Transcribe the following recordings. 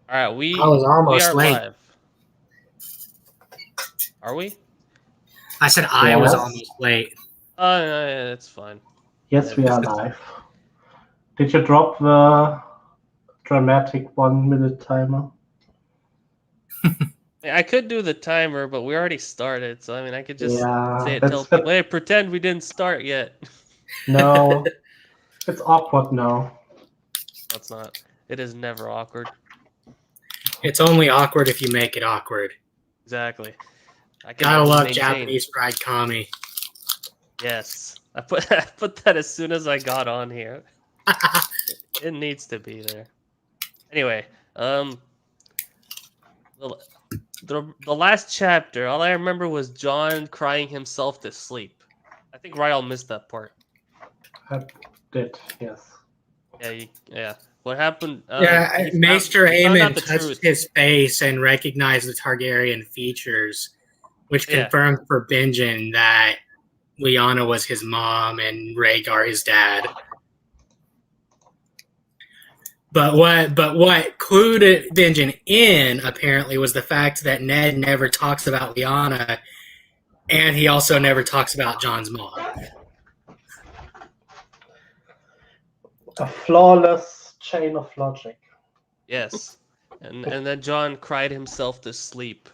All right, I was we almost are late. live. Are we? I said I was Yes. almost late. Oh, yeah, that's fine. Yes, we are live. Did you drop the dramatic 1-minute timer? I could do the timer, but we already started, so I mean, I could just Yeah, say it, that's tell people, hey, pretend we didn't start yet. no. It's awkward now. No, it's not. It is never awkward. It's only awkward if you make it awkward. Exactly. I can Gotta love maintain. Japanese fried kami. Yes, I put that as soon as I got on here. It needs to be there. Anyway, the last chapter, all I remember was John crying himself to sleep. I think Ryle missed that part. I did, yes. Yeah. What happened? Maester he found out Aemon the touched truth. his face and recognized the Targaryen features, which Yeah. confirmed for Benjen that Lyanna was his mom and Rhaegar his dad. But what clued Benjen in, apparently, was the fact that Ned never talks about Lyanna, and he also never talks about Jon's mom. A flawless chain of logic. Yes. And then John cried himself to sleep.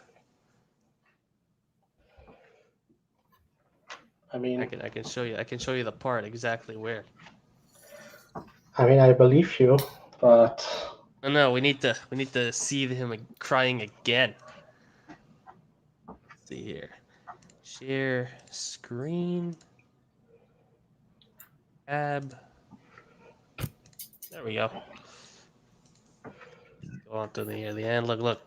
I mean, I can show you. I can show you the part exactly where. I believe you, but No, we need to see him crying again. Let's see here. Share screen. Tab. There we go. Go on to the end. Look.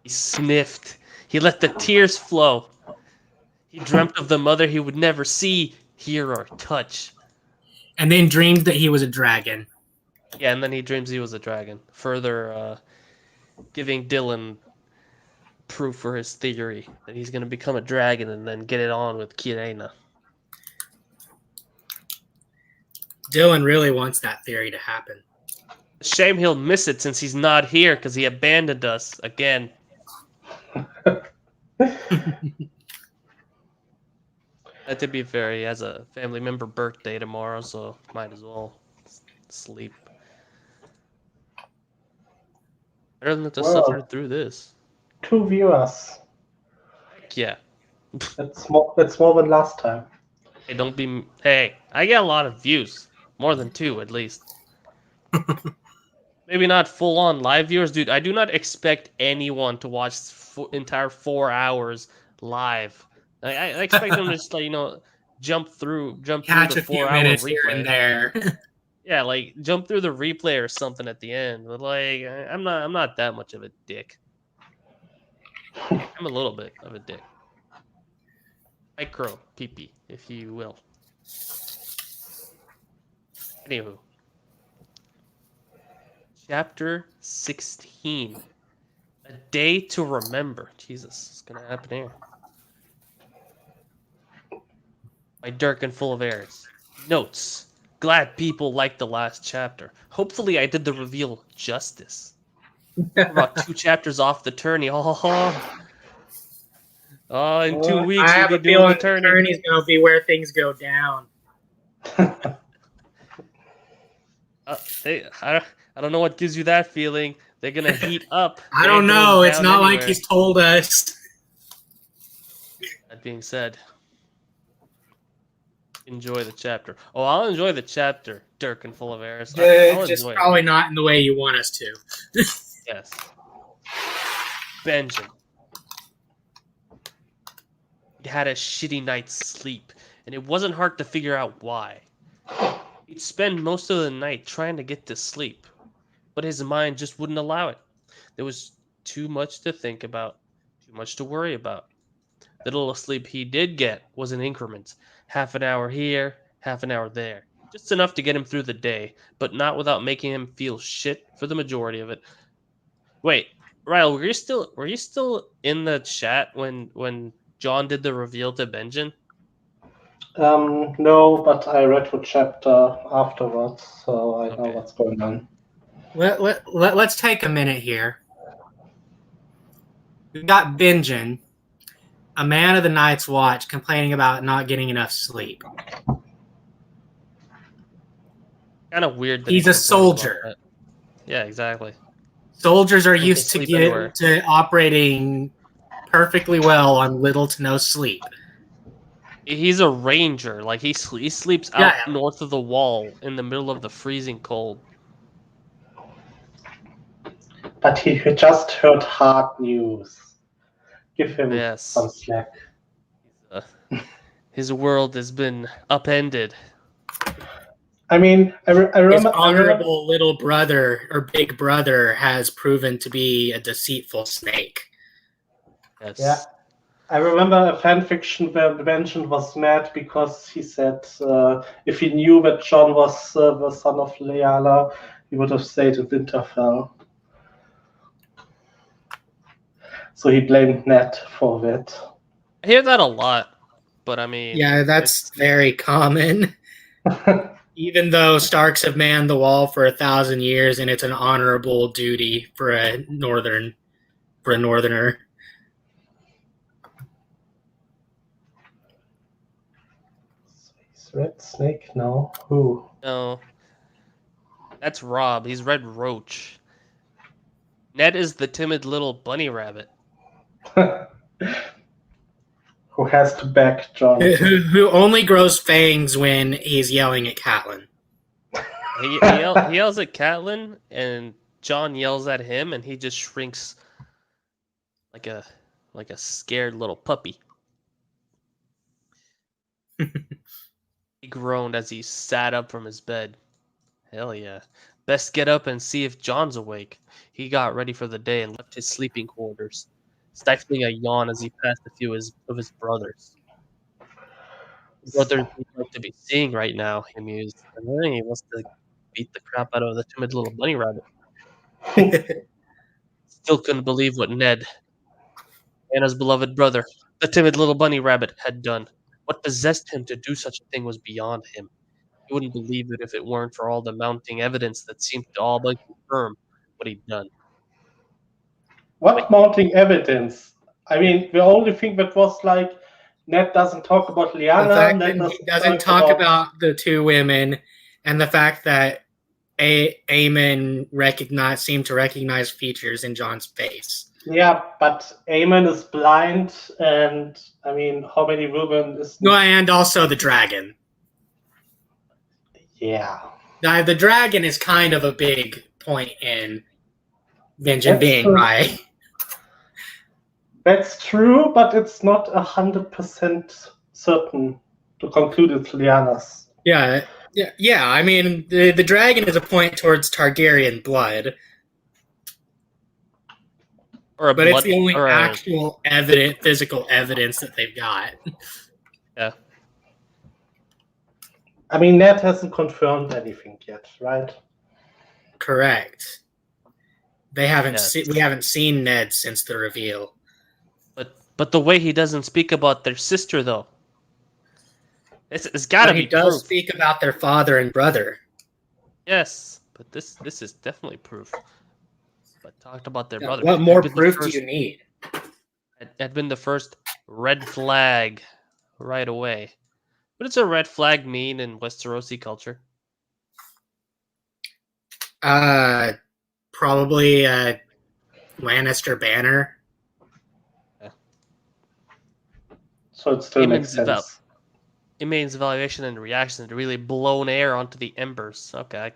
He sniffed. He let the tears flow. He dreamt of the mother he would never see, hear, or touch. And then dreamed that he was a dragon. Yeah, and then he dreams he was a dragon. Further giving Dylan proof for his theory that he's going to become a dragon and then get it on with Kirena. Dylan really wants that theory to happen. Shame he'll miss it since he's not here because he abandoned us again. To be fair, he has a family member birthday tomorrow, so might as well sleep. Better than to suffer through this. 2 viewers. Heck yeah. It's more than last time. Hey, don't be. Hey, I get a lot of views. More than 2, at least. Maybe not full-on live viewers, dude. I do not expect anyone to watch entire 4 hours live. I expect them to just jump through Catch the a few 4-hour minutes replay. here and there. Yeah, like jump through the replay or something at the end. But like, I'm not that much of a dick. I'm a little bit of a dick. Micro pee-pee, if you will. Anywho. Chapter 16. A Day to Remember. Jesus, what's gonna happen here? By Dirk and Full of Airs. Notes. Glad people liked the last chapter. Hopefully I did the reveal justice. We're about 2 chapters off the tourney. Oh, in 2 weeks we'll be doing the tourney. The tourney's gonna be where things go down. I don't know what gives you that feeling. They're gonna heat up. I don't know. It's not like he's told us. That being said, enjoy the chapter. Oh, I'll enjoy the chapter, Dirk and Full of Airs. Just probably not in the way you want us to. Yes. Benjen. He had a shitty night's sleep, and it wasn't hard to figure out why. He'd spend most of the night trying to get to sleep, but his mind just wouldn't allow it. There was too much to think about, too much to worry about. The little sleep he did get was in increments. Half an hour here, half an hour there. Just enough to get him through the day, but not without making him feel shit for the majority of it. Wait, Ryle, were you still in the chat when John did the reveal to Benjen? No, but I read the chapter afterwards, so I know Okay. what's going on. Let's take a minute here. We've got Benjen, a man of the Night's Watch, complaining about not getting enough sleep. Kind of weird that He's he a complains about soldier. that. Yeah, exactly. Soldiers are He can used sleep anywhere. to operating perfectly well on little to no sleep. He's a ranger. Like he sleeps out Yeah. north of the wall in the middle of the freezing cold. But he just heard hard news. Give him Yes. some slack. His world has been upended. I mean, I His remember. honorable little brother or big brother has proven to be a deceitful snake. Yes. Yeah. I remember a fanfiction where Benjen was mad because he said if he knew that John was the son of Leala, he would have stayed in Winterfell. So he blamed Ned for that. I hear that a lot, but I mean, Yeah, that's very common. Even though Starks have manned the wall for 1,000 years, and it's an honorable duty for a northerner. He's Red Snake now. Who? no, that's Rob. He's Red Roach. Ned is the timid little bunny rabbit. Who has to back John? Who only grows fangs when he's yelling at Catelyn. He yells at Catelyn, and John yells at him, and he just shrinks like a scared little puppy. He groaned as he sat up from his bed. Hell yeah. Best get up and see if John's awake. He got ready for the day and left his sleeping quarters, stifling a yawn as he passed a few of his brothers. His brothers he'd like to be seeing right now, he mused. And then he wants to beat the crap out of the timid little bunny rabbit. Still couldn't believe what Ned, Anna's beloved brother, the timid little bunny rabbit, had done. What possessed him to do such a thing was beyond him. He wouldn't believe it if it weren't for all the mounting evidence that seemed to all but confirm what he'd done. What mounting evidence? I mean, the only thing that was like, Ned doesn't talk about The Lyanna. fact Ned that he doesn't talk about the two women, and the fact that Aemon seemed to recognize features in John's face. Yeah, but Aemon is blind, and I mean, how many women is? No, and also the dragon. Yeah. Now, the dragon is kind of a big point in Benjen being true. right. That's true, but it's not 100% certain to conclude it's Lyanna's. Yeah. I mean, the dragon is a point towards Targaryen blood, but it's the only actual physical evidence that they've got. Yeah. I mean, Ned hasn't confirmed anything yet, right? Correct. They haven't. Yes. We haven't seen Ned since the reveal. But the way he doesn't speak about their sister, though, it's got to be. He does proof. speak about their father and brother. Yes, but this is definitely proof. But talked about their brother. What more proof do you need? It had been the first red flag right away. What does a red flag mean in Westerosi culture? Probably a Lannister banner. Yeah. So it still makes sense. It means evaluation and reaction to really blown air onto the embers. Okay,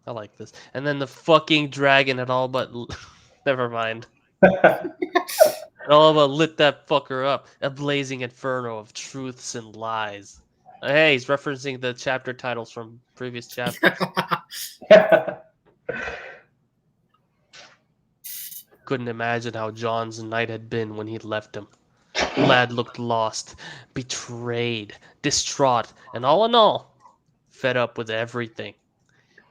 I like this. And then the fucking dragon had all but never mind. It all but lit that fucker up. A blazing inferno of truths and lies. Hey, he's referencing the chapter titles from previous chapters. Couldn't imagine how John's night had been when he'd left him. The lad looked lost, betrayed, distraught, and all in all, fed up with everything.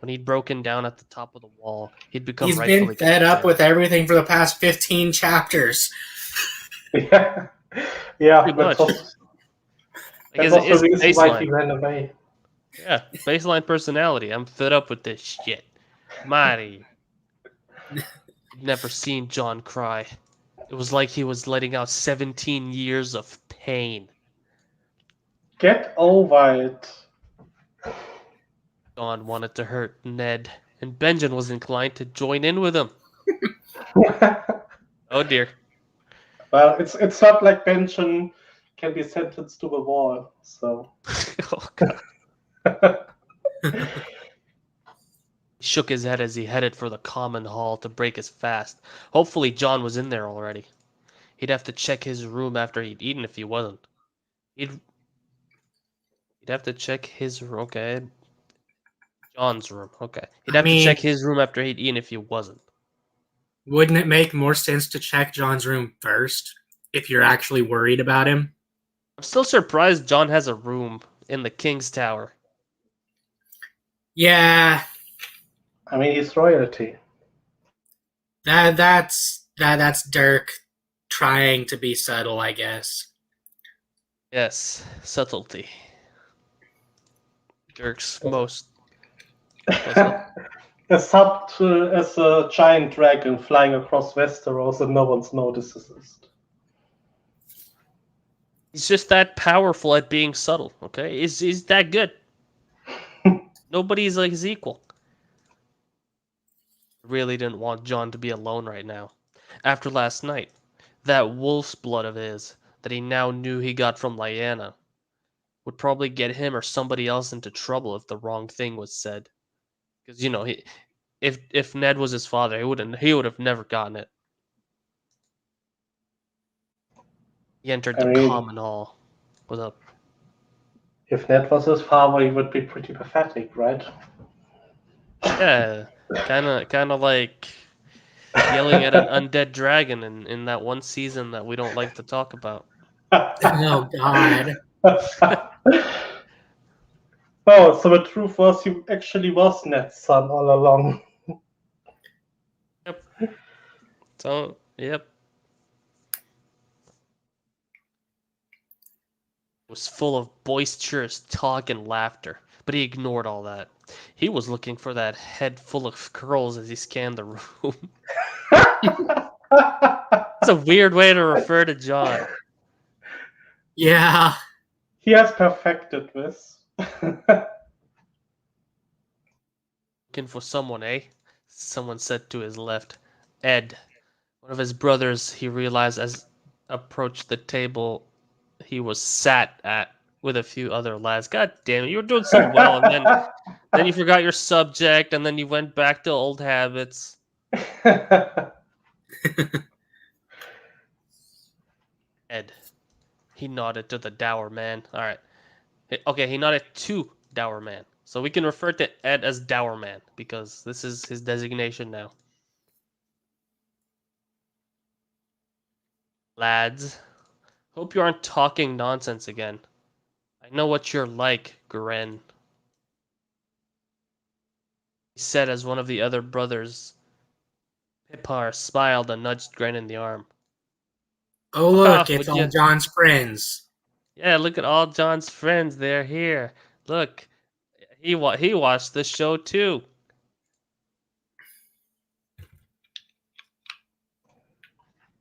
When he'd broken down at the top of the wall, he'd become He's been fed up with everything for the past 15 chapters. Yeah, Pretty much. That was the his reason why he baseline. ran away. Yeah, baseline personality. I'm fed up with this shit. Marty. I'd never seen John cry. It was like he was letting out 17 years of pain. Get over it. John wanted to hurt Ned, and Benjen was inclined to join in with him. Oh dear. Well, it's not like Benjamin can be sentenced to the wall, so. Oh god. He shook his head as he headed for the common hall to break his fast. Hopefully John was in there already. He'd have to check his room after he'd eaten if he wasn't. He'd have to check his room. Okay. John's room. Okay. He'd I have to mean, check his room after he'd eaten if he wasn't. wouldn't it make more sense to check John's room first if you're actually worried about him? I'm still surprised John has a room in the King's Tower. Yeah, I mean, he's royalty. that's Dirk trying to be subtle, I guess. Yes, subtlety. Dirk's most. As a giant dragon flying across Westeros and no one's notices it. He's just that powerful at being subtle, okay? He's that good. Nobody's like his equal. Really didn't want John to be alone right now. After last night, that wolf's blood of his that he now knew he got from Lyanna would probably get him or somebody else into trouble if the wrong thing was said. Because if Ned was his father, he would have never gotten it. He entered I the mean, common hall. What's up? if Ned was his father, he would be pretty pathetic, right? Yeah, kind of like yelling at an undead dragon in that one season that we don't like to talk about. Oh God. Oh, so the truth was he actually was Ned's son all along. Yep. So, yep. It was full of boisterous talk and laughter, but he ignored all that. He was looking for that head full of curls as he scanned the room. That's a weird way to refer to John. Yeah. He has perfected this. Looking for someone, eh? Someone said to his left. Ed, one of his brothers, he realized as approached the table he was sat at with a few other lads. God damn it, you were doing so well, and then you forgot your subject, and then you went back to old habits. Ed. He nodded to the dour man. All right. Okay, he nodded to dour man. So we can refer to Ed as dour man because this is his designation now. Lads, hope you aren't talking nonsense again. I know what you're like, Gren. He said as one of the other brothers, Pipar, smiled and nudged Gren in the arm. Oh look, it's Would all you? John's friends. Yeah, look at all John's friends. They're here. Look, he watched the show too.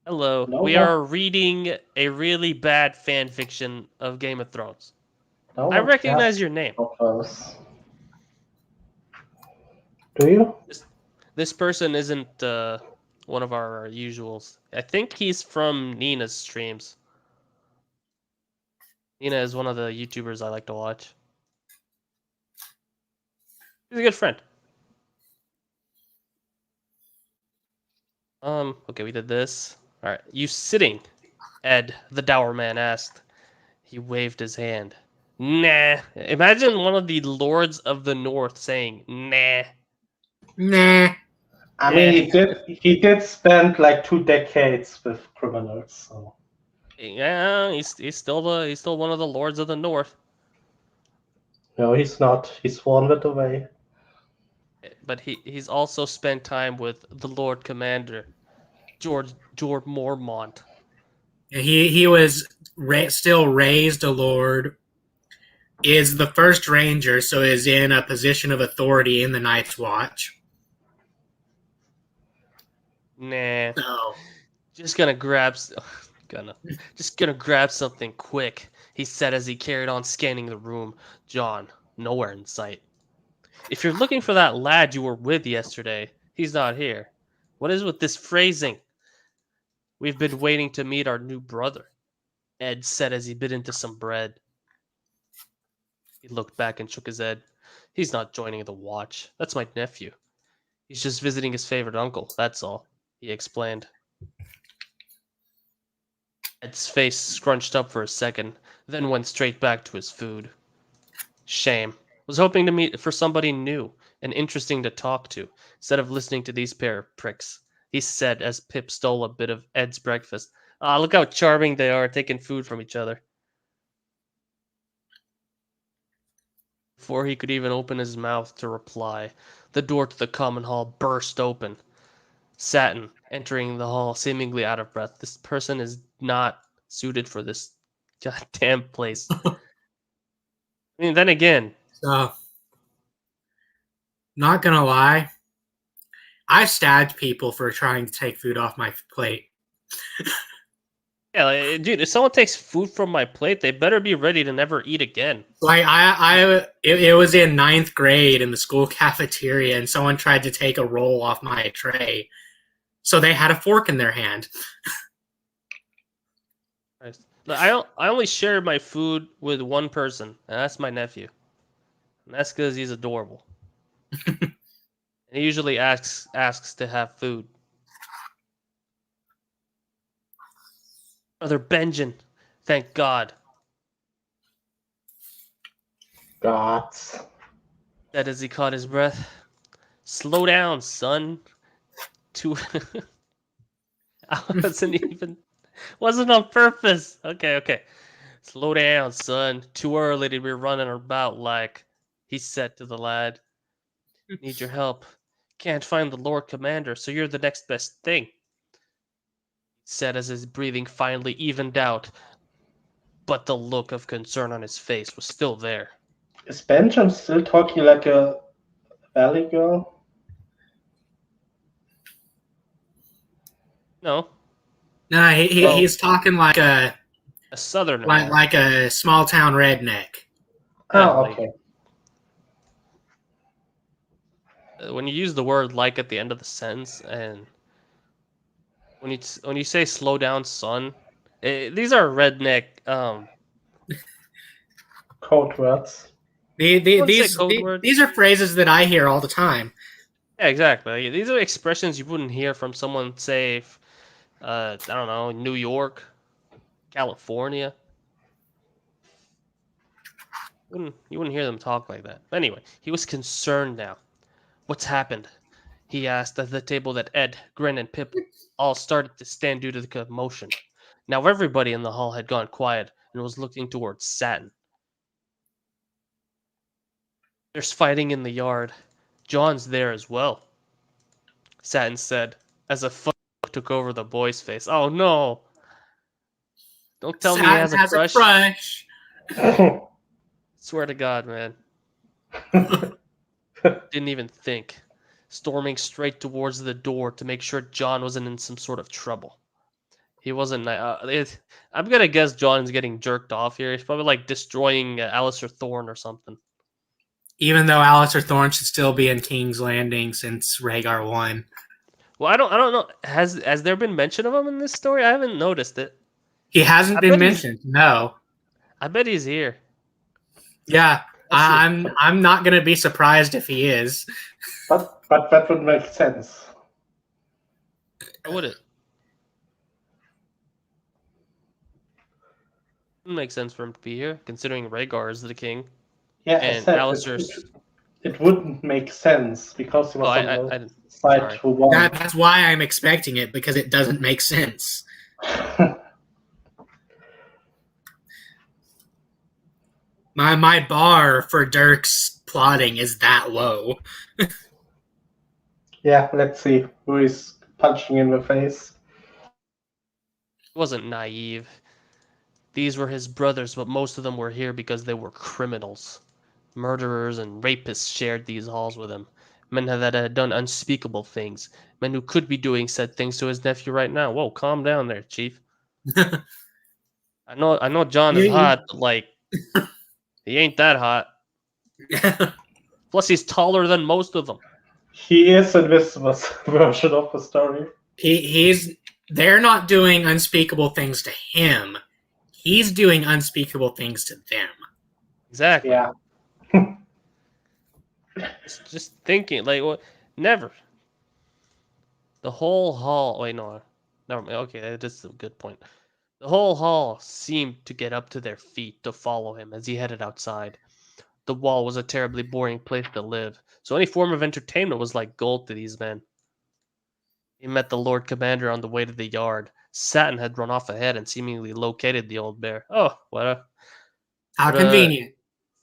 Hello. No, We what? are reading a really bad fan fiction of Game of Thrones. No, I what recognize cast your name. photos? Do you? This person isn't one of our usuals. I think he's from Nina's streams. Nina is one of the YouTubers I like to watch. He's a good friend. Okay, we did this. All right, you sitting? Ed, the dour man asked. He waved his hand. Nah. Imagine one of the lords of the north saying, nah. Nah. I mean, he did spend like 2 decades with criminals, so. Yeah, he's still one of the lords of the north. No, he's not. He's wandered away. But he's also spent time with the Lord Commander, George Mormont. He was still raised a lord is the first ranger, so is in a position of authority in the Night's Watch. Nah. So, Just gonna grab just gonna grab something quick, he said as he carried on scanning the room. John, nowhere in sight. If you're looking for that lad you were with yesterday, he's not here. What is with this phrasing? We've been waiting to meet our new brother, Ed said as he bit into some bread. He looked back and shook his head. He's not joining the watch. That's my nephew. He's just visiting his favorite uncle, that's all, he explained. Ed's face scrunched up for a second, then went straight back to his food. Shame. Was hoping to meet for somebody new and interesting to talk to, instead of listening to these pair of pricks, he said as Pip stole a bit of Ed's breakfast. Ah, look how charming they are, taking food from each other. Before he could even open his mouth to reply, the door to the common hall burst open. Satin, entering the hall seemingly out of breath. This person is not suited for this goddamn place. I mean, then again, so not gonna lie, I stabbed people for trying to take food off my plate. yeah, like, dude, if someone takes food from my plate, they better be ready to never eat again. Like it was in 9th grade in the school cafeteria, and someone tried to take a roll off my tray, so they had a fork in their hand. Christ. I only share my food with one person, and that's my nephew. And that's because he's adorable. And he usually asks to have food. Brother Benjamin, thank God. Gods. Said as he caught his breath. Slow down, son. I wasn't on purpose. Okay. Slow down, son. Too early to be running about like, he said to the lad. Need your help. Can't find the Lord Commander, so you're the next best thing, he said as his breathing finally evened out, but the look of concern on his face was still there. Is Benjamin still talking like a valley girl? No, No, Oh. he's talking like a southerner. now. like a small town redneck. Yeah, Oh, like, okay. when you use the word "like" at the end of the sentence, and when you say "slow down, son," these are redneck. Code words. Wouldn't say code words. These are phrases that I hear all the time. Yeah, exactly. These are expressions you wouldn't hear from someone, say, I don't know, New York, California. You wouldn't hear them talk like that. Anyway, he was concerned now. What's happened? He asked at the table that Ed, Gren, and Pip all started to stand due to the commotion. Now everybody in the hall had gone quiet and was looking towards Satin. There's fighting in the yard. John's there as well, Satin said, as a fuck took over the boy's face. Oh no! Don't tell me he has a crush. Swear to God, man. Didn't even think. Storming straight towards the door to make sure John wasn't in some sort of trouble. He wasn't. I'm gonna guess John's getting jerked off here. He's probably like destroying Alistair Thorne or something. Even though Alistair Thorne should still be in King's Landing since Rhaegar won. Well, I don't know. Has there been mention of him in this story? I haven't noticed it. He hasn't been mentioned. No. I bet he's here. Yeah, I'm not gonna be surprised if he is. But that would make sense. Why would it? Wouldn't make sense for him to be here, considering Rhaegar is the king. Yeah, And I said Alistair's. it wouldn't make sense because he was on the side sorry. who won. That's why I'm expecting it, because it doesn't make sense. My bar for Dirk's plotting is that low. Yeah, let's see who is punching in the face. He wasn't naive. These were his brothers, but most of them were here because they were criminals. Murderers and rapists shared these halls with him. Men that had done unspeakable things. Men who could be doing said things to his nephew right now. Whoa, calm down there, Chief. I know John is hot, but like he ain't that hot. Plus he's taller than most of them. He is in this version of the story. They're not doing unspeakable things to him. He's doing unspeakable things to them. Exactly. Yeah. Just thinking, like, what? Never. The whole hall. Wait, no, never mind. Okay, that's a good point. The whole hall seemed to get up to their feet to follow him as he headed outside. The wall was a terribly boring place to live, so any form of entertainment was like gold to these men. He met the Lord Commander on the way to the yard. Satin had run off ahead and seemingly located the old bear. Oh, How convenient.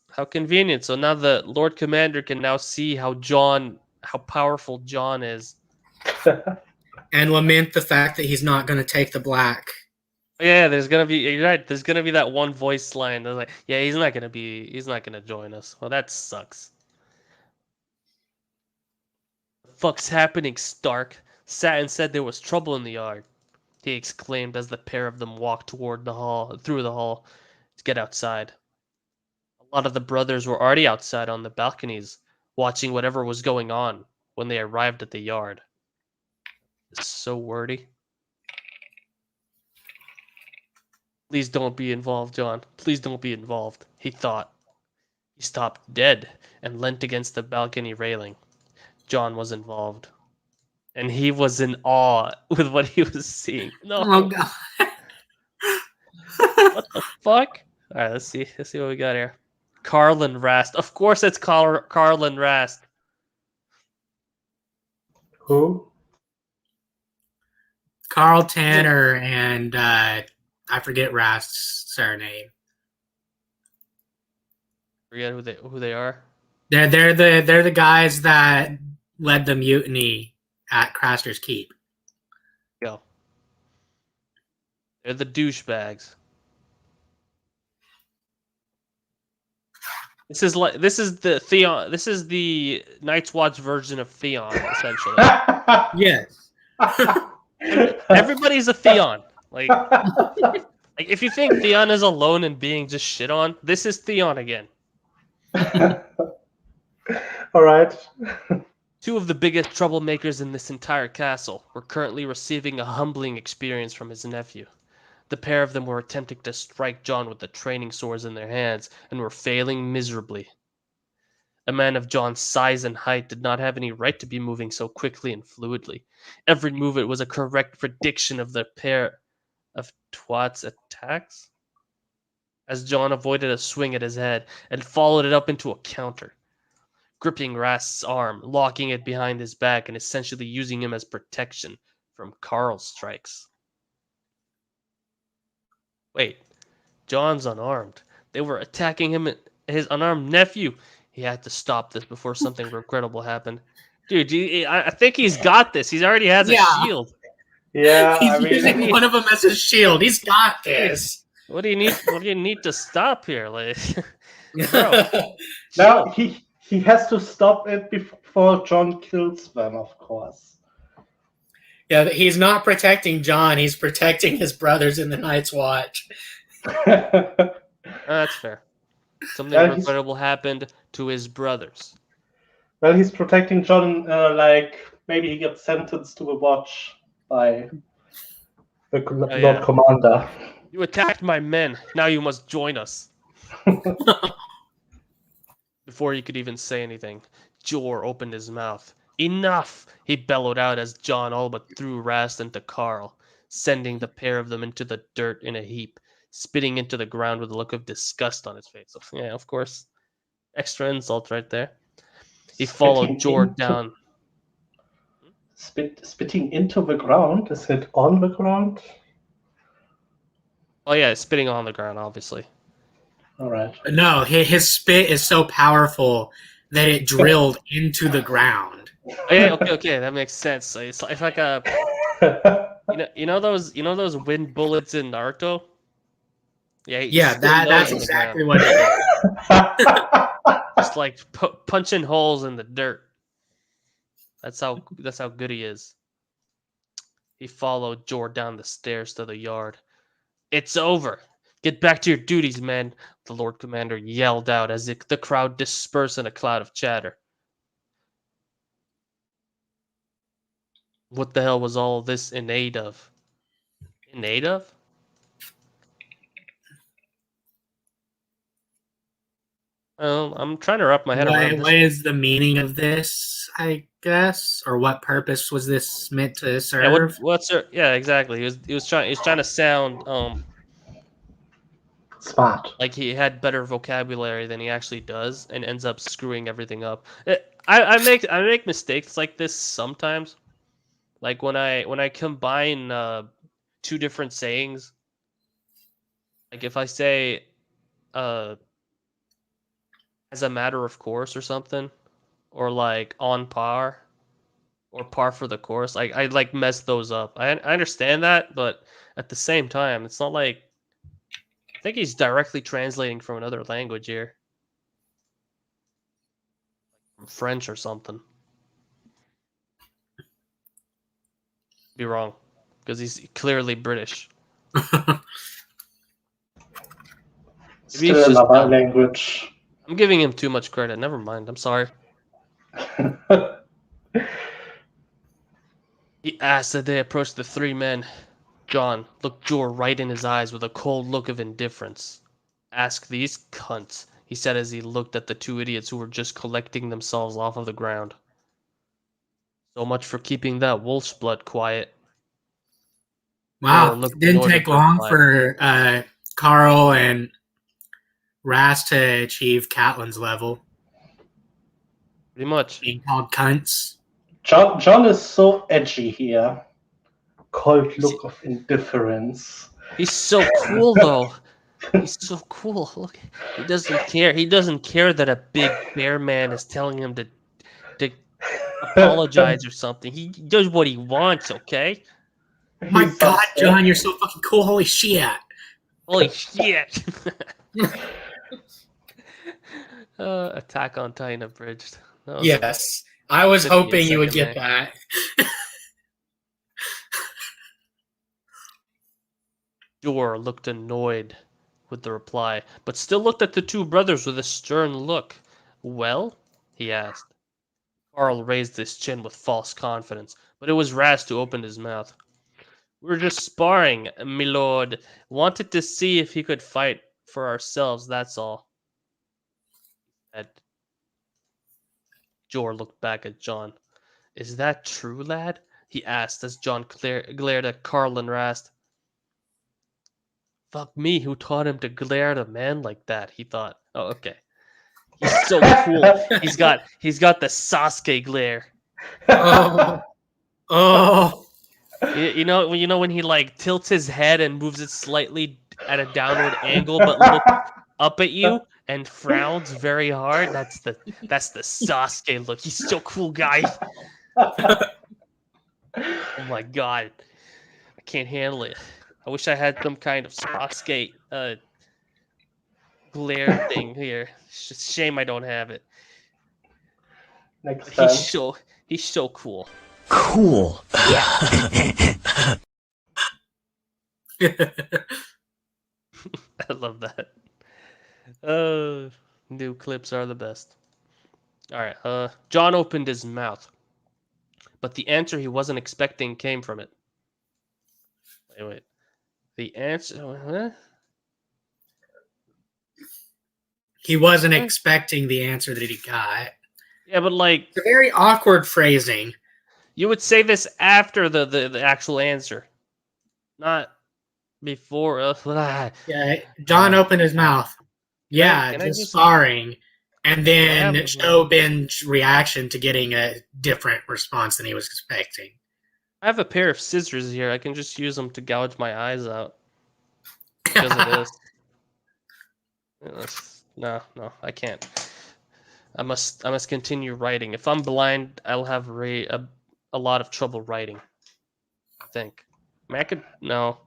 How convenient. So now the Lord Commander can now see how powerful John is. And lament the fact that he's not going to take the black. Yeah, you're right, there's gonna be that one voice line that's like, yeah, he's not gonna join us. Well, that sucks. The fuck's happening, Stark? Satin said there was trouble in the yard, he exclaimed as the pair of them walked through the hall to get outside. A lot of the brothers were already outside on the balconies, watching whatever was going on when they arrived at the yard. It's so wordy. Please don't be involved, John. Please don't be involved, he thought. He stopped dead and leant against the balcony railing. John was involved. And he was in awe with what he was seeing. No. Oh, God. What the fuck? Alright, let's see what we got here. Carlin Rast. Of course it's Carlin Rast. Who? Carl Tanner and I forget Rast's surname. Forget who they are. They're the guys that led the mutiny at Craster's Keep. Go. They're the douchebags. This is the Theon. This is the Night's Watch version of Theon, essentially. Yes. Everybody's a Theon. Like if you think Theon is alone and being just shit on, this is Theon again. All right. Two of the biggest troublemakers in this entire castle were currently receiving a humbling experience from his nephew. The pair of them were attempting to strike John with the training swords in their hands and were failing miserably. A man of John's size and height did not have any right to be moving so quickly and fluidly. Every movement was a correct prediction of the pair of twats' attacks. As John avoided a swing at his head and followed it up into a counter, gripping Rast's arm, locking it behind his back, and essentially using him as protection from Carl's strikes. Wait, John's unarmed. They were attacking him, his unarmed nephew. He had to stop this before something regrettable happened. Dude, I think he's got this. He already has a shield. Yeah, He's using one of them as a shield. He's got this. What do you need? What do you need to stop here, like? Bro. Now he has to stop it before John kills them, of course. Yeah, he's not protecting John. He's protecting his brothers in the Night's Watch. That's fair. Something regrettable happened to his brothers. Well, he's protecting John, like maybe he gets sentenced to a watch by the Lord Commander. You attacked my men. Now you must join us. Before he could even say anything, Jor opened his mouth. Enough! He bellowed out as John all but threw Rast into Carl, sending the pair of them into the dirt in a heap, spitting into the ground with a look of disgust on his face. So, yeah, of course. Extra insult right there. He followed Jor down. Spitting into the ground? Is it on the ground? Oh yeah, spitting on the ground, obviously. All right. No, his spit is so powerful that it drilled into the ground. Oh, yeah, okay, that makes sense. It's like a, you know those wind bullets in Naruto. Yeah, he Yeah, still that's nose in the ground. exactly what it is. Just like punching holes in the dirt. That's how good he is. He followed Jor down the stairs to the yard. It's over. Get back to your duties, men, the Lord Commander yelled out as the crowd dispersed in a cloud of chatter. What the hell was all this in aid of? In aid of? I'm trying to wrap my head around What this. is the meaning of this, I guess? Or what purpose was this meant to Yeah, serve? what's her? Yeah, exactly. He was trying to sound Smart. like he had better vocabulary than he actually does, and ends up screwing everything up. I make mistakes like this sometimes. Like when I combine two different sayings. Like if I say uh as a matter of course or something, or like on par, or par for the course. I like mess those up. I understand that, but at the same time, it's not like I think he's directly translating from another language here, from French or something. Be wrong, because he's clearly British. Maybe he's Still just another dumb. language. I'm giving him too much credit. Never mind. I'm sorry. He asked as they approached the three men. John looked Jor right in his eyes with a cold look of indifference. Ask these cunts, he said as he looked at the two idiots who were just collecting themselves off of the ground. So much for keeping that wolf's blood quiet. Jor Wow, looked it didn't annoyed take at the long reply. for Carl and Rast to achieve Catelyn's level, Pretty much. being called cunts. John is so edgy here. Cold He's, look of indifference. he's so cool though. He's so cool. Look, he doesn't care. He doesn't care that a big bear man is telling him to apologize or something. He does what he wants, okay? My He's God, upset. John, you're so fucking cool. Holy shit. Holy shit. Attack on Titan abridged. That was a Yes, I was 50th hoping you would second get May. that. Jor looked annoyed with the reply, but still looked at the two brothers with a stern look. Well? He asked. Carl raised his chin with false confidence, but it was Rast who opened his mouth. We're just sparring, milord. Wanted to see if he could fight for ourselves, that's all. Ed. Jor looked back at John. Is that true, lad? He asked as John glared at Carl and Rast. Fuck me, who taught him to glare at a man like that? He thought. Oh, okay. He's so cool. He's got the Sasuke glare. Oh, oh. You know when he like tilts his head and moves it slightly at a downward angle, but looks up at you and frowns very hard. That's the Sasuke look. He's so cool, guy. Oh my god, I can't handle it. I wish I had some kind of Sasuke glare thing here. It's just a shame I don't have it. Next But time. he's so cool. Cool. I love that. New clips are the best. All right. John opened his mouth, but the answer he wasn't expecting came from it. Wait. The answer. Huh? He wasn't expecting the answer that he got. Yeah, but like It's a very awkward phrasing. you would say this after the actual answer, not before. Yeah, John opened his mouth. Yeah, can I just just sparring. And then grab? show Ben's reaction to getting a different response than he was expecting. I have a pair of scissors here. I can just use them to gouge my eyes out because of this. No, I can't. I must continue writing. If I'm blind, I'll have a lot of trouble writing. I think. I mean, I could no.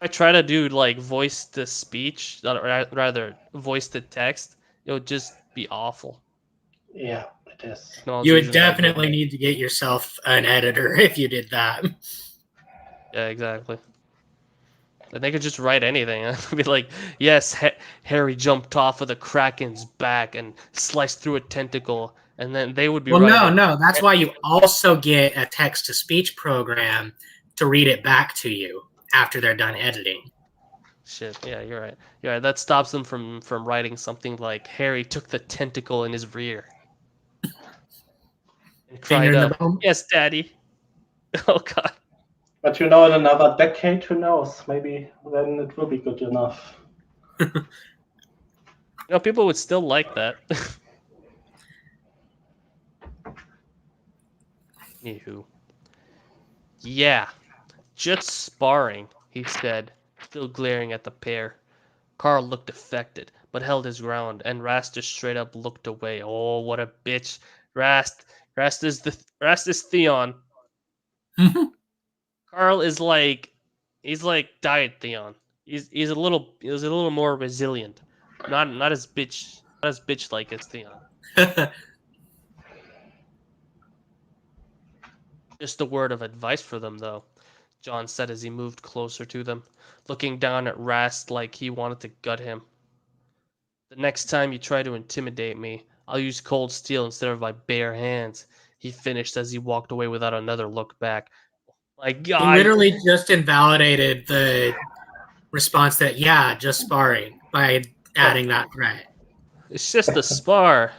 I try to do like voice to speech, rather voice to text. It would just be awful. Yeah, it is. Technology You would isn't that good. definitely need to get yourself an editor if you did that. Yeah, exactly. And they could just write anything. I'd be like, yes, Harry jumped off of the Kraken's back and sliced through a tentacle, and then they would be Well, writing. no. That's why you also get a text to speech program to read it back to you after they're done editing. Shit, yeah, you're right. You're right. That stops them from writing something like Harry took the tentacle in his rear and Finger cried in the out, bone. "Yes, Daddy." Oh God. But in another decade, who knows? Maybe then it will be good enough. People would still like that. Anywho. Yeah, just sparring, he said, still glaring at the pair. Carl looked affected, but held his ground, and Rast just straight up looked away. Oh, what a bitch. Rast is Theon. Carl is he's like Diet Theon. He's a little more resilient. Not as bitch like as Theon. Just a word of advice for them though, John said as he moved closer to them, looking down at Rast like he wanted to gut him. The next time you try to intimidate me, I'll use cold steel instead of my bare hands, he finished as he walked away without another look back. My He God, literally just invalidated the response that, yeah, just sparring by adding that threat. it's just a spar.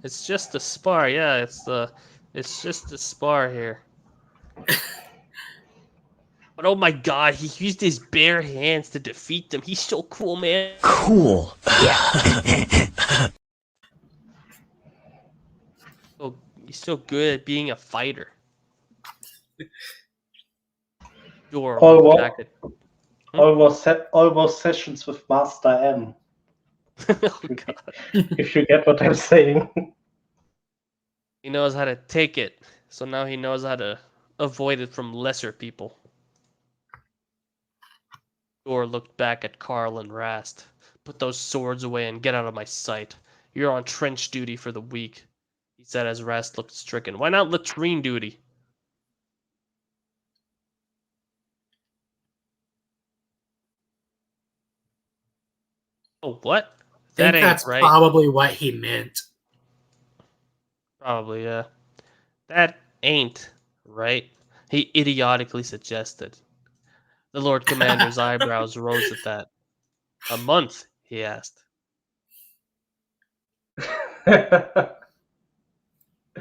It's just a spar. Yeah, it's just a spar here. But oh my God, he used his bare hands to defeat them. He's so cool, man. Cool. So he's so good at being a fighter. Door looked back at. Almost sessions with Master M. Oh God. If you get what I'm saying. He knows how to take it, so now he knows how to avoid it from lesser people. Door looked back at Carl and Rast. Put those swords away and get out of my sight. You're on trench duty for the week, he said as Rast looked stricken. Why not latrine duty? Oh, what? I That think ain't that's right. probably what he meant. Probably, yeah. That ain't right, he idiotically suggested. The Lord Commander's eyebrows rose at that. A month, he asked.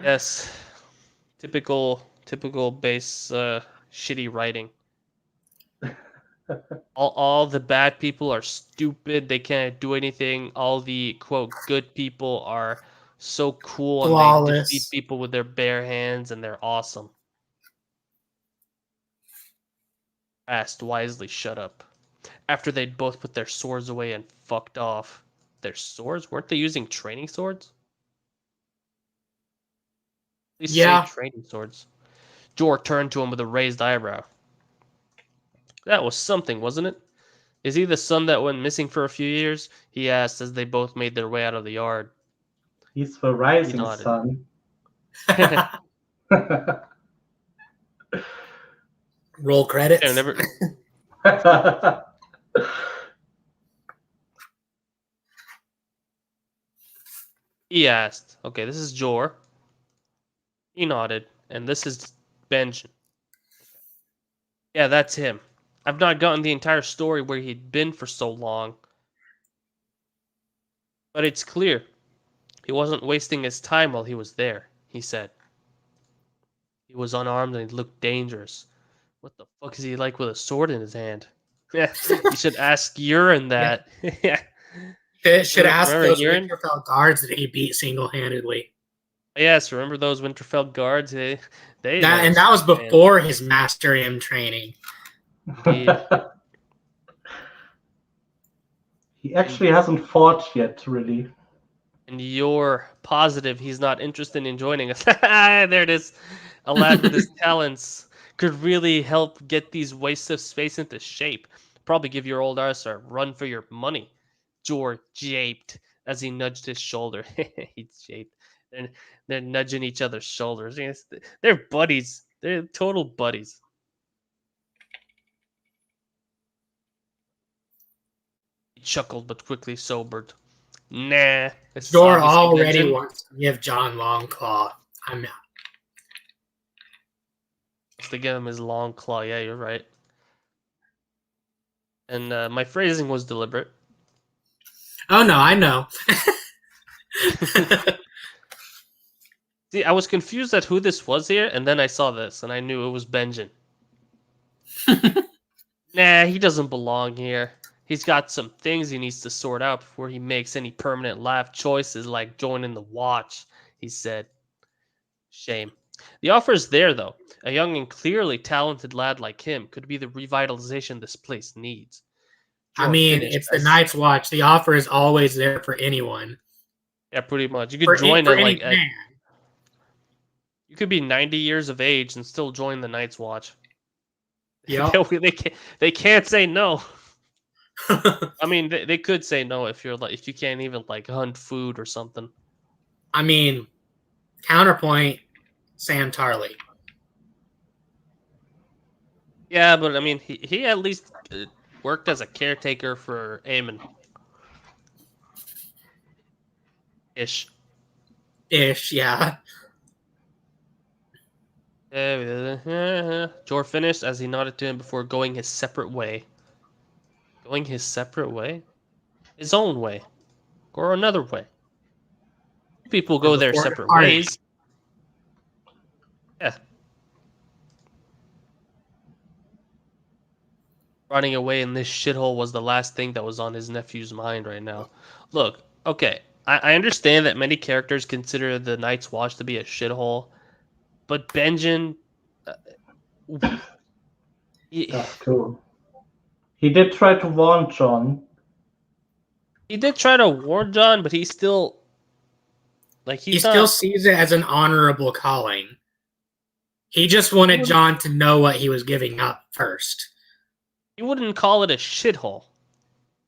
Yes. Typical base shitty writing. All the bad people are stupid, they can't do anything. All the quote good people are so cool and they defeat Flawless. people with their bare hands and they're awesome. Rast wisely shut up. After they'd both put their swords away and fucked off. Their swords? Weren't they using training swords? Please say Yeah. training swords. Jor turned to him with a raised eyebrow. That was something, wasn't it? Is he the son that went missing for a few years? He asked as they both made their way out of the yard. He's the He rising nodded. sun. Roll credits. Yeah, never. He asked. Okay, this is Jor. He nodded, and this is Benjamin. Yeah, that's him. I've not gotten the entire story where he'd been for so long, but it's clear he wasn't wasting his time while he was there, he said. He was unarmed and he looked dangerous. What the fuck is he like with a sword in his hand? Yeah, you should ask Urine that. Yeah. Should ask Remember those Urine? Winterfell guards that he beat single-handedly. Yes, remember those Winterfell guards? They That was before his Master M training. Indeed. He actually hasn't fought yet, really. And you're positive he's not interested in joining us. There it is. A lad with his talents could really help get these wastes of space into shape. Probably give your old ass a run for your money. Jor japed as he nudged his shoulder. He's japed. They're nudging each other's shoulders. Yes, they're buddies. They're total buddies. He chuckled but quickly sobered. Nah, this is Jor obviously already Benjen. wants to give John Longclaw. I'm not. Wants to give him his long claw. Yeah, you're right. And my phrasing was deliberate. Oh no, I know. See, I was confused at who this was here, and then I saw this, and I knew it was Benjen. Nah, he doesn't belong here. He's got some things he needs to sort out before he makes any permanent life choices like joining the Watch, he said. Shame. The offer is there, though. A young and clearly talented lad like him could be the revitalization this place needs. I Jor mean, finished it's the as- Night's Watch. The offer is always there for anyone. Yeah, pretty much. You could For, join for it any like man. you could be 90 years of age and still join the Night's Watch. Yep. they can't say no. I mean, they could say no if you're like if you can't even like hunt food or something. I mean, counterpoint, Sam Tarley. Yeah, but I mean, he at least worked as a caretaker for Aemon. Ish. Ish, yeah. Jor finished as he nodded to him before going his separate way. Going his separate way? His own way. Or another way. People go their Before separate departing. ways. Yeah. Running away in this shithole was the last thing that was on his nephew's mind right now. Look, okay, I understand that many characters consider the Night's Watch to be a shithole, but Benjen, That's true. He did try to warn John. he did try to warn John, but he still, like, He still sees it as an honorable calling. He just wanted John to know what he was giving up first. He wouldn't call it a shithole.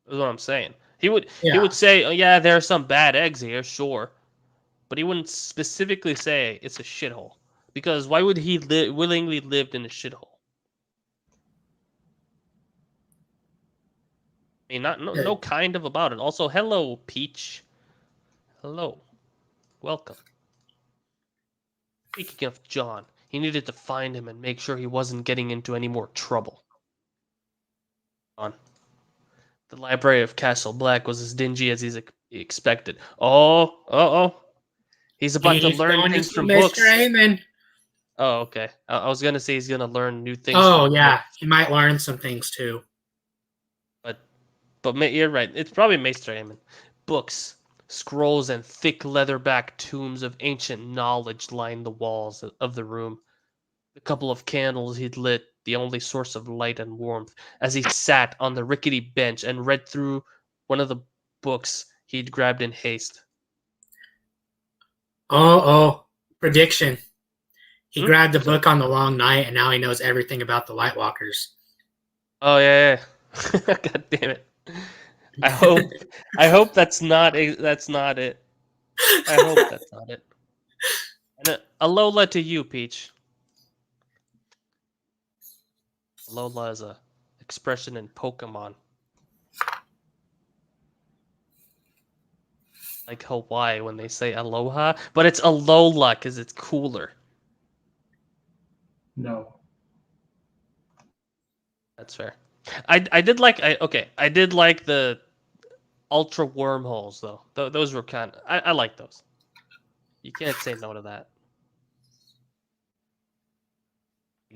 Is what I'm saying. He would Yeah. say, "Oh yeah, there are some bad eggs here, sure," but he wouldn't specifically say it's a shithole because why would he willingly lived in a shithole? I mean, no kind of about it. Also, hello, Peach. Hello, welcome. Speaking of John, he needed to find him and make sure he wasn't getting into any more trouble. The library of Castle Black was as dingy as he expected. Oh. He's about to learn things from books. Mr. Aemon. Oh, okay. I was going to say he's going to learn new things. Oh, from yeah. books. He might learn some things, too. But you're right. It's probably Maester Aemon. Books, scrolls, and thick leatherback tomes of ancient knowledge lined the walls of the room. The couple of candles he'd lit, the only source of light and warmth, as he sat on the rickety bench and read through one of the books he'd grabbed in haste. Oh. Prediction. He grabbed the Sorry. book on the long night, and now he knows everything about the White Walkers. Oh, yeah. God damn it. I hope that's not it. I hope that's not it. And Alola to you, Peach. Alola is a expression in Pokemon. Like Hawaii when they say aloha, but it's Alola because it's cooler. No. That's fair. I did like the ultra wormholes though. Those were kind of I like those. You can't say no to that.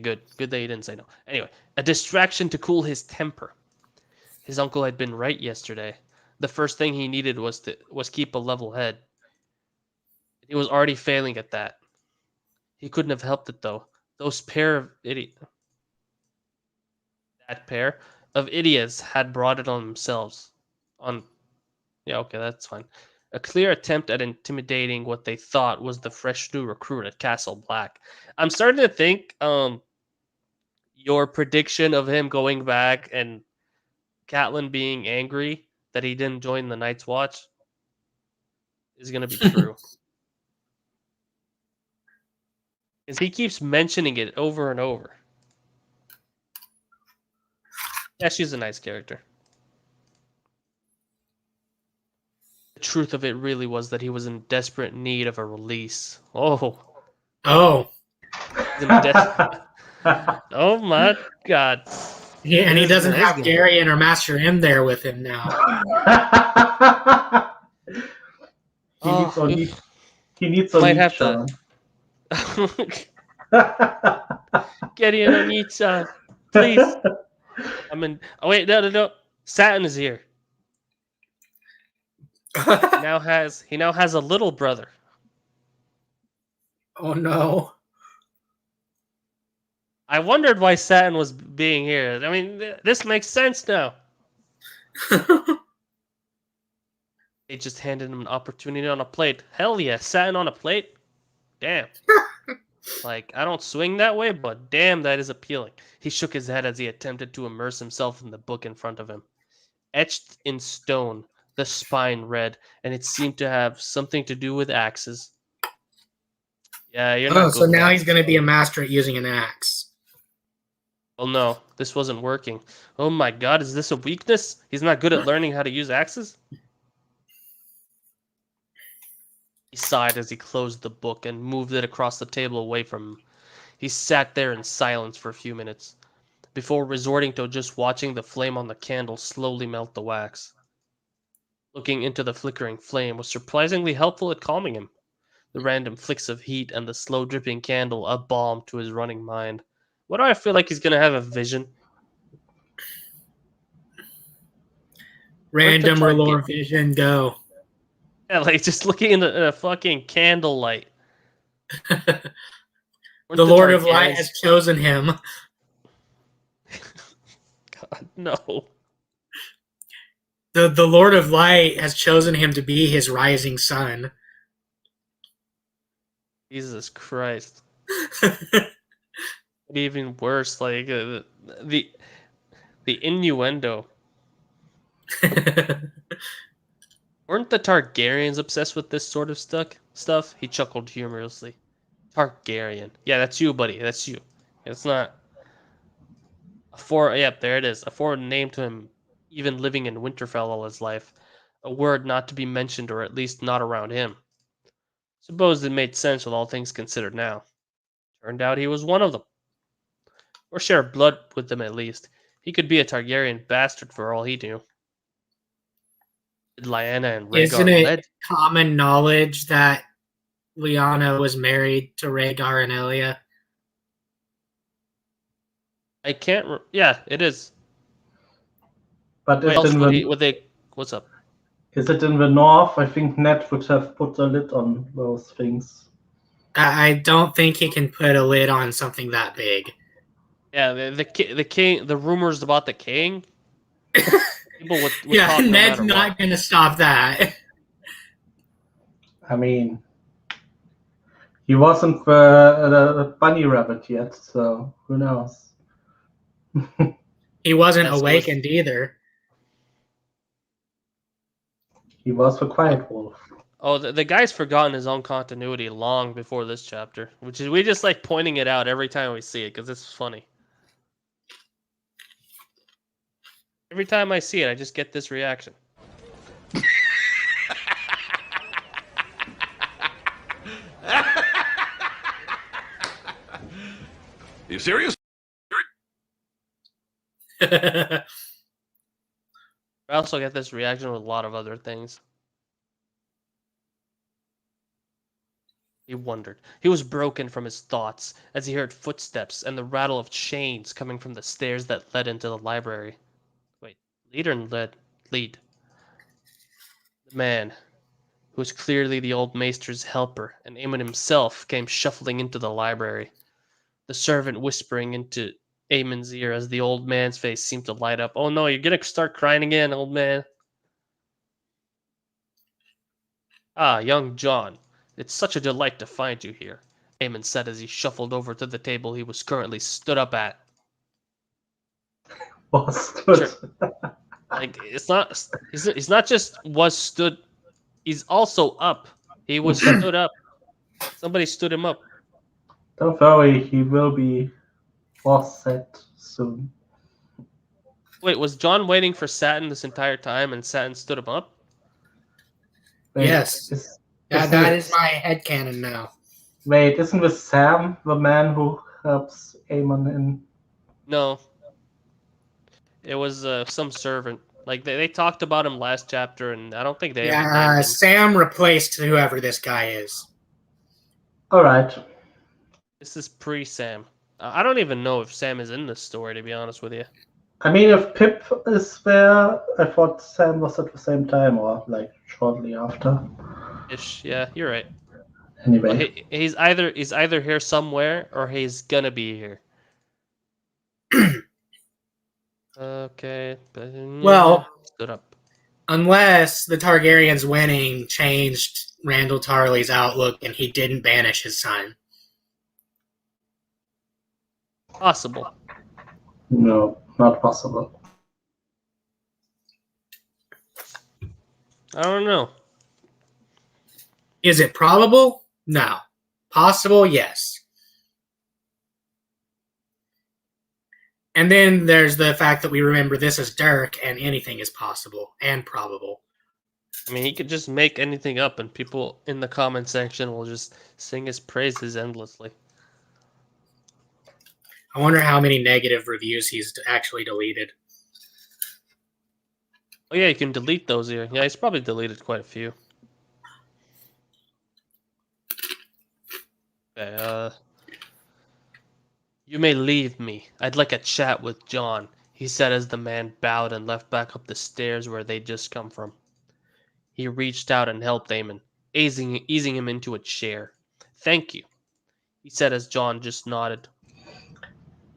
Good that you didn't say no. Anyway, a distraction to cool his temper. His uncle had been right yesterday. The first thing he needed was keep a level head. He was already failing at that. He couldn't have helped it though. Those pair of idiots had brought it on themselves. Yeah, okay, that's fine. A clear attempt at intimidating what they thought was the fresh new recruit at Castle Black. I'm starting to think your prediction of him going back and Catelyn being angry that he didn't join the Night's Watch is going to be true. Because he keeps mentioning it over and over. Yeah, she's a nice character. The truth of it really was that he was in desperate need of a release. Oh. Oh. Oh my god. Yeah, and he doesn't This have guy. Darian or Master M there with him now. He needs Might a have to get in on Nietzsche. Please. Oh wait, no. Satin is here. He now has a little brother. Oh no. I wondered why Satin was being here. I mean, this makes sense now. They just handed him an opportunity on a plate. Hell yeah, Satin on a plate? Damn. Like, I don't swing that way, but damn, that is appealing. He shook his head as he attempted to immerse himself in the book in front of him. Etched in stone, the spine read, and it seemed to have something to do with axes. Yeah, you're not good. So now with he's going to be a master at using an axe. Well, no, this wasn't working. Oh my god, is this a weakness? He's not good at learning how to use axes? He sighed as he closed the book and moved it across the table away from him. He sat there in silence for a few minutes, before resorting to just watching the flame on the candle slowly melt the wax. Looking into the flickering flame was surprisingly helpful at calming him. The random flicks of heat and the slow dripping candle a balm to his running mind. Why do I feel like he's going to have a vision? Random Relore vision, go. Yeah, like just looking in a fucking candlelight. The Lord of Light has chosen him. God, no. The Lord of Light has chosen him to be his rising sun. Jesus Christ. Even worse, like the innuendo. Weren't the Targaryens obsessed with this sort of stuff? He chuckled humorously. Targaryen. Yeah, that's you, buddy. That's you. It's not yep, there it is. A foreign name to him, even living in Winterfell all his life. A word not to be mentioned, or at least not around him. Suppose it made sense with all things considered now. Turned out he was one of them. Or share blood with them at least. He could be a Targaryen bastard for all he knew. Did Lyanna and Rhaegar Isn't it led? common knowledge that Lyanna was married to Rhaegar and Elia? I can't. Yeah, it is. But Wait, else would they? What's up? Is it in the north? I think Ned would have put a lid on those things. I don't think he can put a lid on something that big. Yeah, the king. The rumors about the king. People would yeah, talk no Ned's matter not what. going to stop that. I mean, he wasn't the bunny rabbit yet, so who knows? He wasn't awakened either. He was the quiet wolf. Oh, the guy's forgotten his own continuity long before this chapter, which is we just like pointing it out every time we see it because it's funny. Every time I see it, I just get this reaction. You serious? I also get this reaction with a lot of other things. He wondered. He was broken from his thoughts as he heard footsteps and the rattle of chains coming from the stairs that led into the library. Wait, lead or lead? The man, who was clearly the old maester's helper, and Aemon himself, came shuffling into the library. The servant whispering into Aemon's ear as the old man's face seemed to light up. Oh no, you're gonna start crying again, old man. Ah, young John. It's such a delight to find you here, Aemon said as he shuffled over to the table he was currently stood up at. Like it's not. He's not just was stood. He's also up. He was stood up. Somebody stood him up. Don't worry, he will be boss set soon. Wait, was John waiting for Satin this entire time, and Satin stood him up? Wait, Yes. isn't That it- is my headcanon now. Wait, isn't this Sam the man who helps Aemon in? No, it was some servant. Like they talked about him last chapter, and I don't think they ever named him. Sam replaced whoever this guy is. All right. This is pre-Sam. I don't even know if Sam is in this story, to be honest with you. I mean, if Pip is there, I thought Sam was at the same time or like shortly after. Ish, yeah, you're right. Anyway, Well, he's either here somewhere or he's gonna be here. Okay, but Well, stood up. unless the Targaryens winning changed Randall Tarley's outlook and he didn't banish his son. Possible. no, not possible. I don't know. Is it probable? No. Possible? Yes. And then there's the fact that we remember this as Dirk, and anything is possible and probable. I mean, he could just make anything up, and people in the comment section will just sing his praises endlessly. I wonder how many negative reviews he's actually deleted. Oh yeah, you can delete those here. Yeah, he's probably deleted quite a few. Okay, you may leave me. I'd like a chat with John, he said as the man bowed and left back up the stairs where they'd just come from. He reached out and helped Eamon, easing him into a chair. Thank you, he said as John just nodded.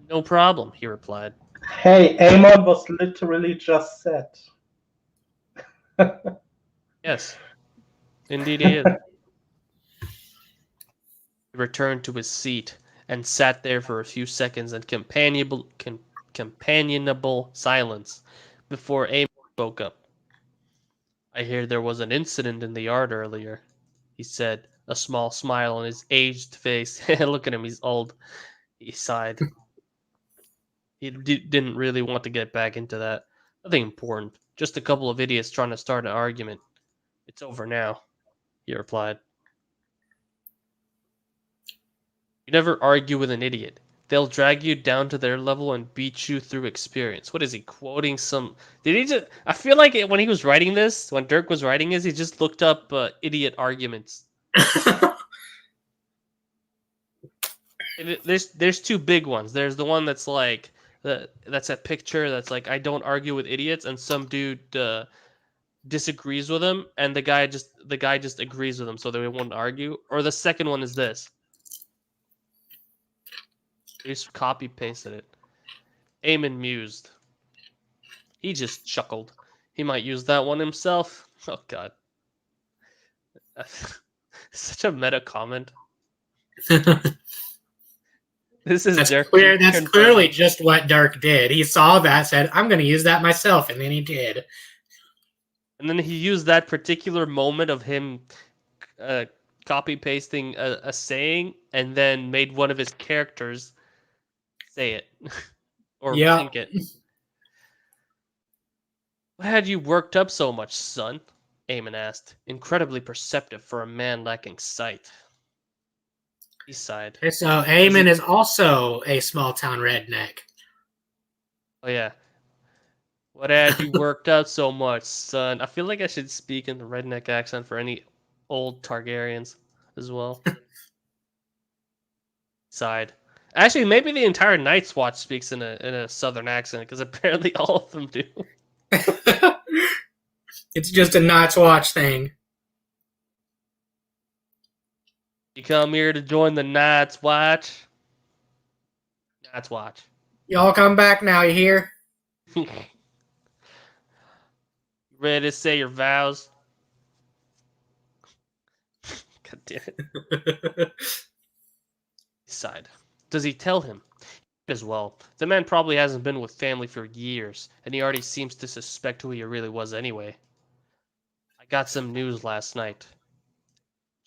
No problem, he replied. Hey, Aemon was literally just set. Yes, indeed he is. He returned to his seat and sat there for a few seconds in companionable silence before Amy spoke up. I hear there was an incident in the yard earlier, he said, a small smile on his aged face. Look at him, he's old. He sighed. He didn't really want to get back into that. Nothing important. Just a couple of idiots trying to start an argument. It's over now, he replied. You never argue with an idiot. They'll drag you down to their level and beat you through experience. What is he quoting? Did he just? I feel like when he was writing this, when Dirk was writing this, he just looked up idiot arguments. There's two big ones. There's the one that's like that's a picture that's like I don't argue with idiots, and some dude disagrees with him, and the guy just agrees with him, so they won't argue. Or the second one is this. He just copy pasted it. Eamon mused. He just chuckled. He might use that one himself. Oh god. Such a meta comment. This is That's Dirk. clear. That's clearly just what Dirk did. He saw that, said, "I'm going to use that myself," and then he did. And then he used that particular moment of him copy pasting a saying, and then made one of his characters say it or think it. What had you worked up so much, son? Eamon asked, incredibly perceptive for a man lacking sight. He sighed. So Eamon is also a small town redneck. Oh yeah. What had you worked out so much, son? I feel like I should speak in the redneck accent for any old Targaryens as well. Sighed. Actually, maybe the entire Night's Watch speaks in a southern accent, because apparently all of them do. It's just a Night's Watch thing. You come here to join the Night's Watch? Night's Watch. Y'all come back now, you hear? Ready to say your vows? God damn it. He sighed. Does he tell him? As well. The man probably hasn't been with family for years, and he already seems to suspect who he really was anyway. I got some news last night,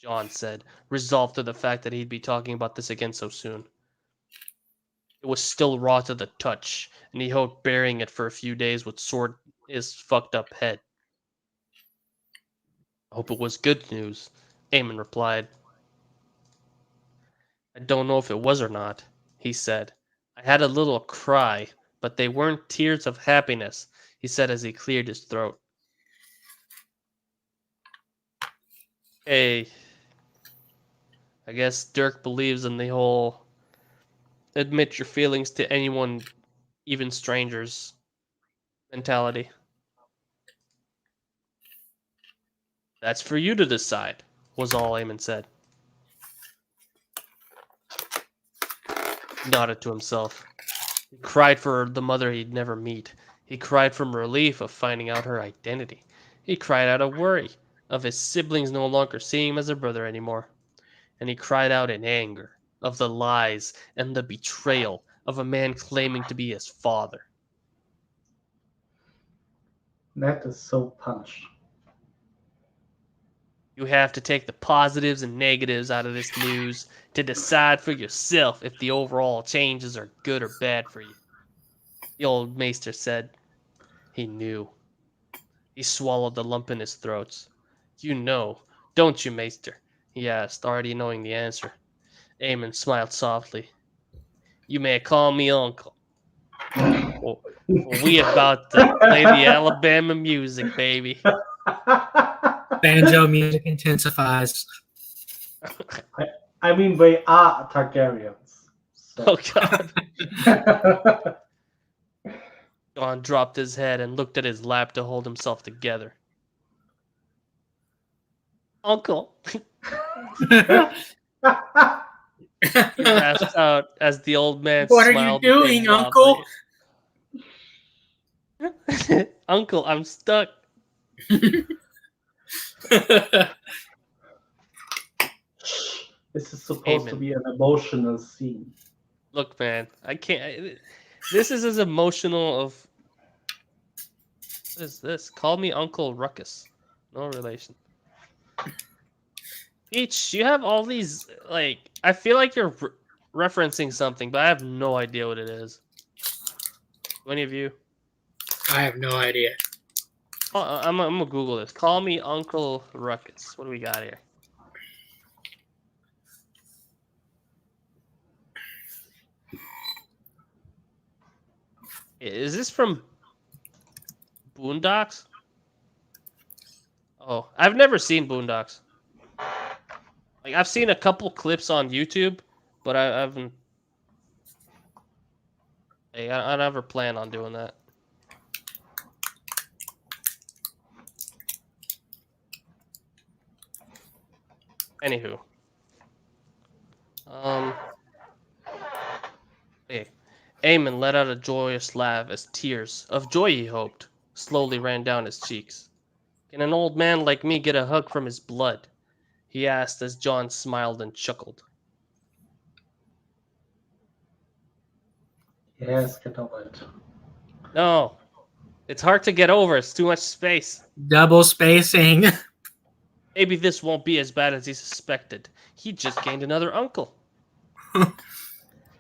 John said, resolved to the fact that he'd be talking about this again so soon. It was still raw to the touch, and he hoped burying it for a few days would sort his fucked up head. I hope it was good news, Eamon replied. I don't know if it was or not, he said. I had a little cry, but they weren't tears of happiness, he said as he cleared his throat. Hey, I guess Dirk believes in the whole admit your feelings to anyone, even strangers, mentality. That's for you to decide, was all Eamon said. He nodded to himself. He cried for the mother he'd never meet. He cried from relief of finding out her identity. He cried out of worry of his siblings no longer seeing him as a brother anymore. And he cried out in anger of the lies and the betrayal of a man claiming to be his father. That is so punched. You have to take the positives and negatives out of this news to decide for yourself if the overall changes are good or bad for you, the old maester said. He knew. He swallowed the lump in his throat. You know, don't you, maester? He asked, already knowing the answer. Eamon smiled softly. You may call me uncle. Well, we about to play the Alabama music, baby. Banjo music intensifies. I mean, they are Targaryens. So. Oh, God. Gon dropped his head and looked at his lap to hold himself together. Uncle, he rasped out as the old man What are you smiled. doing, Uncle? Uncle, I'm stuck. This is supposed to be an emotional scene. Look, man, I can't. This is as emotional of. What is this? Call me Uncle Ruckus. No relation. Peach, you have all these, like, I feel like you're referencing something, but I have no idea what it is. Do any of you? I have no idea. Oh, I'm gonna Google this. Call me Uncle Ruckus. What do we got here? Is this from Boondocks? Oh, I've never seen Boondocks. Like, I've seen a couple clips on YouTube, but I haven't. Hey, I never plan on doing that. Anywho. Hey. Eamon let out a joyous laugh as tears, of joy he hoped, slowly ran down his cheeks. Can an old man like me get a hug from his blood? He asked as John smiled and chuckled. Yes, get over it. No. It's hard to get over. It's too much space. Double spacing. Maybe this won't be as bad as he suspected. He just gained another uncle.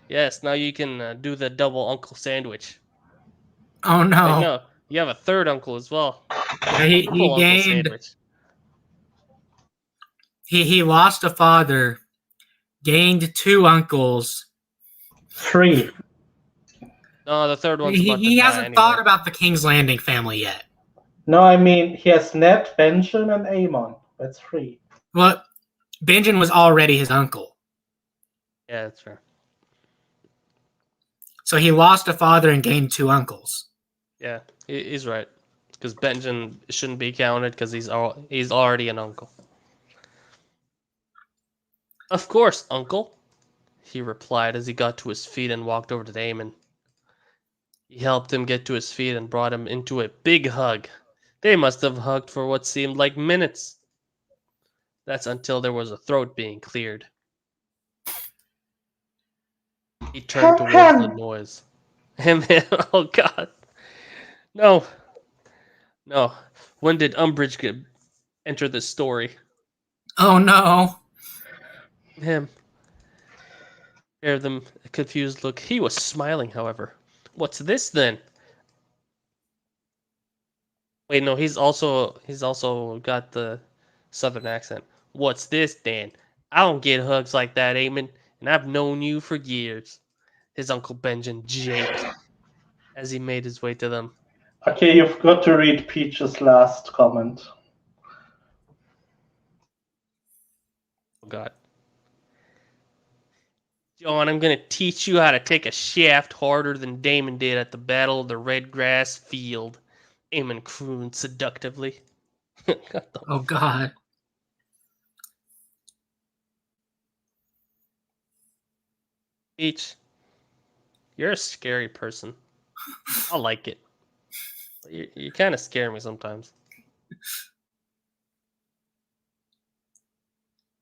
Yes, now you can do the double uncle sandwich. Oh no. Wait, no, you have a third uncle as well. Yeah, he gained. He lost a father, gained 2 uncles. 3. No, the third one's He hasn't thought about the King's Landing family yet. No, I mean, he has Ned, Benjen, and Aemon. That's 3. Well, Benjen was already his uncle. Yeah, that's fair. So he lost a father and gained 2 uncles. Yeah, he's right. Because Benjen shouldn't be counted because he's already an uncle. Of course, uncle, he replied as he got to his feet and walked over to Eamon. He helped him get to his feet and brought him into a big hug. They must have hugged for what seemed like minutes. That's until there was a throat being cleared. He turned towards the noise. Him. Oh God. No. No. When did Umbridge enter this story? Oh no. Him. Gave them a confused look. He was smiling, however. What's this then? Wait, no, he's also got the southern accent. What's this then? I don't get hugs like that, Eamon, and I've known you for years. His Uncle Benjamin japed as he made his way to them. Okay, you've got to read Peach's last comment. Oh God. John, I'm gonna teach you how to take a shaft harder than Damon did at the Battle of the Red Grass Field. Eamon crooned seductively. Oh God. Peach, you're a scary person. I like it. You kind of scare me sometimes.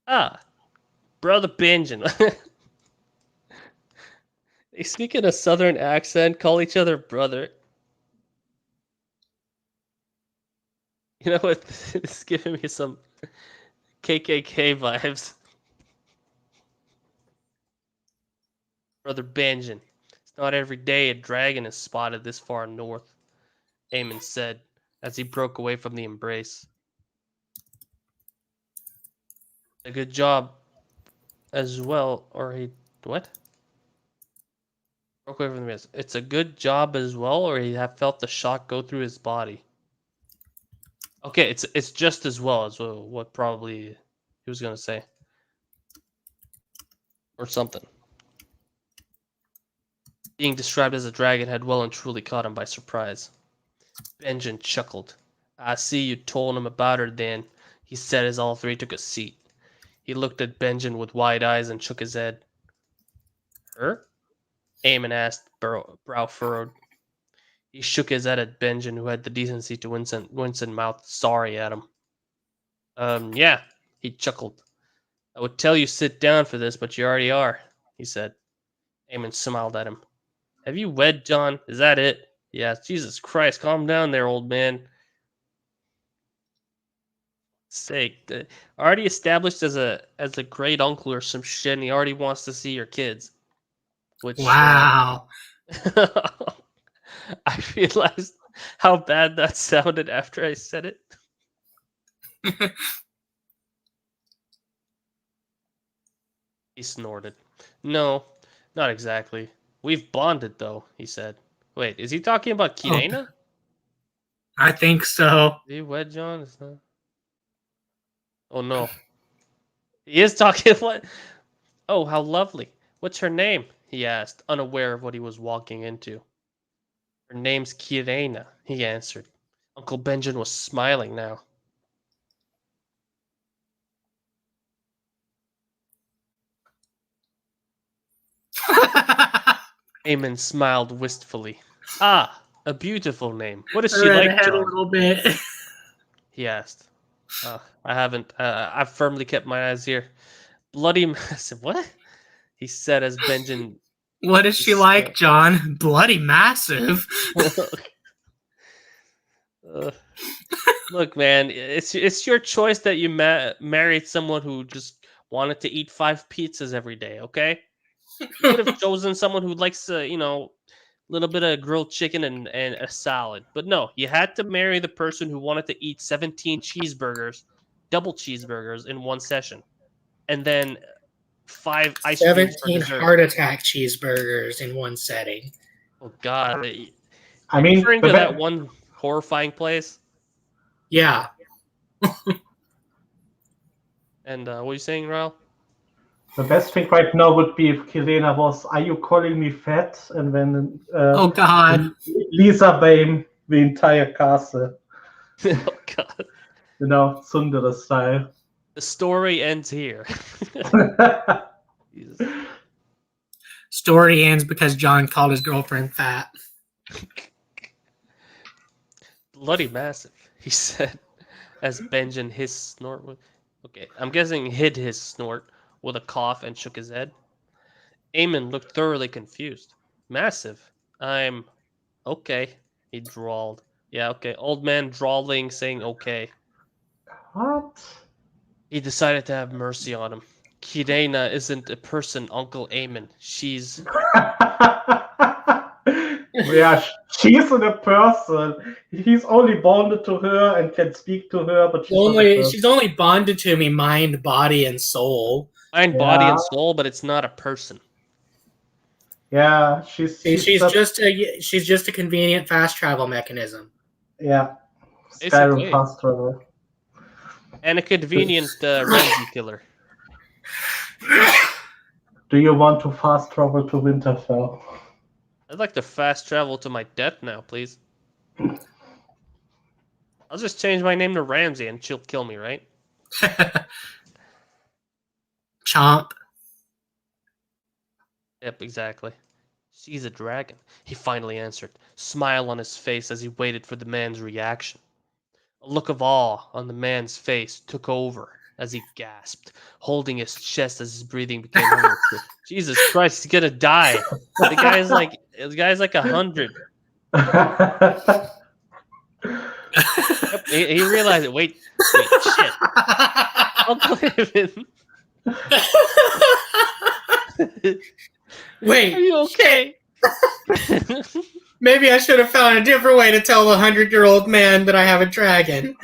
Ah, Brother Benjamin. They speak in a southern accent, call each other brother. You know what? It's giving me some KKK vibes. Brother Benjamin. It's not every day a dragon is spotted this far north, Eamon said as he broke away from the embrace. A good job as well, or he. What? Broke away from the embrace. It's a good job as well, or he had felt the shock go through his body. Okay, it's just as well as what probably he was gonna say, or something. Being described as a dragon had well and truly caught him by surprise. Benjamin chuckled. I see you told him about her then, he said as all three took a seat. He looked at Benjamin with wide eyes and shook his head. Her? Eamon asked, brow furrowed. He shook his head at Benjamin, who had the decency to wince and mouth sorry at him. Yeah, he chuckled. I would tell you sit down for this, but you already are, he said. Eamon smiled at him. Have you wed, John? Is that it? Yeah, Jesus Christ, calm down there, old man. Sake, already established as a great uncle or some shit, and he already wants to see your kids. Which Wow. I realized how bad that sounded after I said it. He snorted. No, not exactly. We've bonded, though, he said. Wait, is he talking about Kirena? I think so. Is he wed, John? Is that... Oh, no. He is talking what? Oh, how lovely. What's her name? He asked, unaware of what he was walking into. Her name's Kirena, he answered. Uncle Benjamin was smiling now. Eamon smiled wistfully. Ah, a beautiful name. What is she like, John? A little bit. He asked. I haven't. I've firmly kept my eyes here. Bloody massive. What? He said as Benjamin. What is she like, John? Bloody massive. Look, man, it's your choice that you married someone who just wanted to eat 5 pizzas every day. Okay, you could have chosen someone who likes a little bit of grilled chicken and a salad. But no, you had to marry the person who wanted to eat 17 cheeseburgers, double cheeseburgers in one session, and then 5 ice creams for 17 dessert. heart attack cheeseburgers in one setting. Oh God! I mean, referring to that one horrifying place. Yeah. And what are you saying, Raul? The best thing right now would be if Kirena was, "Are you calling me fat?" And then Oh God. Lisa Bame the entire castle. Oh God! You know, Sundara style. The story ends here. Jesus. Story ends because John called his girlfriend fat. Bloody massive, he said, as Benjamin his snort. Okay, I'm guessing hid his snort with a cough and shook his head. Eamon looked thoroughly confused. Massive. I'm okay, he drawled. Yeah, okay. Old man drawling, saying okay. What? He decided to have mercy on him. Kirena isn't a person, Uncle Eamon. She's Yeah, she's a person. He's only bonded to her and can speak to her, but she's not a person. She's only bonded to me mind, body, and soul. mind, body, and soul, but it's not a person. Yeah, she's She's just a convenient fast travel mechanism. yeah, Basically. Skyrim fast travel. And a convenient Ramsey killer. Do you want to fast travel to Winterfell? I'd like to fast travel to my death now, please. I'll just change my name to Ramsey and she'll kill me, right? Chomp. Yep, exactly. She's a dragon, he finally answered, smile on his face as he waited for the man's reaction. A look of awe on the man's face took over as he gasped, holding his chest as his breathing became heavy. Jesus Christ, he's gonna die. The guy's like 100. Yep, he realized it. Wait, shit. Uncle Evan. Wait, Are you okay? maybe I should have found a different way to tell the 100-year-old man that I have a dragon.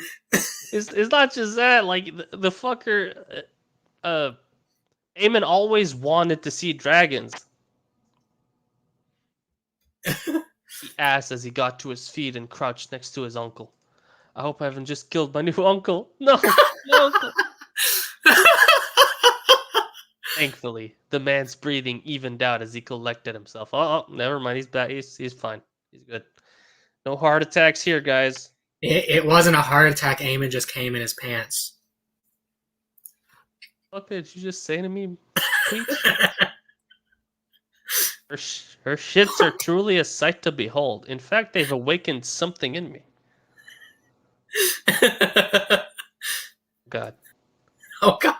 It's not just that. Like the fucker, Eamon always wanted to see dragons. He asked as he got to his feet and crouched next to his uncle. I hope I haven't just killed my new uncle. No, no uncle. Thankfully, the man's breathing evened out as he collected himself. Oh, never mind. He's back. He's fine. He's good. No heart attacks here, guys. It wasn't a heart attack. Eamon just came in his pants. What did you just say to me, Peach? Her shits are truly a sight to behold. In fact, they've awakened something in me. God. Oh God.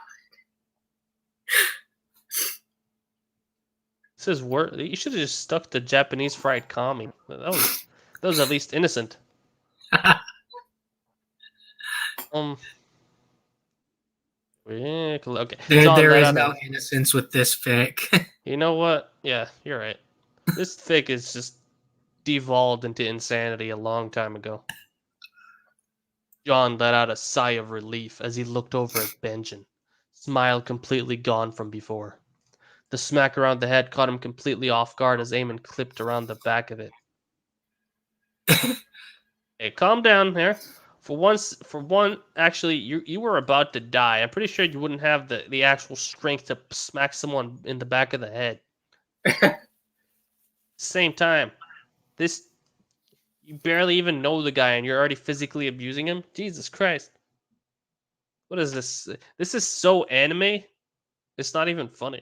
This is worse. You should have just stuck to Japanese fried kami. That was at least innocent. Okay. John, There is no innocence with this fic. You know what? Yeah, you're right. This fic is just devolved into insanity a long time ago. John let out a sigh of relief as he looked over at Benjen, smile completely gone from before. The smack around the head caught him completely off guard as Eamon clipped around the back of it. Hey, calm down there. For one, actually, you were about to die. I'm pretty sure you wouldn't have the actual strength to smack someone in the back of the head. Same time, you barely even know the guy and you're already physically abusing him? Jesus Christ. What is this? This is so anime. It's not even funny.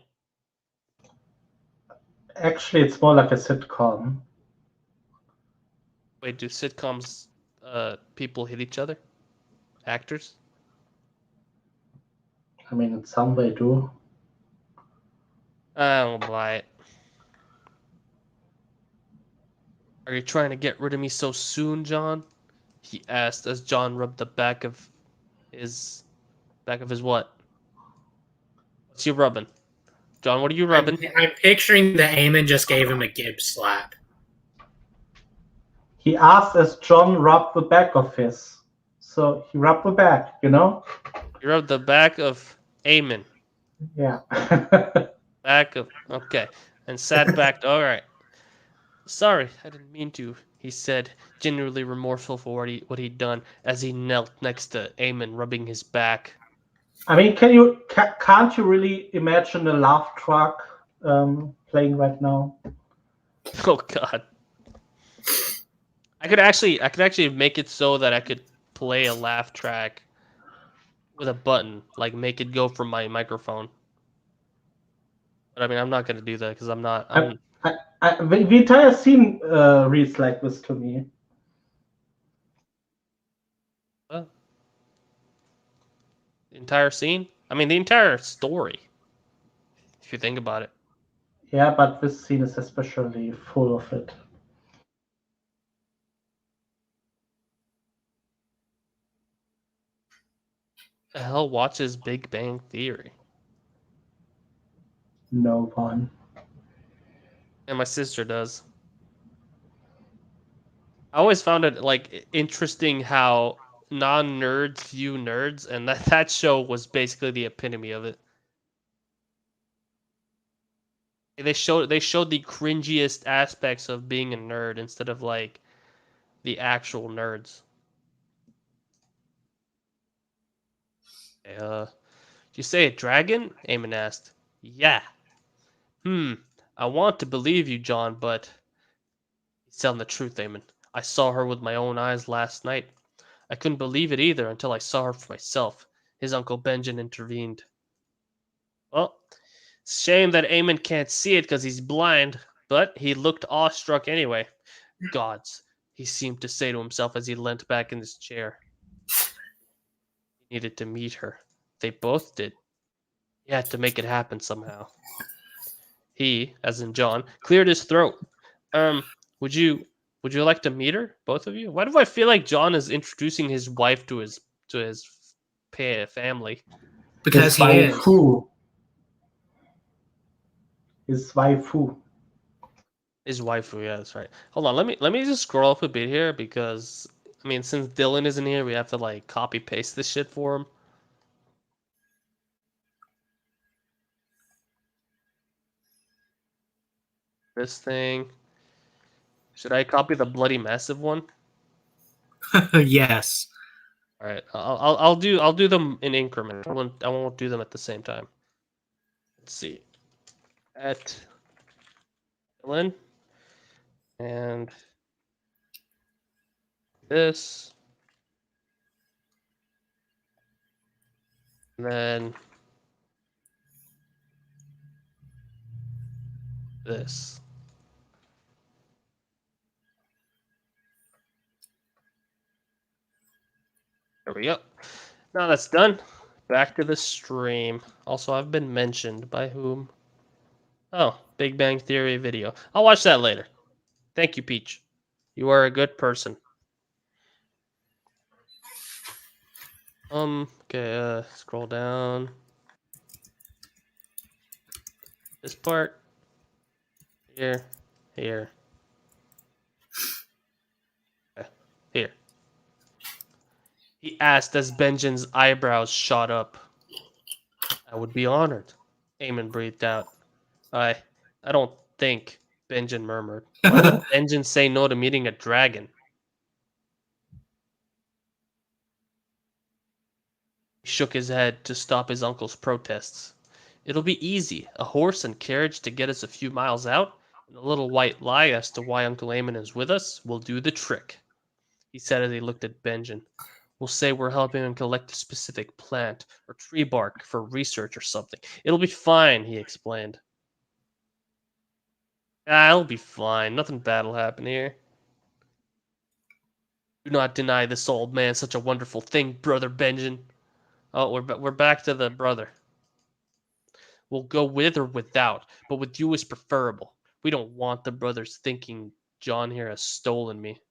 Actually, it's more like a sitcom. Wait, do sitcoms people hit each other? Actors? I mean, in some way, do. I don't buy it. Are you trying to get rid of me so soon, John? He asked as John rubbed the back of his what? What's you rubbing? John, what are you rubbing? I'm picturing that Eamon just gave him a Gibbs slap. He asked as John rubbed the back of his. So he rubbed the back, you know? You rubbed the back of Eamon. Yeah. Okay. And sat back. All right. Sorry, I didn't mean to, he said, genuinely remorseful for what he'd done as he knelt next to Eamon, rubbing his back. I mean, can't you really imagine a laugh track playing right now? Oh God. I could actually make it so that I could play a laugh track with a button, like make it go from my microphone. But I mean, I'm not gonna do that because I'm not. The entire scene reads like this to me. The entire scene? I mean, the entire story. If you think about it. Yeah, but this scene is especially full of it. The hell watches Big Bang Theory? No one. And my sister does. I always found it like interesting how non-nerds view nerds, and that show was basically the epitome of it. They showed the cringiest aspects of being a nerd instead of like the actual nerds. Do you say a dragon? Eamon asked. Yeah. I want to believe you, John, but he's telling the truth, Eamon. I saw her with my own eyes last night. I couldn't believe it either until I saw her for myself. His uncle Benjamin intervened. Well, shame that Eamon can't see it because he's blind, but he looked awestruck anyway. Gods, he seemed to say to himself as he leant back in his chair. He needed to meet her. They both did. He had to make it happen somehow. He, as in John, cleared his throat. Um, would you like to meet her, both of you? Why do I feel like John is introducing his wife to his family? Because His he is. waifu. His waifu. His waifu, yeah, that's right. Hold on, let me just scroll up a bit here because I mean, since Dylan isn't here, we have to like copy paste this shit for him. This thing. Should I copy the bloody massive one? Yes. All right, I'll do them in increments. I won't do them at the same time. Let's see. At Dylan and this, and then this. There we go. Now that's done. Back to the stream. Also, I've been mentioned by whom? Oh, Big Bang Theory video. I'll watch that later. Thank you, Peach. You are a good person. Okay, scroll down. This part. Here. Here. Okay, here. He asked as Benjamin's eyebrows shot up. I would be honored. Eamon breathed out. I don't think, Benjamin murmured. Why would Benjamin say no to meeting a dragon? He shook his head to stop his uncle's protests. It'll be easy. A horse and carriage to get us a few miles out, and a little white lie as to why Uncle Eamon is with us will do the trick, he said as he looked at Benjamin. We'll say we're helping him collect a specific plant or tree bark for research or something. It'll be fine, he explained. It'll be fine. Nothing bad will happen here. Do not deny this old man such a wonderful thing, brother Benjamin. Oh, we're back to the brother. We'll go with or without, but with you is preferable. We don't want the brothers thinking John here has stolen me.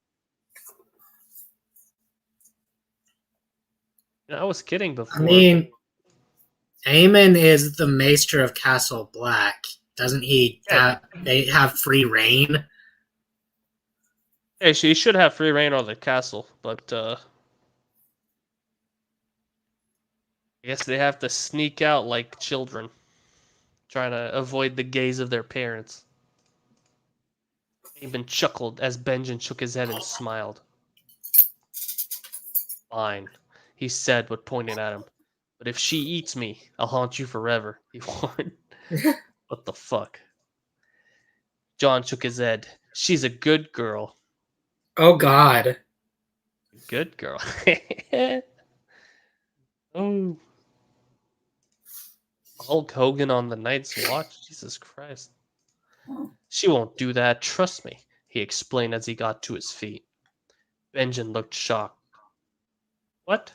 I was kidding before. I mean, Eamon is the maester of Castle Black. Doesn't he? They have free reign. Hey, she should have free reign on the castle, but I guess they have to sneak out like children, trying to avoid the gaze of their parents. Eamon chuckled as Benjamin shook his head and smiled. Fine, he said, but pointed at him. But if she eats me, I'll haunt you forever, he warned. What the fuck? John shook his head. She's a good girl. Oh, God. Good girl. Oh. Hulk Hogan on the Night's Watch? Jesus Christ. She won't do that, trust me, he explained as he got to his feet. Benjamin looked shocked. What?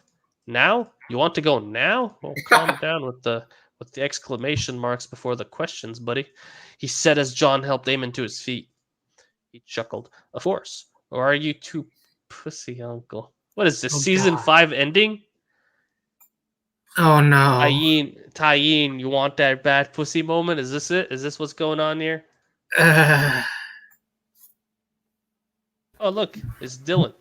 Now? You want to go now? Oh, calm down with the with the exclamation marks before the questions, buddy, he said as John helped Eamon to his feet. He chuckled. Of course. Or are you too pussy, Uncle? What is this, Oh, season God. 5 ending? Oh no. Tyene, you want that bad pussy moment? Is this it? Is this what's going on here? Uh, Oh, look, it's Dylan.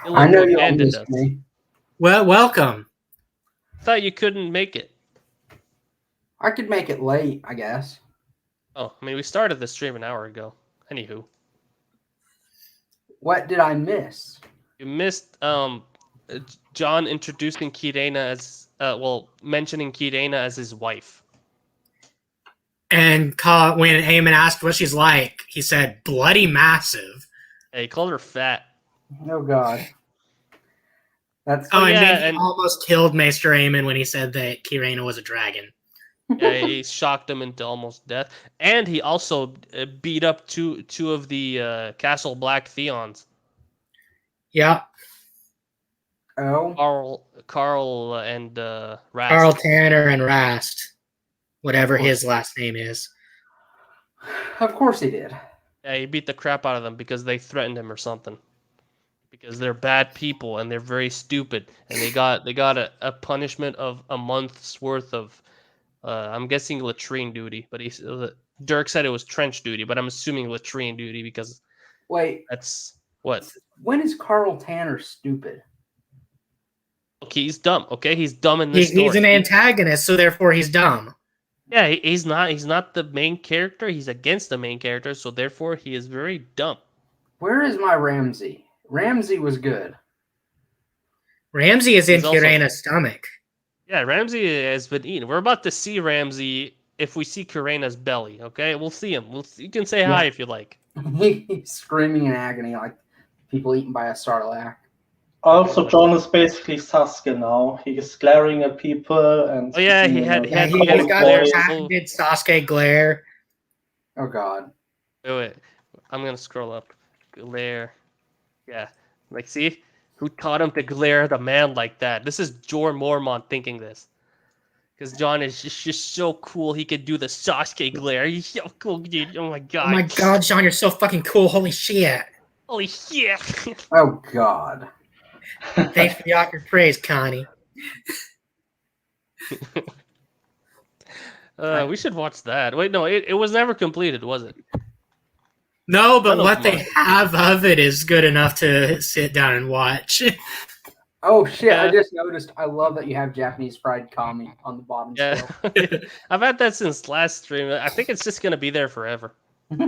I know you all abandoned missed us. me. well, welcome. Thought you couldn't make it. I could make it late, I guess. Oh, I mean, we started the stream an hour ago. Anywho, What did I miss? you missed John introducing Kirena as mentioning Kirena as his wife. And when Eamon asked what she's like, he said, bloody massive. Yeah, he called her fat. Oh God. That's Oh, and yeah, then he and- almost killed Maester Eamon when he said that Kirena was a dragon. Yeah, he shocked him into almost death, and he also beat up two of the Castle Black Theons, Yep. oh. Carl and Rast. Carl Tanner and Rast, whatever his last name is. Of course he did. Yeah, he beat the crap out of them because they threatened him or something. Because they're bad people and they're very stupid, and they got a punishment of a month's worth of, I'm guessing latrine duty, but Dirk said it was trench duty, but I'm assuming latrine duty because Wait, that's what. when is Carl Tanner stupid? Okay, he's dumb. Okay, he's dumb in this He's story. an antagonist, so therefore he's dumb. Yeah, he's not. He's not the main character. He's against the main character, so therefore he is very dumb. Where is my Ramsey? Ramsey was good. Ramsey is in He's also- Kirena's stomach. Yeah, Ramsey has been eaten. We're about to see Ramsey if we see Kirena's belly. Okay, we'll see him. You can say hi if you like. He's screaming in agony like people eaten by a sarlacc. Also, John is basically Sasuke now. He is glaring at people and. Oh, yeah, he speaking had- in he a had- He's he had cold got glare, voice. so- patented Sasuke glare. Oh God. Wait, I'm gonna scroll up. Glare. Yeah, like see, who taught him to glare at a man like that? This is Jor Mormont thinking this, because John is just so cool. He could do the Sasuke glare. He's so cool, dude. Oh my god. Oh my god, Sean, you're so fucking cool. Holy shit. Holy shit. Oh God. Thanks for the awkward praise, Connie. We should watch that. Wait, no, it was never completed, was it? No, but None of what them they have of it is good enough to sit down and watch. Oh shit! Yeah. I just noticed. I love that you have Japanese fried kami on the bottom. Yeah. I've had that since last stream. I think it's just gonna be there forever. Still.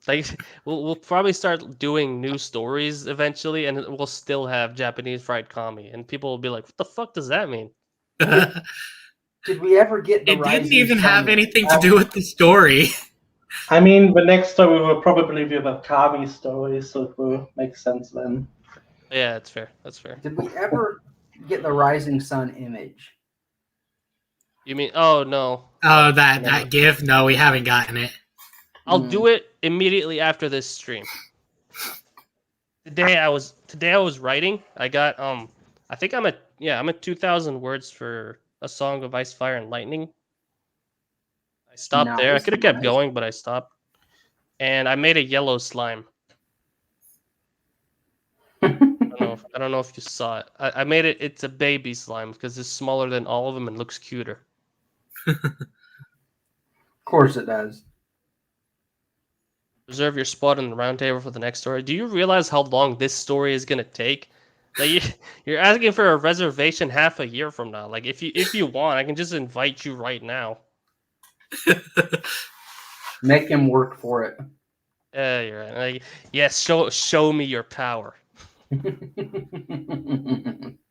Like we'll probably start doing new stories eventually, and we'll still have Japanese fried kami, and people will be like, "What the fuck does that mean?" It Did we ever get the didn't Rising even Sun? have anything to do with the story. I mean, the next story will probably be the Kami story, so it will make sense then. Yeah, that's fair. That's fair. Did we ever get the Rising Sun image? You mean? Oh no, Oh, that GIF? No, we haven't gotten it. I'll do it immediately after this stream. Today I was writing. I got I think I'm at 2,000 words for a song of Ice, Fire, and Lightning. I stopped there. I Nice, could have kept nice. going, but I stopped. And I made a yellow slime. I don't know if you saw it. I made it. It's a baby slime because it's smaller than all of them and looks cuter. Of course it does. Reserve your spot in the round table for the next story. Do you realize how long this story is gonna take? Like you're asking for a reservation half a year from now. Like if you want, I can just invite you right now. Make him work for it. Yeah, you're right. Like, yes, show me your power.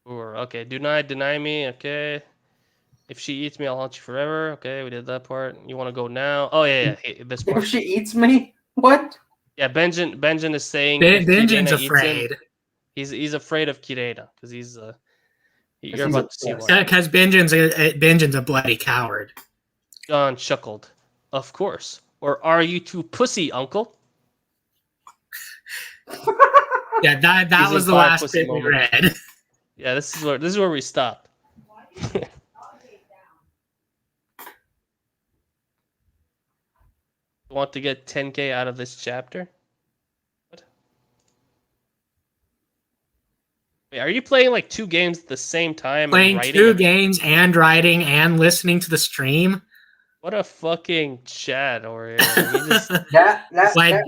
Or okay, do not deny me. Okay, if she eats me, I'll haunt you forever. Okay, we did that part. You want to go now? Oh yeah, this part. If she eats me, what? Yeah, Benjen is saying if Benjen's Kirena eats him, afraid. he's afraid of Kirena because he's you're he's about to see obsessed. why. Because Benjen's a bloody coward. John chuckled. Of course. Or are you too pussy, uncle? Yeah, that Season was the 5 last pussy bit we moment. read. Yeah, this is where we stopped. Want to get 10K out of this chapter? What? Wait, are you playing like 2 games at the same time and Playing writing? 2 games and writing and listening to the stream. What a fucking Chad over here. Like, he just Like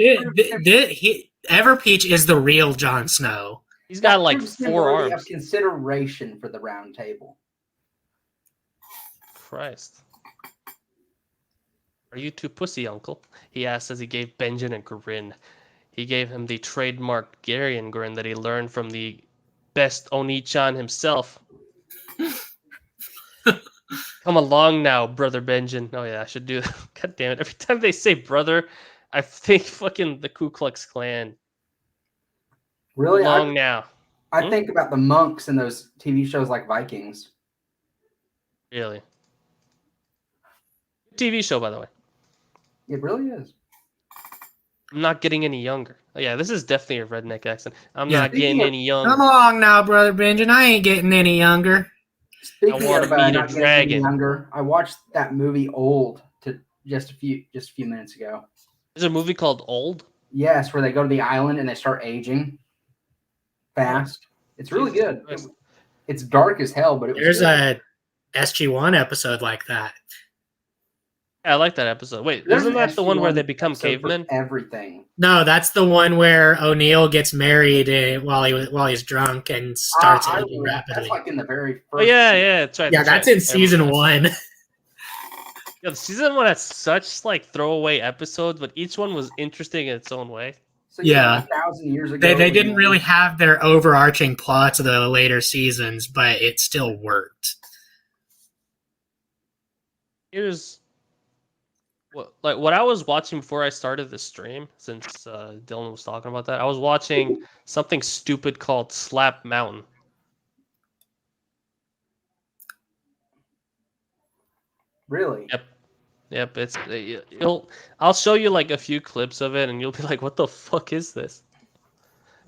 Everpeach is the real Jon Snow. he's got that like proves him 4 worthy arms. of consideration for the round table. Christ. Are you too pussy, uncle? He asked as he gave Benjamin a grin. He gave him the trademark Garian grin that he learned from the best Oni-chan himself. Come along now, brother Benjamin. Oh yeah, I should do that. God damn it. Every time they say brother, I think fucking the Ku Klux Klan. Really, Along now. I think about the monks in those TV shows like Vikings. Really. TV show, by the way. It really is. I'm not getting any younger. Oh, yeah, this is definitely a redneck accent. I'm Yeah. not getting any younger. Come along now, brother Benjamin. I ain't getting any younger. Speaking wanna of meet a not getting any dragon. younger, I watched that movie Old just a few minutes ago. There's a movie called Old. Yes, where they go to the island and they start aging fast. It's really Jesus good. Christ. It's dark as hell, but it was There's good. a SG1 episode like that. Yeah, I like that episode. Wait, There's isn't an that the one where SG1 they become episode for cavemen? everything. No, that's the one where O'Neill gets married while he's drunk and starts aging rapidly. That's like in the very first. Oh yeah, that's right. Yeah, that's in season 1. Yeah, the season 1 has such like throwaway episodes, but each one was interesting in its own way. So, Yeah. 1,000 years ago. They didn't really have their overarching plots of the later seasons, but it still worked. Here's what I was watching before I started the stream, since Dylan was talking about that. I was watching something stupid called Slap Mountain. Really? Yep. I'll show you like a few clips of it, and you'll be like, "What the fuck is this?"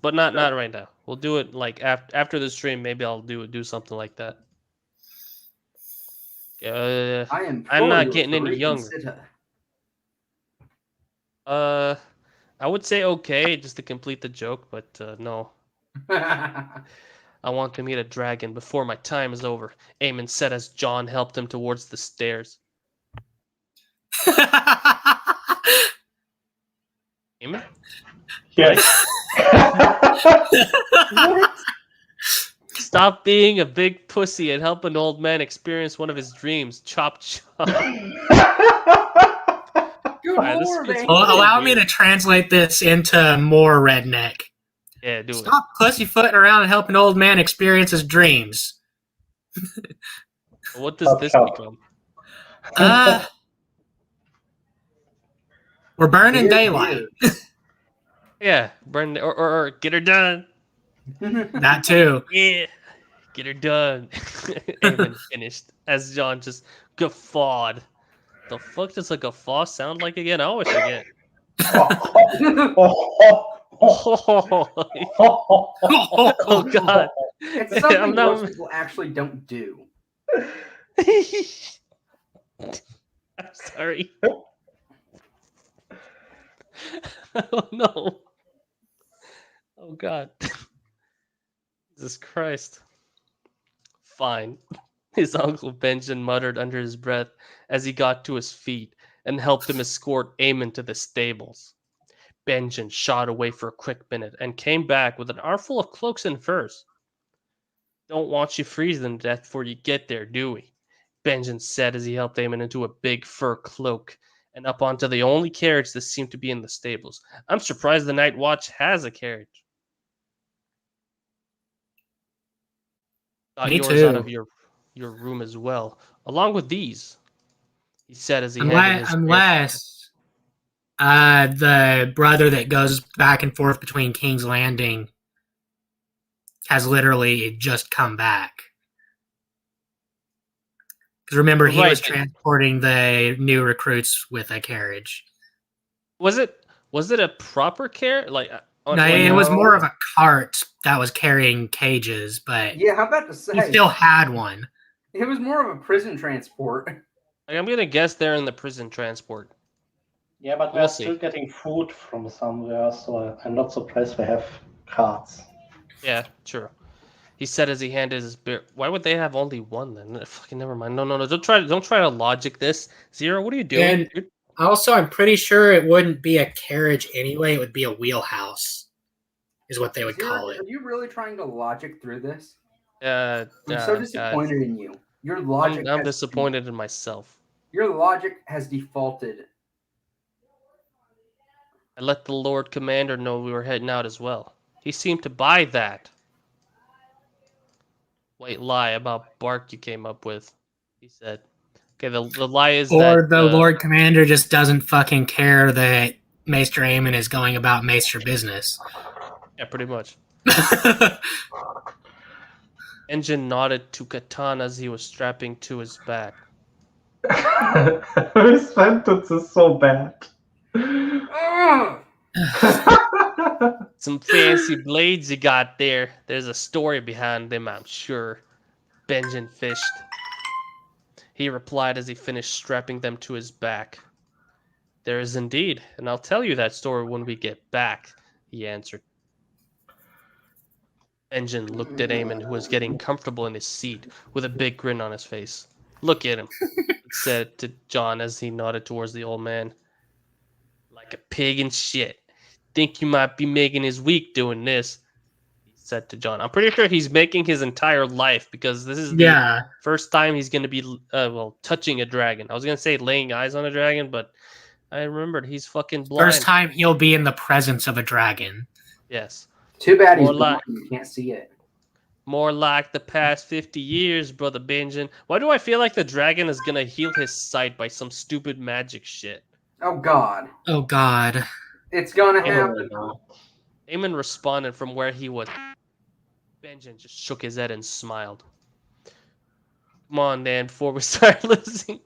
But not right now. We'll do it like after the stream. Maybe I'll do something like that. I'm not getting any younger. I would say okay, just to complete the joke, but no. I want to meet a dragon before my time is over, Eamon said as John helped him towards the stairs. Eamon? Yes. Stop being a big pussy and help an old man experience one of his dreams. Chop chop. Good Lord, man. Allow me to translate this into more redneck. Yeah, do Stop pussyfooting around and help an old man experience his dreams. it. What does this Chop. become? We're burning daylight. Yeah, burn or get her done. That too. Yeah, get her done. Eamon finished as John just guffawed. The fuck does a guffaw sound like again? I always forget. Oh god. It's something I'm not- most people actually don't do. I'm sorry. Oh no. Oh god. Jesus Christ. Fine. His uncle Benjamin muttered under his breath as he got to his feet and helped him escort Eamon to the stables. Benjamin shot away for a quick minute and came back with an armful of cloaks and furs. Don't want you freezing to death before you get there, do we? Benjamin said as he helped Eamon into a big fur cloak and up onto the only carriage that seemed to be in the stables. I'm surprised the Night Watch has a carriage. Got Me yours too. out of your room as well, along with these. He said as he handed his Unless the brother that goes back and forth between King's Landing has literally just come back. Because remember, he was transporting the new recruits with a carriage. Was it a proper carriage? Like No, it was more of a cart that was carrying cages, but Yeah, how about to say? he still had one. It was more of a prison transport. I'm gonna guess they're in the prison transport. Yeah, but We'll we're see. still getting food from somewhere, so I'm not surprised we have cards. Yeah, true. He said as he handed his beer. Why would they have only one then? Fucking never mind. No. Don't try to logic this. Zero, what are you doing? And also, I'm pretty sure it wouldn't be a carriage anyway. It would be a wheelhouse, is what they would call it. Are you really trying to logic through this? I'm I'm so disappointed in you. Your logic. I'm disappointed in myself. Your logic has defaulted. I let the Lord Commander know we were heading out as well. He seemed to buy that. White lie about bark you came up with, he said. Okay, the lie is Or that... the Lord Commander just doesn't fucking care that Maester Aemon is going about Maester business. Yeah, pretty much. Engine nodded to Katana as he was strapping to his back. This sentence is so bad. Some fancy blades you got there. There's a story behind them, I'm sure. Benjen fished. He replied as he finished strapping them to his back. There is indeed, and I'll tell you that story when we get back, he answered. Benjen looked at Eamon, who was getting comfortable in his seat, with a big grin on his face. Look at him, said to John as he nodded towards the old man. Like a pig in shit. Think you might be making his week doing this, he said to John. I'm pretty sure he's making his entire life because this is the first time he's going to be, touching a dragon. I was going to say laying eyes on a dragon, but I remembered he's fucking blind. First time he'll be in the presence of a dragon. Yes. Too bad he's blind. You can't see it. More like the past 50 years, Brother Benjen. Why do I feel like the dragon is going to heal his sight by some stupid magic shit? Oh, God. Oh, God. It's gonna happen. Eamon responded from where he was. Benjen just shook his head and smiled. Come on, Dan, before we start losing.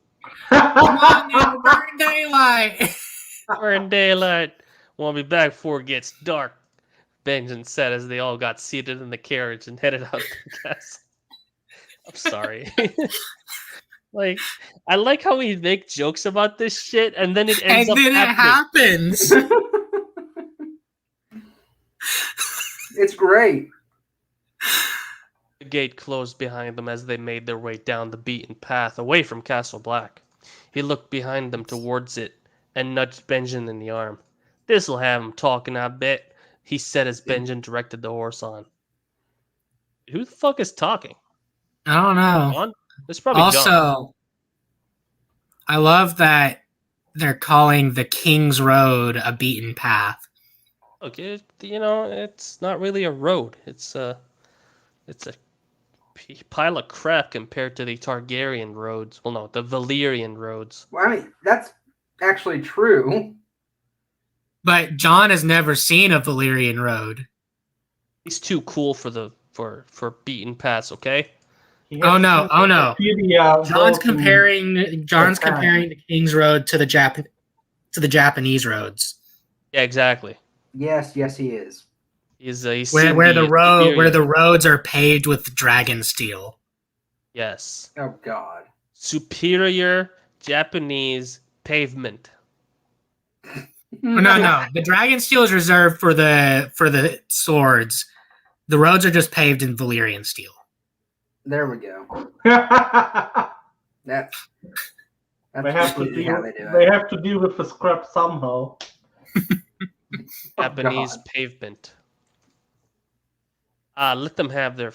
Come on, man, we're in daylight. We're in daylight. We'll be back before it gets dark, Benjen said as they all got seated in the carriage and headed out to the castle. I'm sorry. Like, I like how we make jokes about this shit, and then it ends up happening. It happens. It's great. The gate closed behind them as they made their way down the beaten path away from Castle Black. He looked behind them towards it and nudged Benjen in the arm. This'll have him talking, I bet, he said as Benjen directed the horse on. Who the fuck is talking? I don't know. John? It's probably also, John. I love that they're calling the King's Road a beaten path. Look, it's not really a road. It's a pile of crap compared to the Targaryen roads. Well, no, the Valyrian roads. Well, I mean, that's actually true. But John has never seen a Valyrian road. He's too cool for beaten paths, okay? Oh no! John's comparing the King's Road to the Japanese roads. Yeah, exactly. Yes, he is. He's where the roads are paved with dragon steel. Yes. Oh God. Superior Japanese pavement. No. The dragon steel is reserved for the swords. The roads are just paved in Valyrian steel. There we go. That's they have to deal with the scrap somehow. Japanese pavement. Let them have their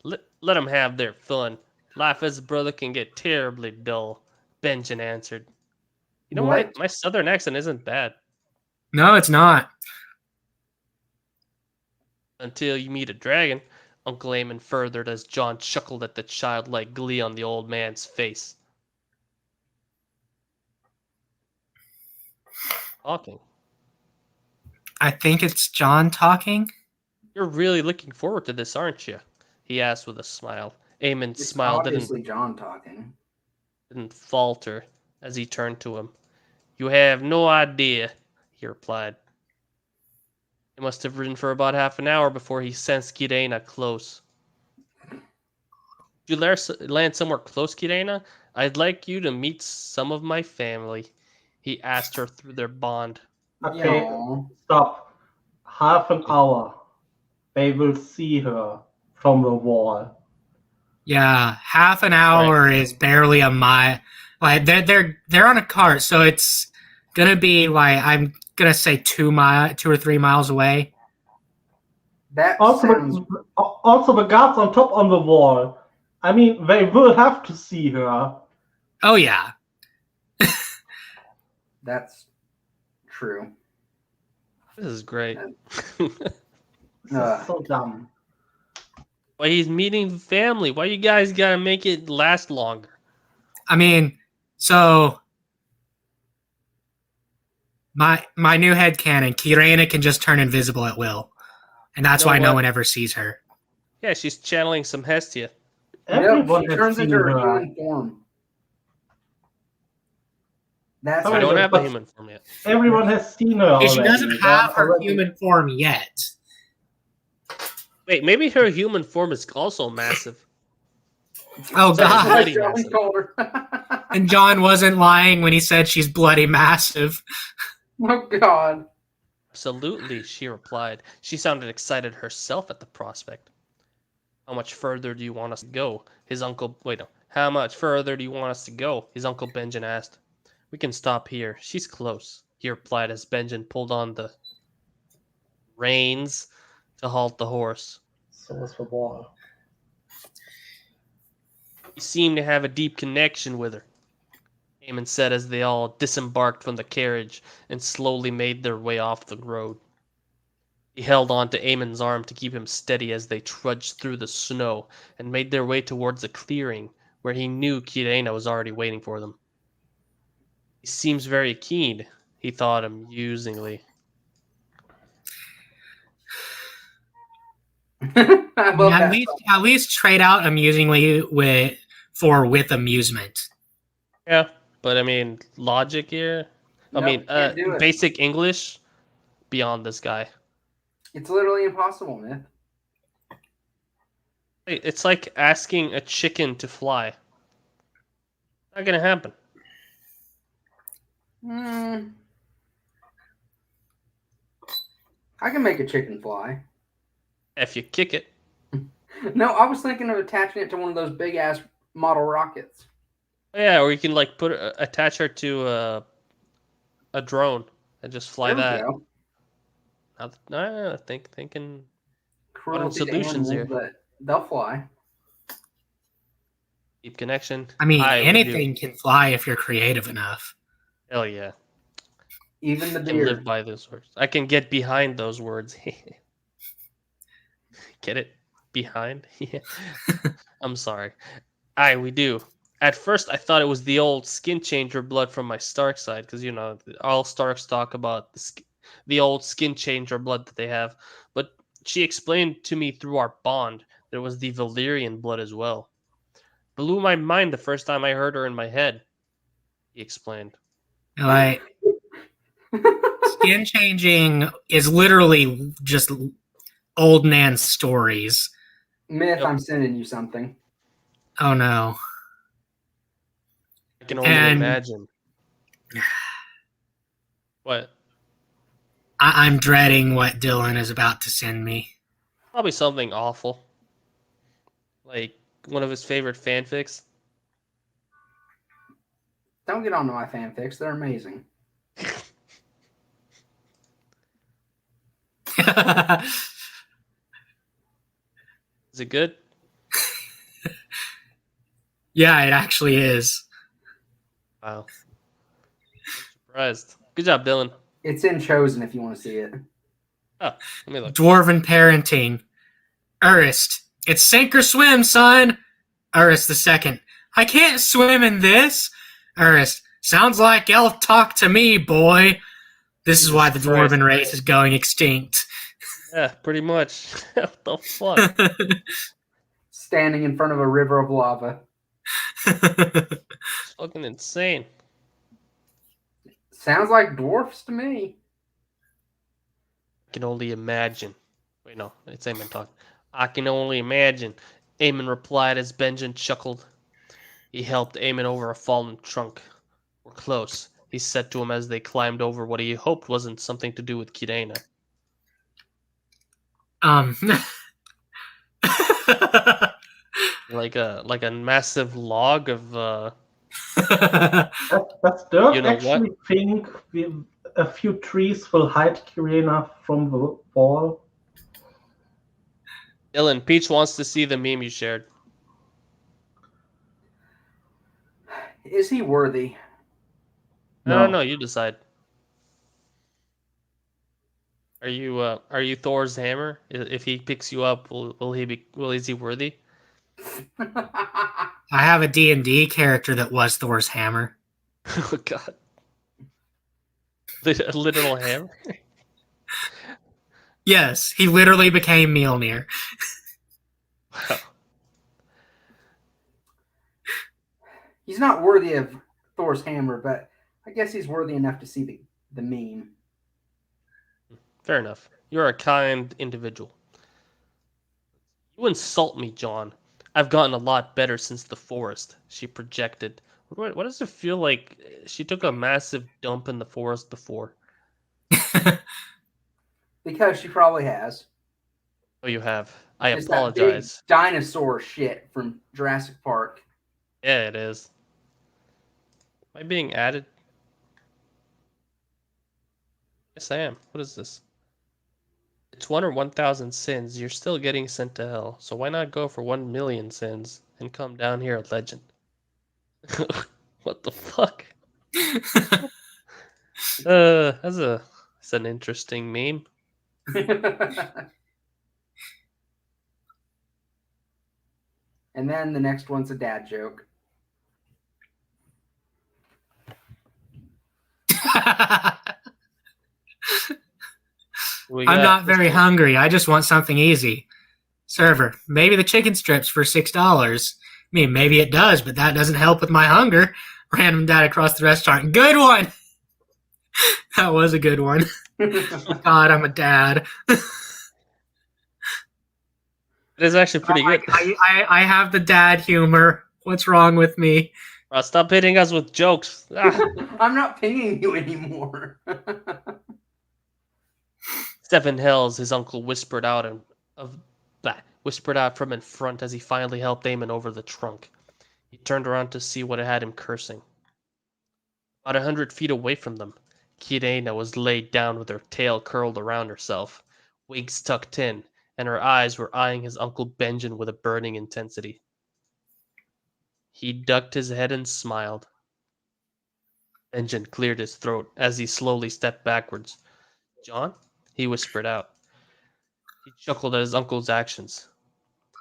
let them have their fun. Life as a brother can get terribly dull, Benjen answered. You know what? My southern accent isn't bad. No, it's not. Until you meet a dragon, Uncle Eamon furthered as John chuckled at the childlike glee on the old man's face. Talking. I think it's John talking. You're really looking forward to this, aren't you? He asked with a smile. Eamon's smile obviously John talking. Didn't falter as he turned to him. You have no idea, he replied. He must have ridden for about half an hour before he sensed Kirena close. Did you land somewhere close, Kirena? I'd like you to meet some of my family. he asked her through their bond. Okay, Yaw. stop. Half an hour. They will see her from the wall. Yeah, half an hour is barely a mile. Like they're on a cart, so it's gonna be like I'm gonna say 2 or 3 miles away. That Also, sounds. also the guards on top on the wall. I mean, they will have to see her. Oh yeah. That's true. This is great. This is so dumb. Why he's meeting family? Why you guys gotta make it last longer? I mean, so my new headcanon, Kirena can just turn invisible at will. And that's You know why no what? one ever sees her. Yeah, she's channeling some Hestia. Everyone She has turns seen into her her. human form. That's Oh, I don't have a but- human form yet. Everyone has seen her already. She doesn't They're have her already- human form yet. Wait, maybe her human form is also massive. Oh Sorry, god. bloody John massive. told her. And John wasn't lying when he said she's bloody massive. Oh god. Absolutely, she replied. She sounded excited herself at the prospect. How much further do you want us to go? His uncle. Wait, no. How much further do you want us to go? His uncle Benjamin asked. We can stop here. She's close, he replied as Benjamin pulled on the reins to halt the horse. So is the wall. He seemed to have a deep connection with her, Eamon said as they all disembarked from the carriage and slowly made their way off the road. He held on to Eamon's arm to keep him steady as they trudged through the snow and made their way towards a clearing where he knew Kirena was already waiting for them. He seems very keen, he thought amusingly. I love that. At least trade out amusingly with amusement. Yeah, but I mean, logic here. Nope, I mean, can't do it. basic English, beyond this guy. It's literally impossible, Myth. It's like asking a chicken to fly. Not gonna happen. I can make a chicken fly. If you kick it. No, I was thinking of attaching it to one of those big ass model rockets. Yeah, or you can like attach her to a drone and just fly There we that. go. I thinking Cruelty to solutions animals, here. but they'll fly. deep connection. I mean, would do. anything can fly if you're creative enough. Hell yeah. Even the I can live deer. by those words. I can get behind those words. Get it? Behind? Yeah. I'm sorry. We do. At first, I thought it was the old skin changer blood from my Stark side, because, you know, all Starks talk about the old skin changer blood that they have. But she explained to me through our bond there was the Valyrian blood as well. Blew my mind the first time I heard her in my head, he explained. Like, skin changing is literally just old man stories. Myth, Yep. I'm sending you something. Oh no. I can only imagine. What? I'm dreading what Dylan is about to send me. Probably something awful. Like one of his favorite fanfics. Don't get onto my fanfics. They're amazing. Is it good? Yeah, it actually is. Wow. I'm surprised. Good job, Dylan. It's in Chosen if you want to see it. Oh, let me look. Dwarven parenting. Urist. It's sink or swim, son. Urist the second. I can't swim in this. Urist. Sounds like elf talk to me, boy. This is why the dwarven race is going extinct. Yeah, pretty much. What the fuck? Standing in front of a river of lava. It's fucking insane. Sounds like dwarfs to me. I can only imagine. Wait, no, it's Eamon talking. I can only imagine. Eamon replied as Benjamin chuckled. He helped Eamon over a fallen trunk. We're close. he said to him as they climbed over what he hoped wasn't something to do with Kirena. Like a massive log of Does Dirk you know what? actually think a few trees will hide Kirena from the wall? Dylan, Peach wants to see the meme you shared. Is he worthy? I don't know, you decide. Are you Thor's hammer? If he picks you up, is he worthy? I have a D&D character that was Thor's hammer. Oh god. A literal hammer? Yes, he literally became Mjolnir. Wow. He's not worthy of Thor's hammer, but I guess he's worthy enough to see the meme. Fair enough. You're a kind individual. You insult me, John. I've gotten a lot better since the forest, she projected. What does it feel like she took a massive dump in the forest before? Because she probably has. Oh, you have. I It's apologize. that big dinosaur shit from Jurassic Park. Yeah, it is. Am I being added? Yes, I am. What is this? It's 1 or 1,000 sins. You're still getting sent to hell. So why not go for 1,000,000 sins and come down here a legend? What the fuck? That's an interesting meme. And then the next one's a dad joke. I'm not very hungry. I just want something easy. Server, maybe the chicken strips for $6. I mean, maybe it does, but that doesn't help with my hunger. Random dad across the restaurant. Good one! That was a good one. God, I'm a dad. It is actually pretty good. I have the dad humor. What's wrong with me? Stop hitting us with jokes. I'm not pinging you anymore. Seven hells, his uncle whispered out from in front as he finally helped Eamon over the trunk. He turned around to see what had him cursing. About 100 feet away from them, Kirena was laid down with her tail curled around herself, wings tucked in, and her eyes were eyeing his uncle Benjen with a burning intensity. He ducked his head and smiled. Benjen cleared his throat as he slowly stepped backwards. John? He whispered out. He chuckled at his uncle's actions.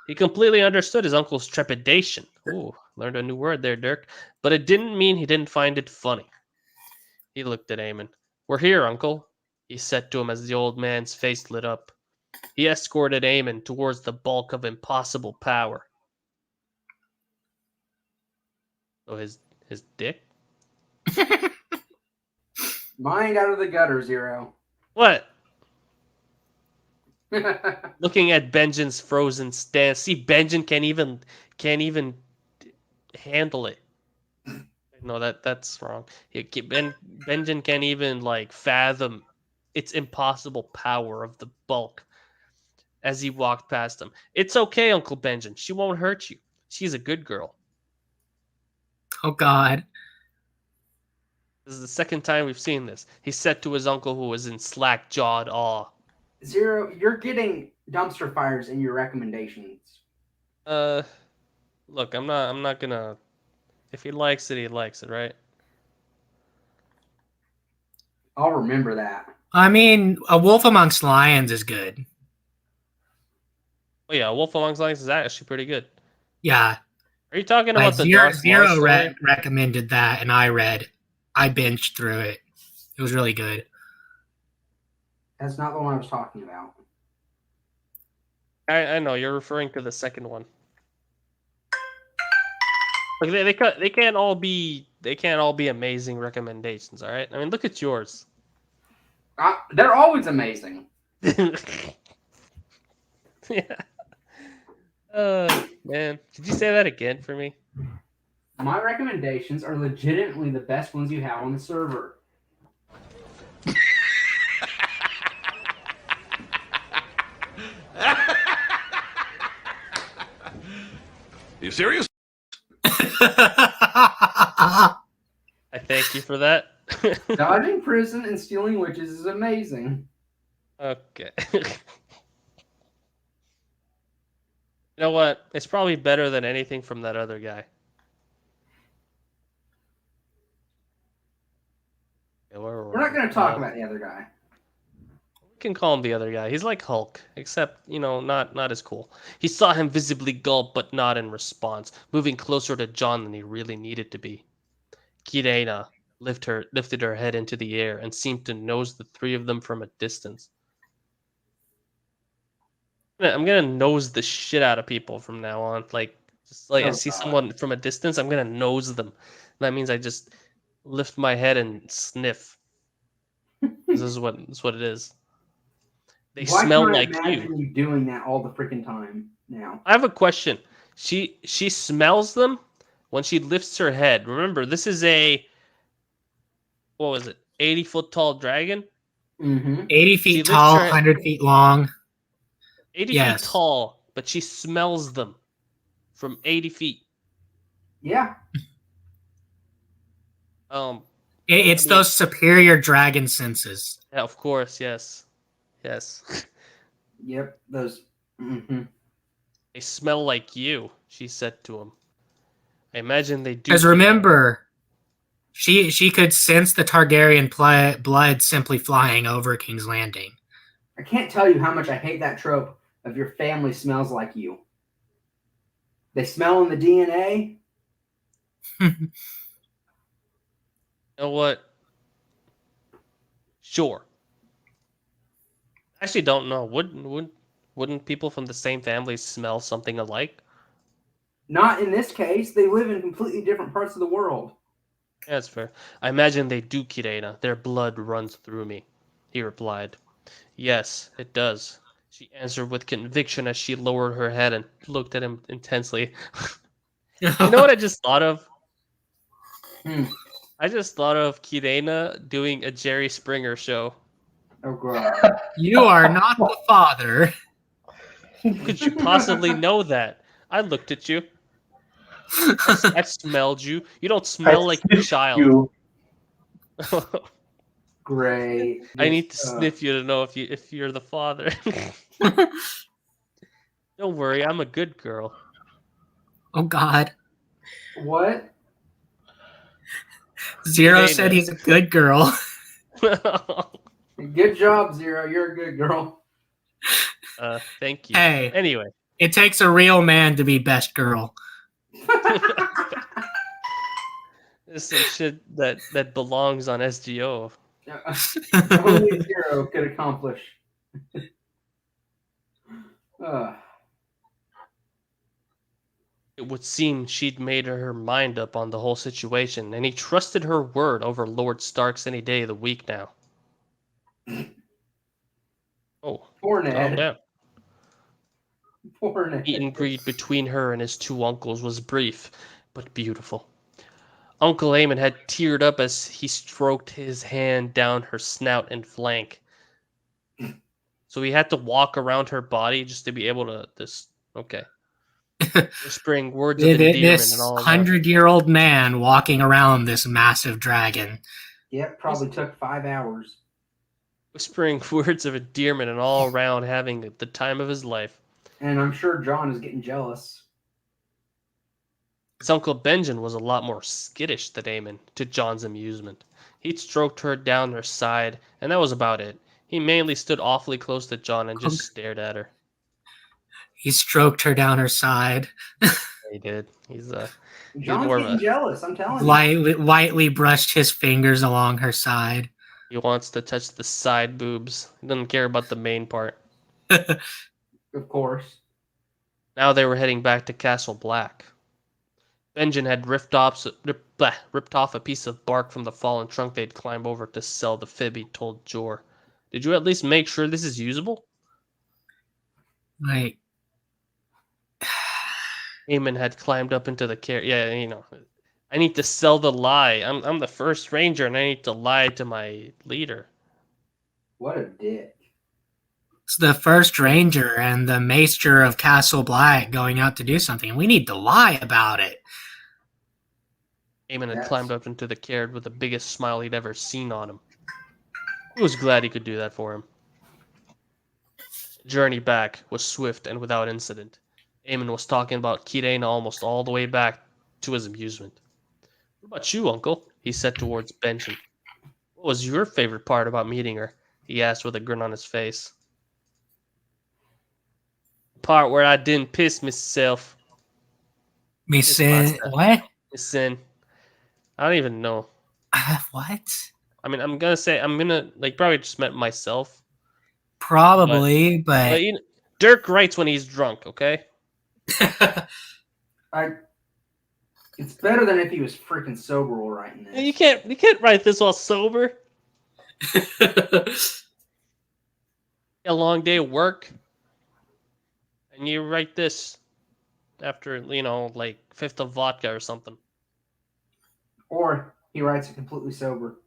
He completely understood his uncle's trepidation. Ooh, learned a new word there, Dirk. But it didn't mean he didn't find it funny. He looked at Eamon. We're here, uncle, he said to him as the old man's face lit up. He escorted Eamon towards the bulk of impossible power. So his dick? Mind out of the gutter, Zero. What? Looking at Benjen's frozen stance. See, Benjen can't even handle it. No, that's wrong. Benjen can't even fathom its impossible power of the bulk. As he walked past him, it's okay, Uncle Benjen. She won't hurt you. She's a good girl. Oh God. This is the second time we've seen this. He said to his uncle, who was in slack-jawed awe. Zero, you're getting dumpster fires in your recommendations. Look, I'm not gonna. If he likes it, he likes it, right? I'll remember that. I mean, A Wolf Amongst Lions is good. Oh yeah, Wolf Amongst Lions is actually pretty good. Yeah. Are you talking about the Darth Maul story? Recommended that, and I binged through it. It was really good. That's not the one I was talking about. I know you're referring to the second one. Like they can't all be amazing recommendations, all right? I mean, look at yours. They're always amazing. Yeah. Man, could you say that again for me? My recommendations are legitimately the best ones you have on the server. You serious? I thank you for that. Dodging prison and stealing witches is amazing. Okay. You know what? It's probably better than anything from that other guy. Yeah, where were We're not we? going to talk about the other guy. We can call him the other guy. He's like Hulk, except, not as cool. He saw him visibly gulp, but not in response, moving closer to John than he really needed to be. Kirena lifted her head into the air and seemed to nose the three of them from a distance. I'm gonna nose the shit out of people from now on. Just like I Oh, see God. someone from a distance, I'm gonna nose them. That means I just lift my head and sniff. This is what it is. They Why smell can't I like imagine you. you doing that all the freaking time now? I have a question. She smells them when she lifts her head. Remember, this is a what was it? 80-foot tall dragon. Mm-hmm. 80 She feet lifts tall, her 100 feet long. 80 feet Yes. tall, but she smells them from 80 feet. Yeah. I It's mean, those superior dragon senses. yeah, of course, yes. Yes. Yep. Those. Mm-hmm. They smell like you, she said to him. I imagine they do. Because remember, she could sense the Targaryen blood simply flying over King's Landing. I can't tell you how much I hate that trope of your family smells like you. They smell in the DNA. You know what? Sure. I actually don't know. Wouldn't people from the same family smell something alike? Not in this case. They live in completely different parts of the world. Yeah, that's fair. I imagine they do, Kirena. Their blood runs through me, he replied. Yes, it does, she answered with conviction as she lowered her head and looked at him intensely. You know what I just thought of? Hmm. I just thought of Kirena doing a Jerry Springer show. Oh god. You are not the father. How could you possibly know that? I looked at you. I smelled you. You don't I smell like a sniffed child. you. Great. I need to Just, sniff you to know if you're the father. Don't worry, I'm a good girl. Oh God. What? Zero Kirena. said he's a good girl. Good job, Zero. You're a good girl. Thank you. Hey, Anyway, it takes a real man to be best girl. this is some shit that belongs on SGO. Only Zero could accomplish. Uh, It would seem she'd made her mind up on the whole situation, and he trusted her word over Lord Stark's any day of the week now. Oh, poor calm Ned. down. Poor Ned. Meet and greet between her and his two uncles was brief, but beautiful. Uncle Eamon had teared up as he stroked his hand down her snout and flank. So he had to walk around her body just to be able to okay. Whispering words of endearment and This all around. 100-year-old man walking around this massive dragon. Yep, probably took 5 hours. Whispering words of endearment and all around having the time of his life. And I'm sure John is getting jealous. His uncle Benjen was a lot more skittish than Eamon, to John's amusement. He'd stroked her down her side, and that was about it. He mainly stood awfully close to John and just stared at her. He stroked her down her side. He did. He's John's more of getting a jealous, I'm telling you. Lightly brushed his fingers along her side. he wants to touch the side boobs. He doesn't care about the main part. Of course. Now they were heading back to Castle Black. Benjen had ripped off a piece of bark from the fallen trunk they'd climb over to sell the fib he told Jor. Did you at least make sure this is usable? Like, Eamon had climbed up into the carriage. Yeah, I need to sell the lie. I'm the first ranger, and I need to lie to my leader. What a dick. It's the first ranger and the maester of Castle Black going out to do something. We need to lie about it. Eamon had Yes. climbed up into the carriage with the biggest smile he'd ever seen on him. He was glad he could do that for him. The journey back was swift and without incident. Eamon was talking about Kirena almost all the way back to his amusement. What about you, Uncle? He said towards Benjamin. What was your favorite part about meeting her? He asked with a grin on his face. The part where I didn't piss myself. Me Piss say myself. what? Listen, I don't even know. What? I mean, I'm gonna like probably just meant myself. Probably, But but you know, Dirk writes when he's drunk, okay? It's better than if he was freaking sober while writing this. You can't write this while sober. A long day of work, and you write this after like fifth of vodka or something. Or he writes it completely sober.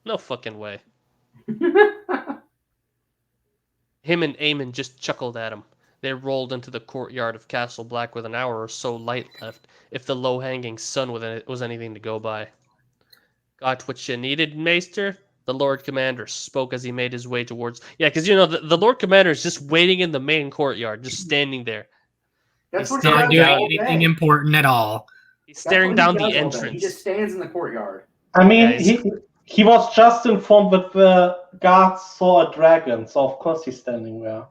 No fucking way. Him and Eamon just chuckled at him. They rolled into the courtyard of Castle Black with an hour or so light left, if the low-hanging sun was anything to go by. Got what you needed, Maester? The Lord Commander spoke as he made his way towards... Yeah, because, the Lord Commander is just waiting in the main courtyard, just standing there. That's He's what he not does doing all anything day. important at all. He's That's staring what down he the does all day. entrance. He just stands in the courtyard. I mean, Yeah, he was just informed that the guards saw a dragon, so of course he's standing there.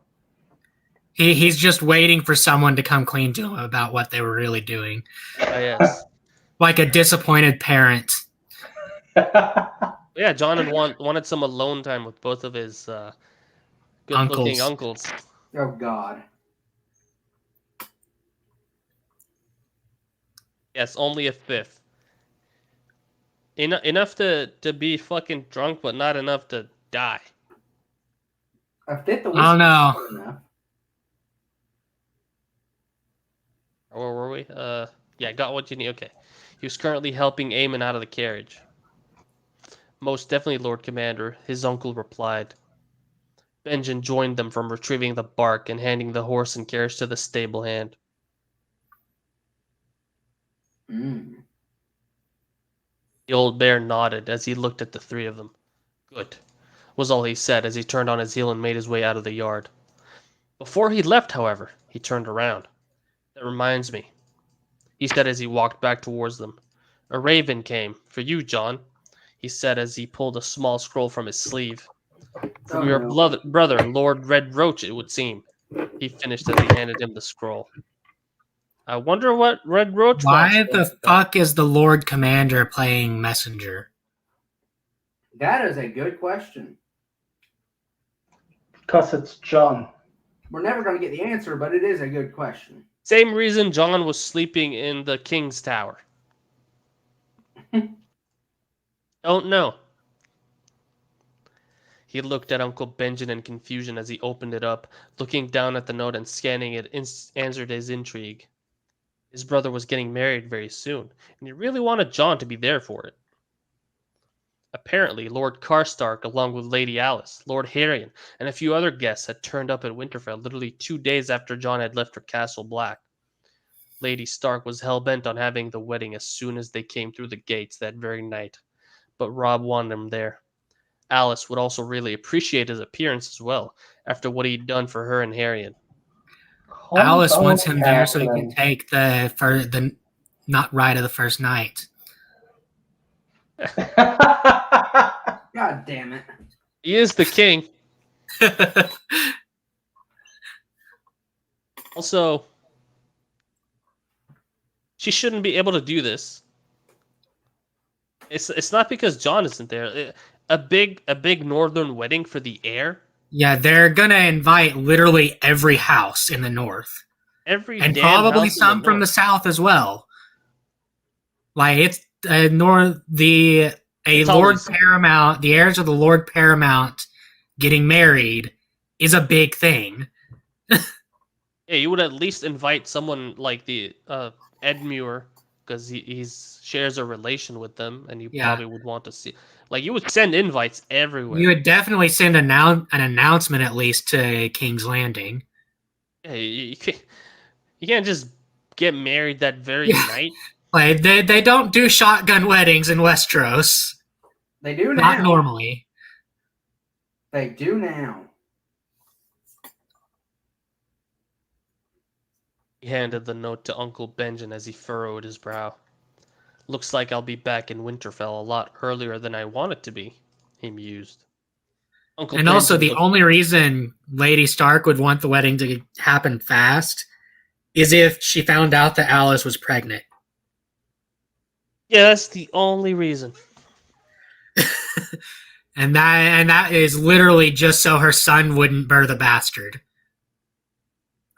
He's just waiting for someone to come clean to him about what they were really doing. yes. Like a disappointed parent. Yeah, John had wanted some alone time with both of his good-looking uncles. Oh, God. Yes, only a fifth. Enough to be fucking drunk, but not enough to die. A fifth of I don't know. whiskey is enough. Where were we? Yeah, got what you need. Okay. He was currently helping Eamon out of the carriage. Most definitely, Lord Commander, his uncle replied. Benjen joined them from retrieving the bark and handing the horse and carriage to the stable hand. Mm. The old bear nodded as he looked at the three of them. Good, was all he said as he turned on his heel and made his way out of the yard. Before he left, however, he turned around. That reminds me, he said as he walked back towards them. A raven came, for you, John, he said as he pulled a small scroll from his sleeve. From your brother, Lord Red Roach, it would seem. He finished as he handed him the scroll. I wonder what Red Roach Why wants. the fuck is the Lord Commander playing messenger? That is a good question. Because it's John. We're never going to get the answer, but it is a good question. Same reason John was sleeping in the King's Tower. Don't know. He looked at Uncle Benjamin in confusion as he opened it up, looking down at the note and scanning it, answered his intrigue. His brother was getting married very soon, and he really wanted John to be there for it. Apparently, Lord Karstark, along with Lady Alice, Lord Harrion, and a few other guests had turned up at Winterfell literally 2 days after John had left for Castle Black. Lady Stark was hell-bent on having the wedding as soon as they came through the gates that very night, but Robb wanted him there. Alice would also really appreciate his appearance as well, after what he'd done for her and Harrion. Alice wants him there so he can take the not ride of the first night. God damn it. He is the king. Also, she shouldn't be able to do this. It's not because John isn't there. A big northern wedding for the heir. Yeah, they're gonna invite literally every house in the north, and probably some from the south as well. Like it's Lord Paramount, the heirs of the Lord Paramount getting married is a big thing. Yeah, you would at least invite someone like the Edmure because he's shares a relation with them, and you Yeah. probably would want to see. Like you would send invites everywhere. You would definitely send an announcement at least to King's Landing. Yeah, you can't just get married that very Yeah. night. Like they don't do shotgun weddings in Westeros. They do now. Not normally. They do now. He handed the note to Uncle Benjen as he furrowed his brow. Looks like I'll be back in Winterfell a lot earlier than I want it to be, he mused. Uncle And also, Benjen the looked- only reason Lady Stark would want the wedding to happen fast is if she found out that Alice was pregnant. Yeah, that's the only reason. And that is literally just so her son wouldn't birth a bastard.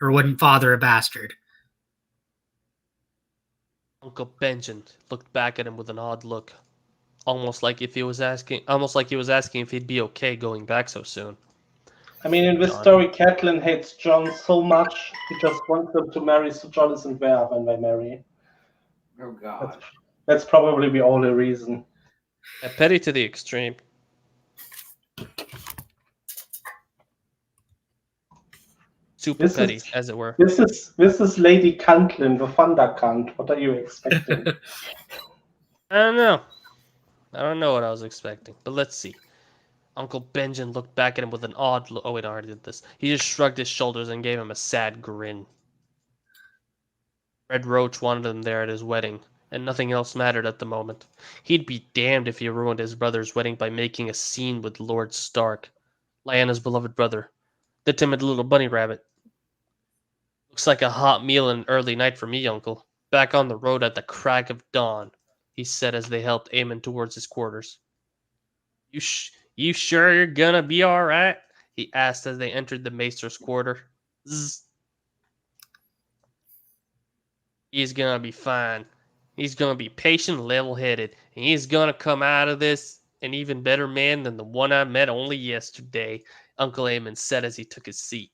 Or wouldn't father a bastard. Uncle Benjen looked back at him with an odd look, almost like he was asking if he'd be okay going back so soon. I mean, in this story, Catelyn hates Jon so much, he just wants them to marry so Jon isn't there when they marry. Oh God. That's probably the only reason. Petty to the extreme. Super This petty, is- as it were. This is Lady Catelyn, the Thunder Cunt. What are you expecting? I don't know. I don't know what I was expecting, but let's see. Uncle Benjen looked back at him with an odd look. Oh, wait, I already did this. He just shrugged his shoulders and gave him a sad grin. Red Roach wanted him there at his wedding, and nothing else mattered at the moment. He'd be damned if he ruined his brother's wedding by making a scene with Lord Stark, Lyanna's beloved brother, the timid little bunny rabbit. Looks like a hot meal and an early night for me, Uncle. Back on the road at the crack of dawn, he said as they helped Aemon towards his quarters. You sure you're gonna be all right? He asked as they entered the maester's quarter. Zzz. He's gonna be fine. He's gonna be patient, level-headed, and he's gonna come out of this an even better man than the one I met only yesterday, Uncle Aemon said as he took his seat.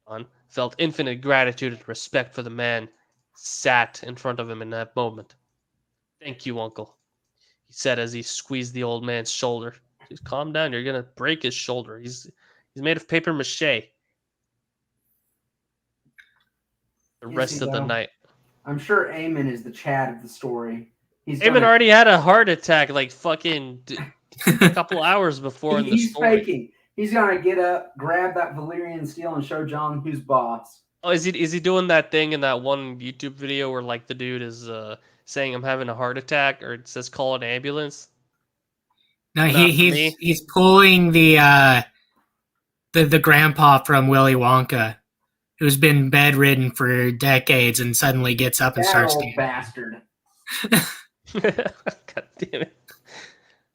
Jon felt infinite gratitude and respect for the man sat in front of him in that moment. Thank you, Uncle, he said as he squeezed the old man's shoulder. Just calm down, you're gonna break his shoulder. He's made of paper mache. The Yes, rest he of the will. night. I'm sure Aemon is the Chad of the story. He's Aemon gonna- already had a heart attack like fucking a couple hours before in the He's story. faking. He's gonna get up, grab that Valyrian steel, and show Jon who's boss. Oh, is he doing that thing in that one YouTube video where like the dude is saying I'm having a heart attack, or it says call an ambulance? No, Not for me. he's pulling the grandpa from Willy Wonka, who's been bedridden for decades and suddenly gets up and That starts old dancing. bastard. God damn it!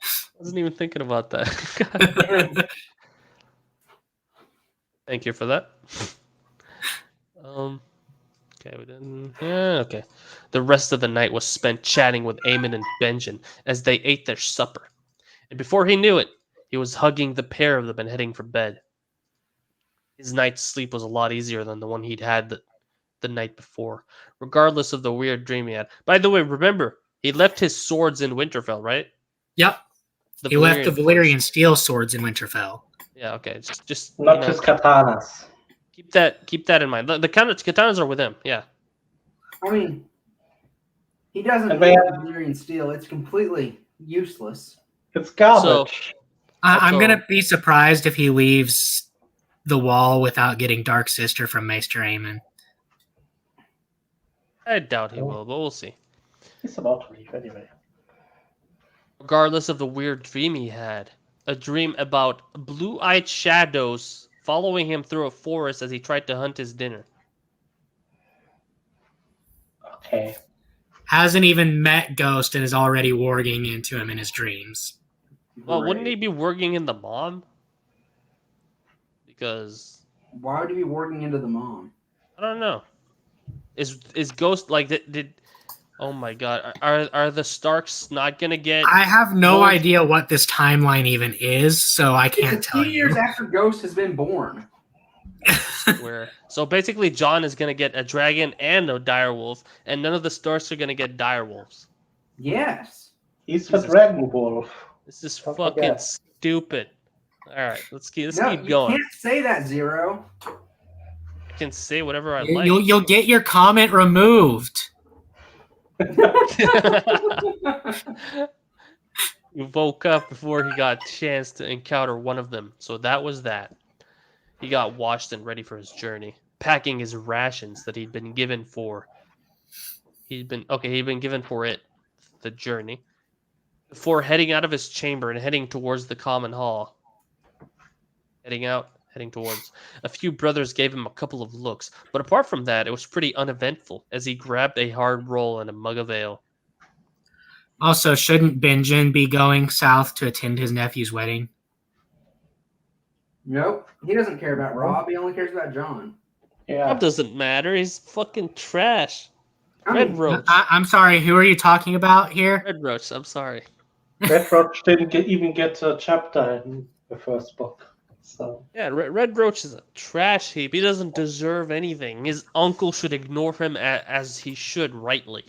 I wasn't even thinking about that. God. Thank you for that. Okay, we didn't. Yeah, okay. The rest of the night was spent chatting with Aemon and Benjen as they ate their supper, and before he knew it, he was hugging the pair of them and heading for bed. His night's sleep was a lot easier than the one he'd had the night before, regardless of the weird dream he had. By the way, remember, he left his swords in Winterfell, right? Yep. The He left the Valyrian Valyrian swords. steel swords in Winterfell. Yeah, okay. Just Not his katanas. keep that in mind. The katanas are with him. Yeah. I mean, he doesn't And need they the Valyrian steel. It's completely useless. It's garbage. I'm Also- gonna be surprised if he leaves the wall without getting Dark Sister from Maester Aemon. I doubt he will, but we'll see. He's about to leave anyway. Regardless of the weird dream he had, a dream about blue-eyed shadows following him through a forest as he tried to hunt his dinner. Okay. Hasn't even met Ghost and is already warging into him in his dreams. Well, wouldn't he Great. be working in the mom? Because Why would he be working into the mom? I don't know. Is Ghost like did? Oh my God! Are the Starks not gonna get? I have no Well- idea what this timeline even is, so I Oh, can't It's a tell few years you. after Ghost has been born. Swear. So basically, John is gonna get a dragon and a direwolf, and none of the Starks are gonna get direwolves. Yes. He's the Jesus. Dragon Wolf. This is Don't fucking forget. stupid. All right, let's keep No, keep you going. can't say that, Zero. I can say whatever I like. You'll get your comment removed. He woke up before he got a chance to encounter one of them, so that was that. He got washed and ready for his journey, packing his rations that he'd been given for. He'd been given for it, the journey, before heading out of his chamber and heading towards the common hall. Heading towards. A few brothers gave him a couple of looks, but apart from that, it was pretty uneventful as he grabbed a hard roll and a mug of ale. Also, shouldn't Benjen be going south to attend his nephew's wedding? Nope. He doesn't care about Rob. He only cares about John. Yeah. That doesn't matter. He's fucking trash. I Red mean, Roach. I'm sorry, who are you talking about here? Red Roach, I'm sorry. Red Roach didn't even get a chapter in the first book. So Yeah, Red Roach is a trash heap. He doesn't deserve anything. His uncle should ignore him as he should rightly.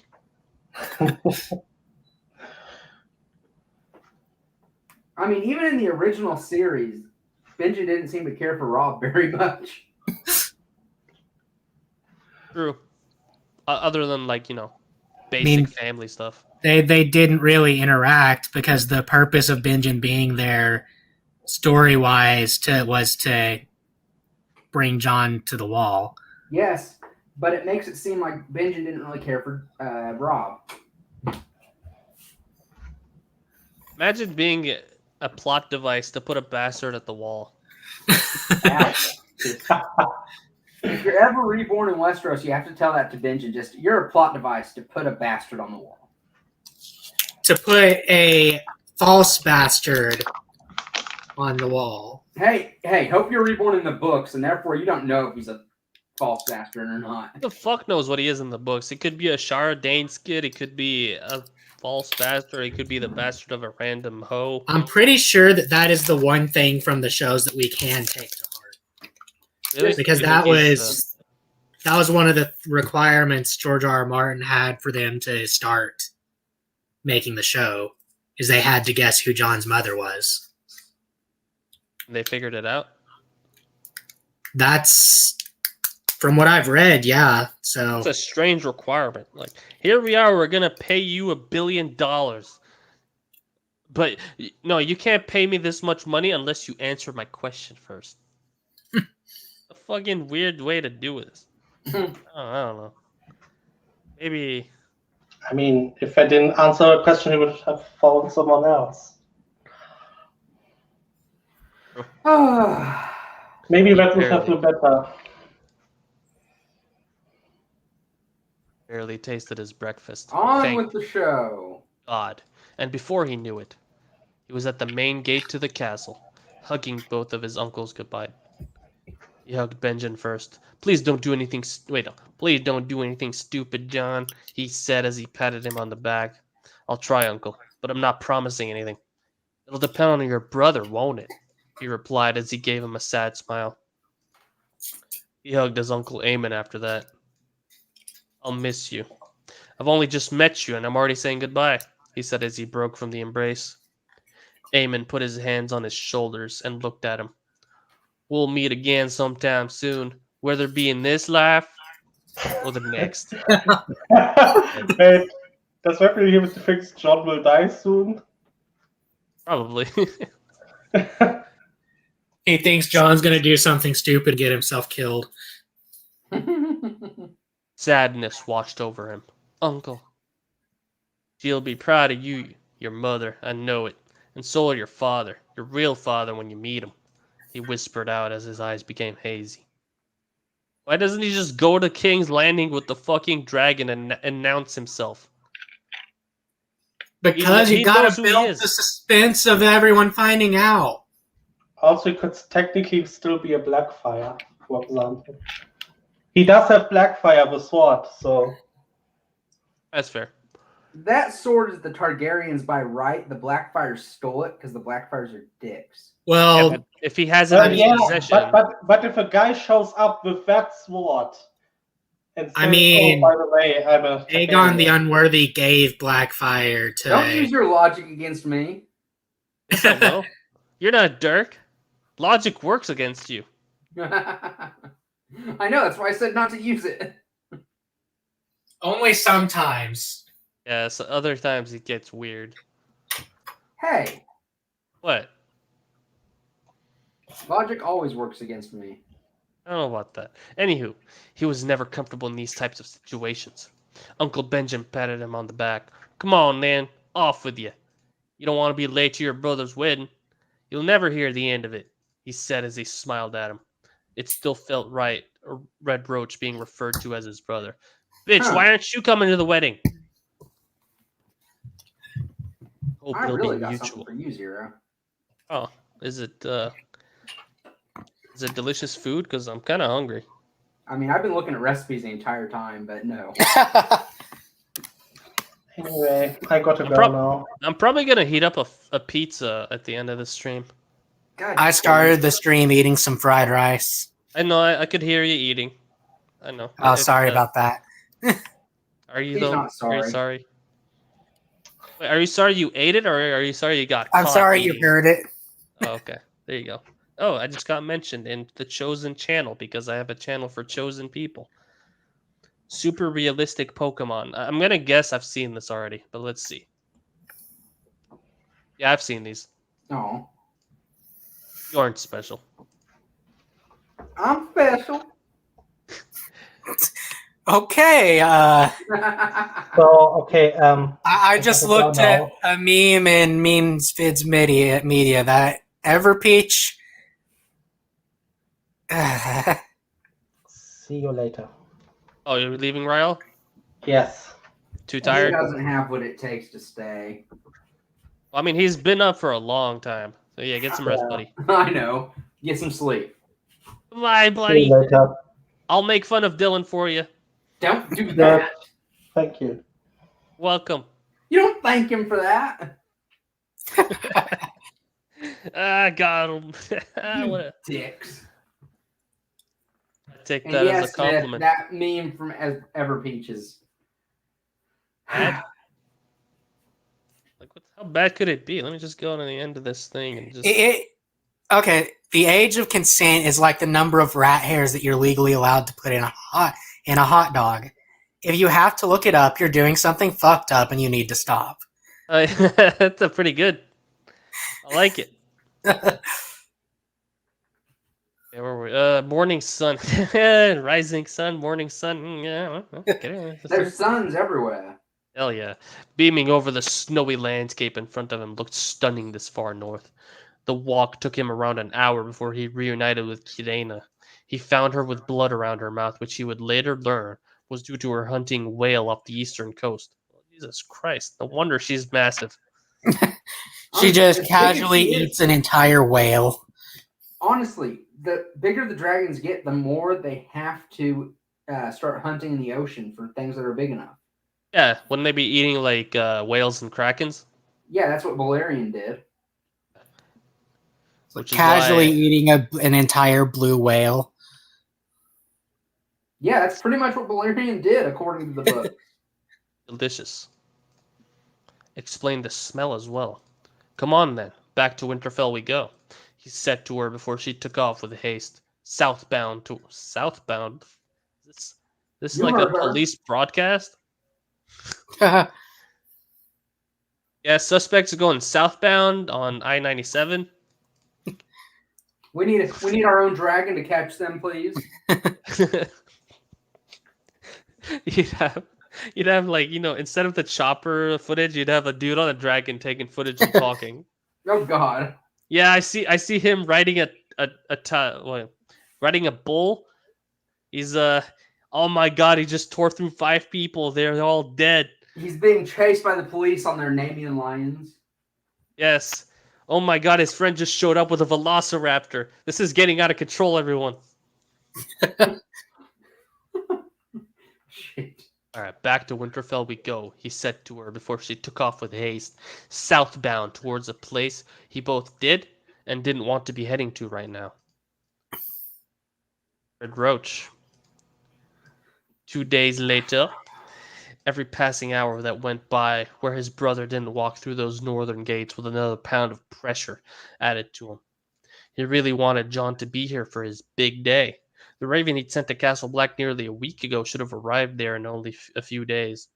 I mean, even in the original series, Benji didn't seem to care for Rob very much. True. Other than, basic family stuff. They didn't really interact because the purpose of Benjen being there, story-wise, was to bring John to the wall. Yes, but it makes it seem like Benji didn't really care for Rob. Imagine being a plot device to put a bastard at the wall. If you're ever reborn in Westeros, you have to tell that to Benji. Just, you're a plot device to put a bastard on the wall. To put a false bastard on the wall. Hey, hope you're reborn in the books, and therefore you don't know if he's a false bastard or not. Who the fuck knows what he is in the books? It could be a Shara Dane's kid. It could be a false bastard. It could be the bastard of a random hoe. I'm pretty sure that is the one thing from the shows that we can take to heart. Really? Because You that think he's, was one of the requirements George R. R. Martin had for them to start making the show, is they had to guess who John's mother was. they figured it out? That's from what I've read, yeah. So It's a strange requirement. Like, here we are, we're gonna pay you $1 billion. But no, you can't pay me this much money unless you answer my question first. A fucking weird way to do this. I don't know. Maybe I mean, if I didn't answer a question, he would have found someone else. Maybe that would have been better. barely tasted his breakfast. On Thank with the show. God. And before he knew it, he was at the main gate to the castle, hugging both of his uncles goodbye. He hugged Benjen first. Please don't do anything. Please don't do anything stupid, John, he said as he patted him on the back. I'll try, Uncle, but I'm not promising anything. It'll depend on your brother, won't it? He replied as he gave him a sad smile. He hugged his Uncle Eamon after that. I'll miss you. I've only just met you and I'm already saying goodbye, he said as he broke from the embrace. Eamon put his hands on his shoulders and looked at him. We'll meet again sometime soon, whether it be in this life or the next. Wait, does that really mean to fix John will die soon? Probably. he thinks John's going to do something stupid and get himself killed. Sadness washed over him. Uncle, she'll be proud of you, your mother, I know it. And so will your father, your real father when you meet him, he whispered out as his eyes became hazy. Why doesn't he just go to King's Landing with the fucking dragon and announce himself? Because He you got knows to who he build is. the suspense of everyone finding out. Also, he could technically still be a Blackfire, for example. He does have Blackfire, the sword, so... That's fair. That sword is the Targaryens by right. The Blackfires stole it because the Blackfires are dicks. Yeah, Well, but if he has it in his Yeah, possession, but if a guy shows up with that sword and says, I "Oh, mean, by the way, I'm a Aegon the Targaryen," Unworthy gave Blackfire to Don't use your logic against me. yes, I will. You're not Dirk. Logic works against you. I know, that's why I said not to use it. Only sometimes. Yeah, so other times it gets weird. Hey, What? logic always works against me. I don't know about that. Anywho, he was never comfortable in these types of situations. Uncle Benjamin patted him on the back. Come on, man. Off with you. You don't want to be late to your brother's wedding. You'll never hear the end of it, he said as he smiled at him. It still felt right, Red Roach being referred to as his brother. Bitch, Huh. why aren't you coming to the wedding? Hope I it'll really be got mutual. something for you, Zero. Oh, is it delicious food? Because I'm kind of hungry. I mean, I've been looking at recipes the entire time, but no. Anyway, I gotta go prob- now. I'm probably gonna heat up a pizza at the end of the stream. God, I started the stream eating some fried rice. I know I could hear you eating. I know. Oh, sorry about that. Are you He's though? not Are you sorry. sorry? Wait, are you sorry you ate it, or are you sorry you got I'm caught sorry you eating? heard it. Oh, okay. There you go. Oh, I just got mentioned in the Chosen channel because I have a channel for chosen people. Super realistic Pokemon. I'm gonna guess I've seen this already, but let's see. Yeah, I've seen these. Oh, You aren't special. I'm special. Okay, So okay, I just gotta go looked at now. a meme in Memes Vids Media that Everpeach. See you later. Oh, you're leaving, Ryle? Yes. Too He tired? doesn't have what it takes to stay. I mean, he's been up for a long time. So yeah, get some rest, Yeah. buddy. I know. Get some sleep. Bye, See buddy. you later. I'll make fun of Dylan for you. Don't do Good. that. Thank you. Welcome. You don't thank him for that. Got him. You What a, dicks. take And that as yes, a compliment. Smith, that meme from Everpeach is Bad? Like, how bad could it be? Let me just go to the end of this thing and just. Okay, the age of consent is like the number of rat hairs that you're legally allowed to put in a hot dog. If you have to look it up, you're doing something fucked up and you need to stop. That's a pretty good. I like it. Yeah, where were we? Morning sun, rising sun, morning sun. Yeah, okay. there's suns everywhere. Hell yeah. Beaming over the snowy landscape in front of him looked stunning this far north. The walk took him around an hour before he reunited with Kirena. He found her with blood around her mouth, which he would later learn was due to her hunting whale off the eastern coast. Jesus Christ, no wonder she's massive. She just As big as casually she is, eats an entire whale. honestly, the bigger the dragons get, the more they have to start hunting in the ocean for things that are big enough. Yeah, wouldn't they be eating like whales and krakens? Yeah, that's what Balerion did. Which is Casually why, eating an entire blue whale. Yeah, that's pretty much what Balerion did, according to the book. delicious. Explain the smell as well. Come on then, back to Winterfell we go. He said to her before she took off with haste. Southbound. This is You like heard a her. police broadcast? Yeah, suspects are going southbound on I-97. We need our own dragon to catch them, please. You'd have like, instead of the chopper footage, you'd have a dude on a dragon taking footage and talking. Oh God. Yeah, I see him riding riding a bull. He's oh my god, he just tore through 5 people. They're all dead. He's being chased by the police on their Namian lions. Yes. Oh my god, his friend just showed up with a velociraptor. This is getting out of control, everyone. Shit. All right, back to Winterfell we go, he said to her before she took off with haste, southbound towards a place he both did and didn't want to be heading to right now. Red Roach. 2 days later, every passing hour that went by where his brother didn't walk through those northern gates with another pound of pressure added to him. He really wanted John to be here for his big day. The raven he'd sent to Castle Black nearly a week ago should have arrived there in only a few days.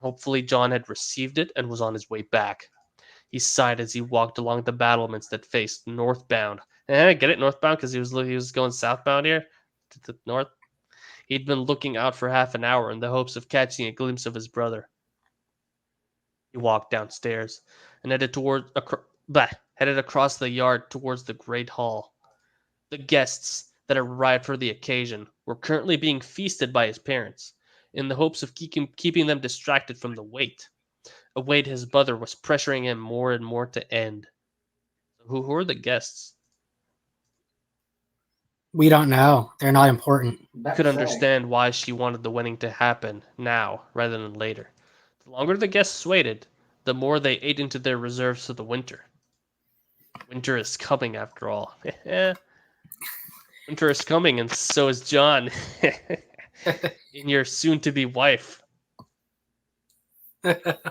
Hopefully John had received it and was on his way back. He sighed as he walked along the battlements that faced northbound. Get it? Northbound? Because he was going southbound here? To the north? He'd been looking out for half an hour in the hopes of catching a glimpse of his brother. He walked downstairs and headed across the yard towards the great hall. The guests that arrived for the occasion were currently being feasted by his parents, in the hopes of keeping them distracted from the wait. A wait his brother was pressuring him more and more to end. Who are the guests? We don't know. They're not important. Could understand why she wanted the wedding to happen now rather than later. The longer the guests waited, the more they ate into their reserves for the winter. Winter is coming, after all. Winter is coming, and so is John. And your soon-to-be wife. But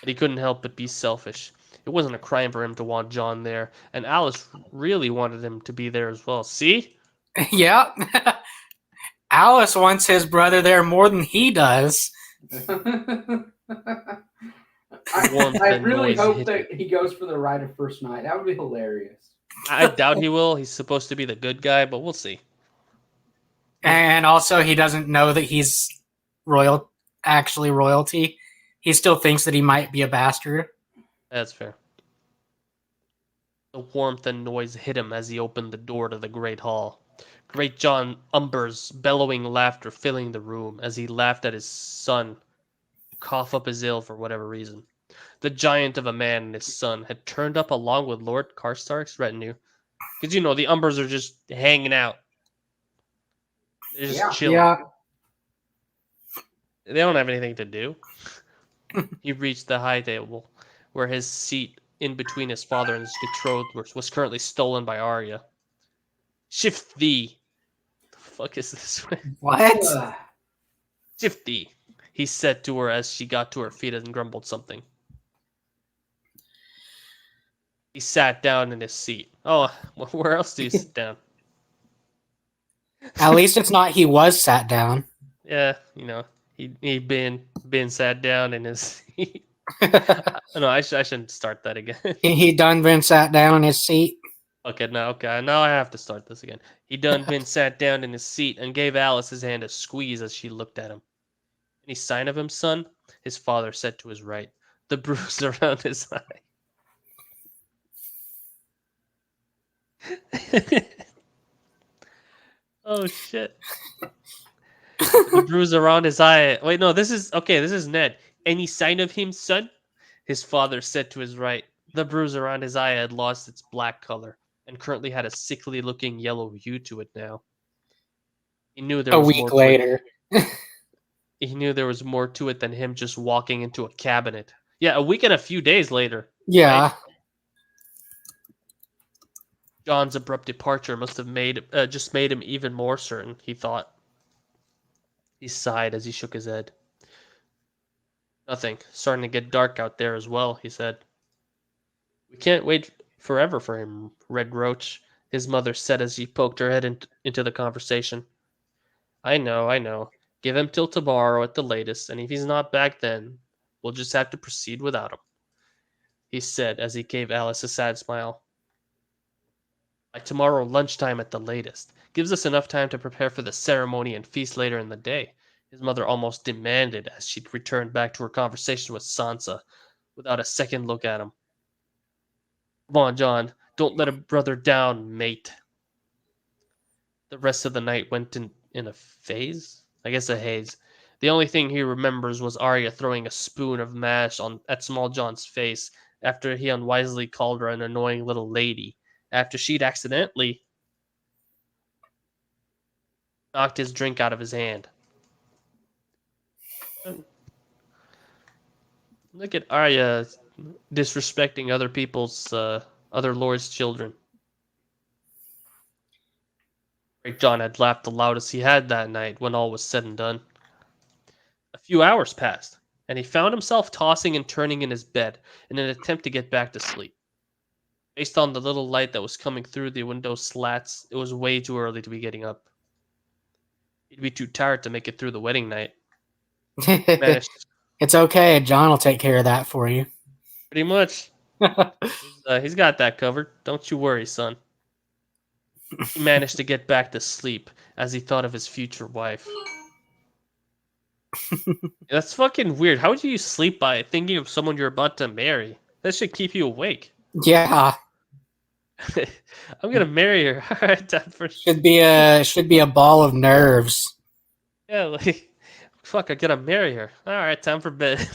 he couldn't help but be selfish. It wasn't a crime for him to want John there, and Alice really wanted him to be there as well. See? Yeah. Alice wants his brother there more than he does. I really hope that he goes for the ride of first night. That would be hilarious. I doubt he will. He's supposed to be the good guy, but we'll see. And also, he doesn't know that he's actually royalty. He still thinks that he might be a bastard. That's fair. The warmth and noise hit him as he opened the door to the great hall. Great John Umber's bellowing laughter filling the room as he laughed at his son cough up his ill for whatever reason. The giant of a man and his son had turned up along with Lord Karstark's retinue. Because, the Umbers are just hanging out. They're just chilling. Yeah. They don't have anything to do. He reached the high table, where his seat in between his father and his betrothed was currently stolen by Arya. Shift thee. The fuck is this? What? Shift thee, he said to her as she got to her feet and grumbled something. He sat down in his seat. Oh, where else do you sit down? At least it's not he was sat down. Yeah, he'd been sat down in his seat. No, I shouldn't start that again. He done been sat down in his seat. Okay, now I have to start this again. He done been sat down in his seat and gave Alice his hand a squeeze as she looked at him. Any sign of him, son? His father said to his right, the bruise around his eye. Oh shit. The bruise around his eye. Wait, no, this is Ned. Any sign of him, son? His father said to his right. The bruise around his eye had lost its black color and currently had a sickly looking yellow hue to it now. He knew there was a week later. He knew there was more to it than him just walking into a cabinet. Yeah, a week and a few days later. Yeah. Right? John's abrupt departure must have made him even more certain, he thought. He sighed as he shook his head. Nothing. Starting to get dark out there as well, he said. We can't wait forever for him, Red Roach, his mother said as she poked her head into the conversation. I know. Give him till tomorrow at the latest, and if he's not back then, we'll just have to proceed without him, he said as he gave Alice a sad smile. By tomorrow lunchtime at the latest. Gives us enough time to prepare for the ceremony and feast later in the day, his mother almost demanded as she returned back to her conversation with Sansa, without a second look at him. Come on, John. Don't let a brother down, mate. The rest of the night went in a phase? I guess a haze. The only thing he remembers was Arya throwing a spoon of mash at Small John's face after he unwisely called her an annoying little lady, after she'd accidentally knocked his drink out of his hand. Look at Arya disrespecting other people's, other lords' children. Great John had laughed the loudest he had that night when all was said and done. A few hours passed, and he found himself tossing and turning in his bed in an attempt to get back to sleep. Based on the little light that was coming through the window slats, it was way too early to be getting up. He'd be too tired to make it through the wedding night. He managed It's okay. John will take care of that for you. pretty much. He's got that covered. Don't you worry, son. He managed to get back to sleep as he thought of his future wife. That's fucking weird. How would you sleep by thinking of someone you're about to marry? That should keep you awake. Yeah, I'm gonna marry her. All right, time for should be a ball of nerves. yeah. Like, fuck, I gotta marry her. All right, time for bed.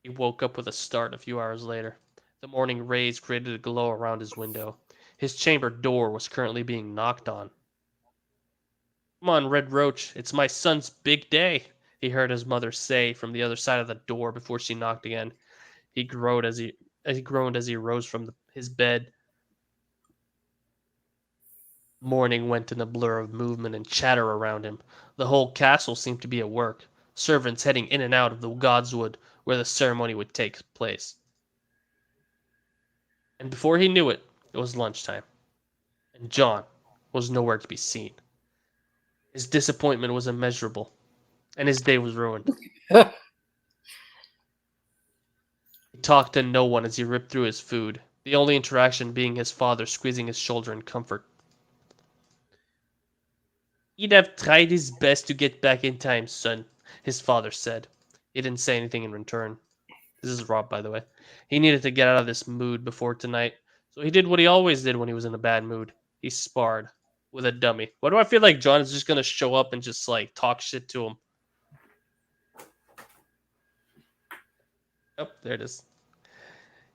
He woke up with a start a few hours later. The morning rays created a glow around his window. His chamber door was currently being knocked on. Come on, Red Roach, it's my son's big day, he heard his mother say from the other side of the door before she knocked again. He groaned as he rose from his bed. Morning went in a blur of movement and chatter around him. The whole castle seemed to be at work, servants heading in and out of the Godswood where the ceremony would take place. And before he knew it, it was lunchtime, and John was nowhere to be seen. His disappointment was immeasurable, and his day was ruined. He talked to no one as he ripped through his food, the only interaction being his father squeezing his shoulder in comfort. He'd have tried his best to get back in time, son, his father said. He didn't say anything in return. This is Rob, by the way. He needed to get out of this mood before tonight, so he did what he always did when he was in a bad mood. He sparred with a dummy. Why do I feel like John is just going to show up and just, like, talk shit to him? Oh, there it is.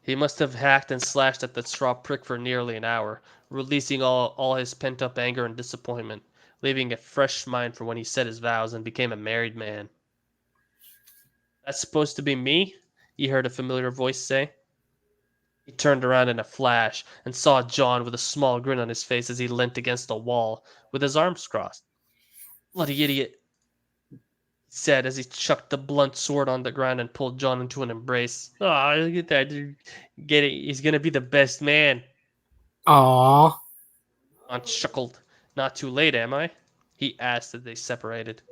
He must have hacked and slashed at the straw prick for nearly an hour, releasing all his pent-up anger and disappointment, leaving a fresh mind for when he said his vows and became a married man. That's supposed to be me? He heard a familiar voice say. He turned around in a flash and saw John with a small grin on his face as he leant against the wall with his arms crossed. Bloody idiot, he said as he chucked the blunt sword on the ground and pulled John into an embrace. Oh, look at that, dude. Get it? He's gonna be the best man. Aww. John chuckled. Not too late, am I? He asked as they separated.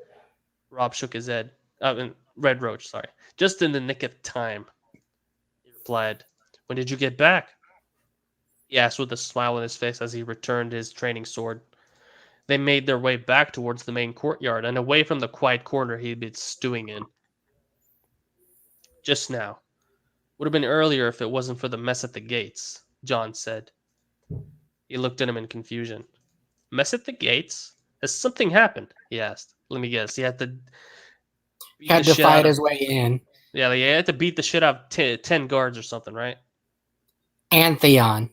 Rob shook his head. Red Roach, sorry. Just in the nick of time, he replied. When did you get back? He asked with a smile on his face as he returned his training sword. They made their way back towards the main courtyard and away from the quiet corner he'd been stewing in. Just now. Would have been earlier if it wasn't for the mess at the gates, John said. He looked at him in confusion. Mess at the gates? Has something happened? He asked. Let me guess. He had to Had to fight his way in. Yeah, he had to beat the shit out of 10 guards or something, right? Antheon.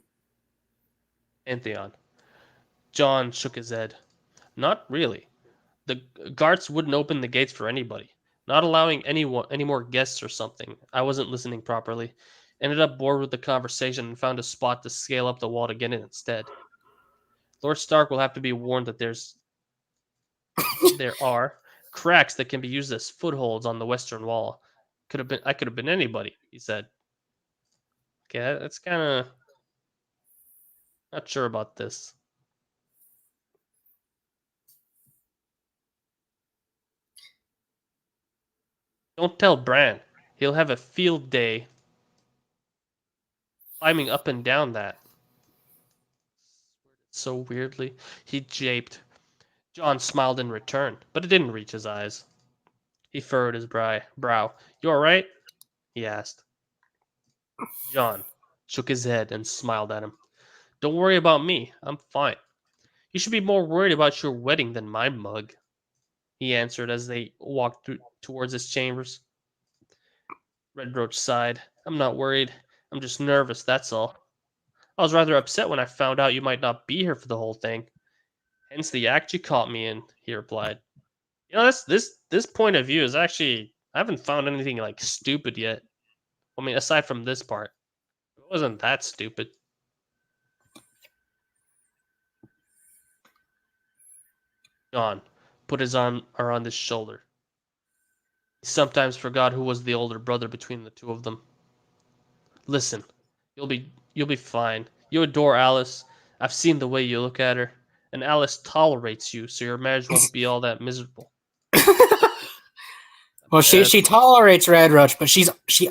John shook his head. Not really. The guards wouldn't open the gates for anybody. Not allowing any more guests or something. I wasn't listening properly. Ended up bored with the conversation and found a spot to scale up the wall to get in instead. Lord Stark will have to be warned that there are cracks that can be used as footholds on the western wall. I could have been anybody, he said. Okay, that's kind of not sure about this. Don't tell Bran. He'll have a field day climbing up and down that. So weirdly, he japed. John smiled in return, but it didn't reach his eyes. He furrowed his brow. You all right? He asked. John shook his head and smiled at him. Don't worry about me. I'm fine. You should be more worried about your wedding than my mug, he answered as they walked towards his chambers. Red Roach sighed. I'm not worried. I'm just nervous, that's all. I was rather upset when I found out you might not be here for the whole thing. Hence the act you caught me in, he replied. You know, this point of view is actually I haven't found anything like stupid yet. I mean, aside from this part, it wasn't that stupid. John put his arm around his shoulder. He sometimes forgot who was the older brother between the two of them. Listen, you'll be fine. You adore Alice. I've seen the way you look at her, and Alice tolerates you, so your marriage won't be all that miserable. Well, Yeah, she tolerates Red Roach, but she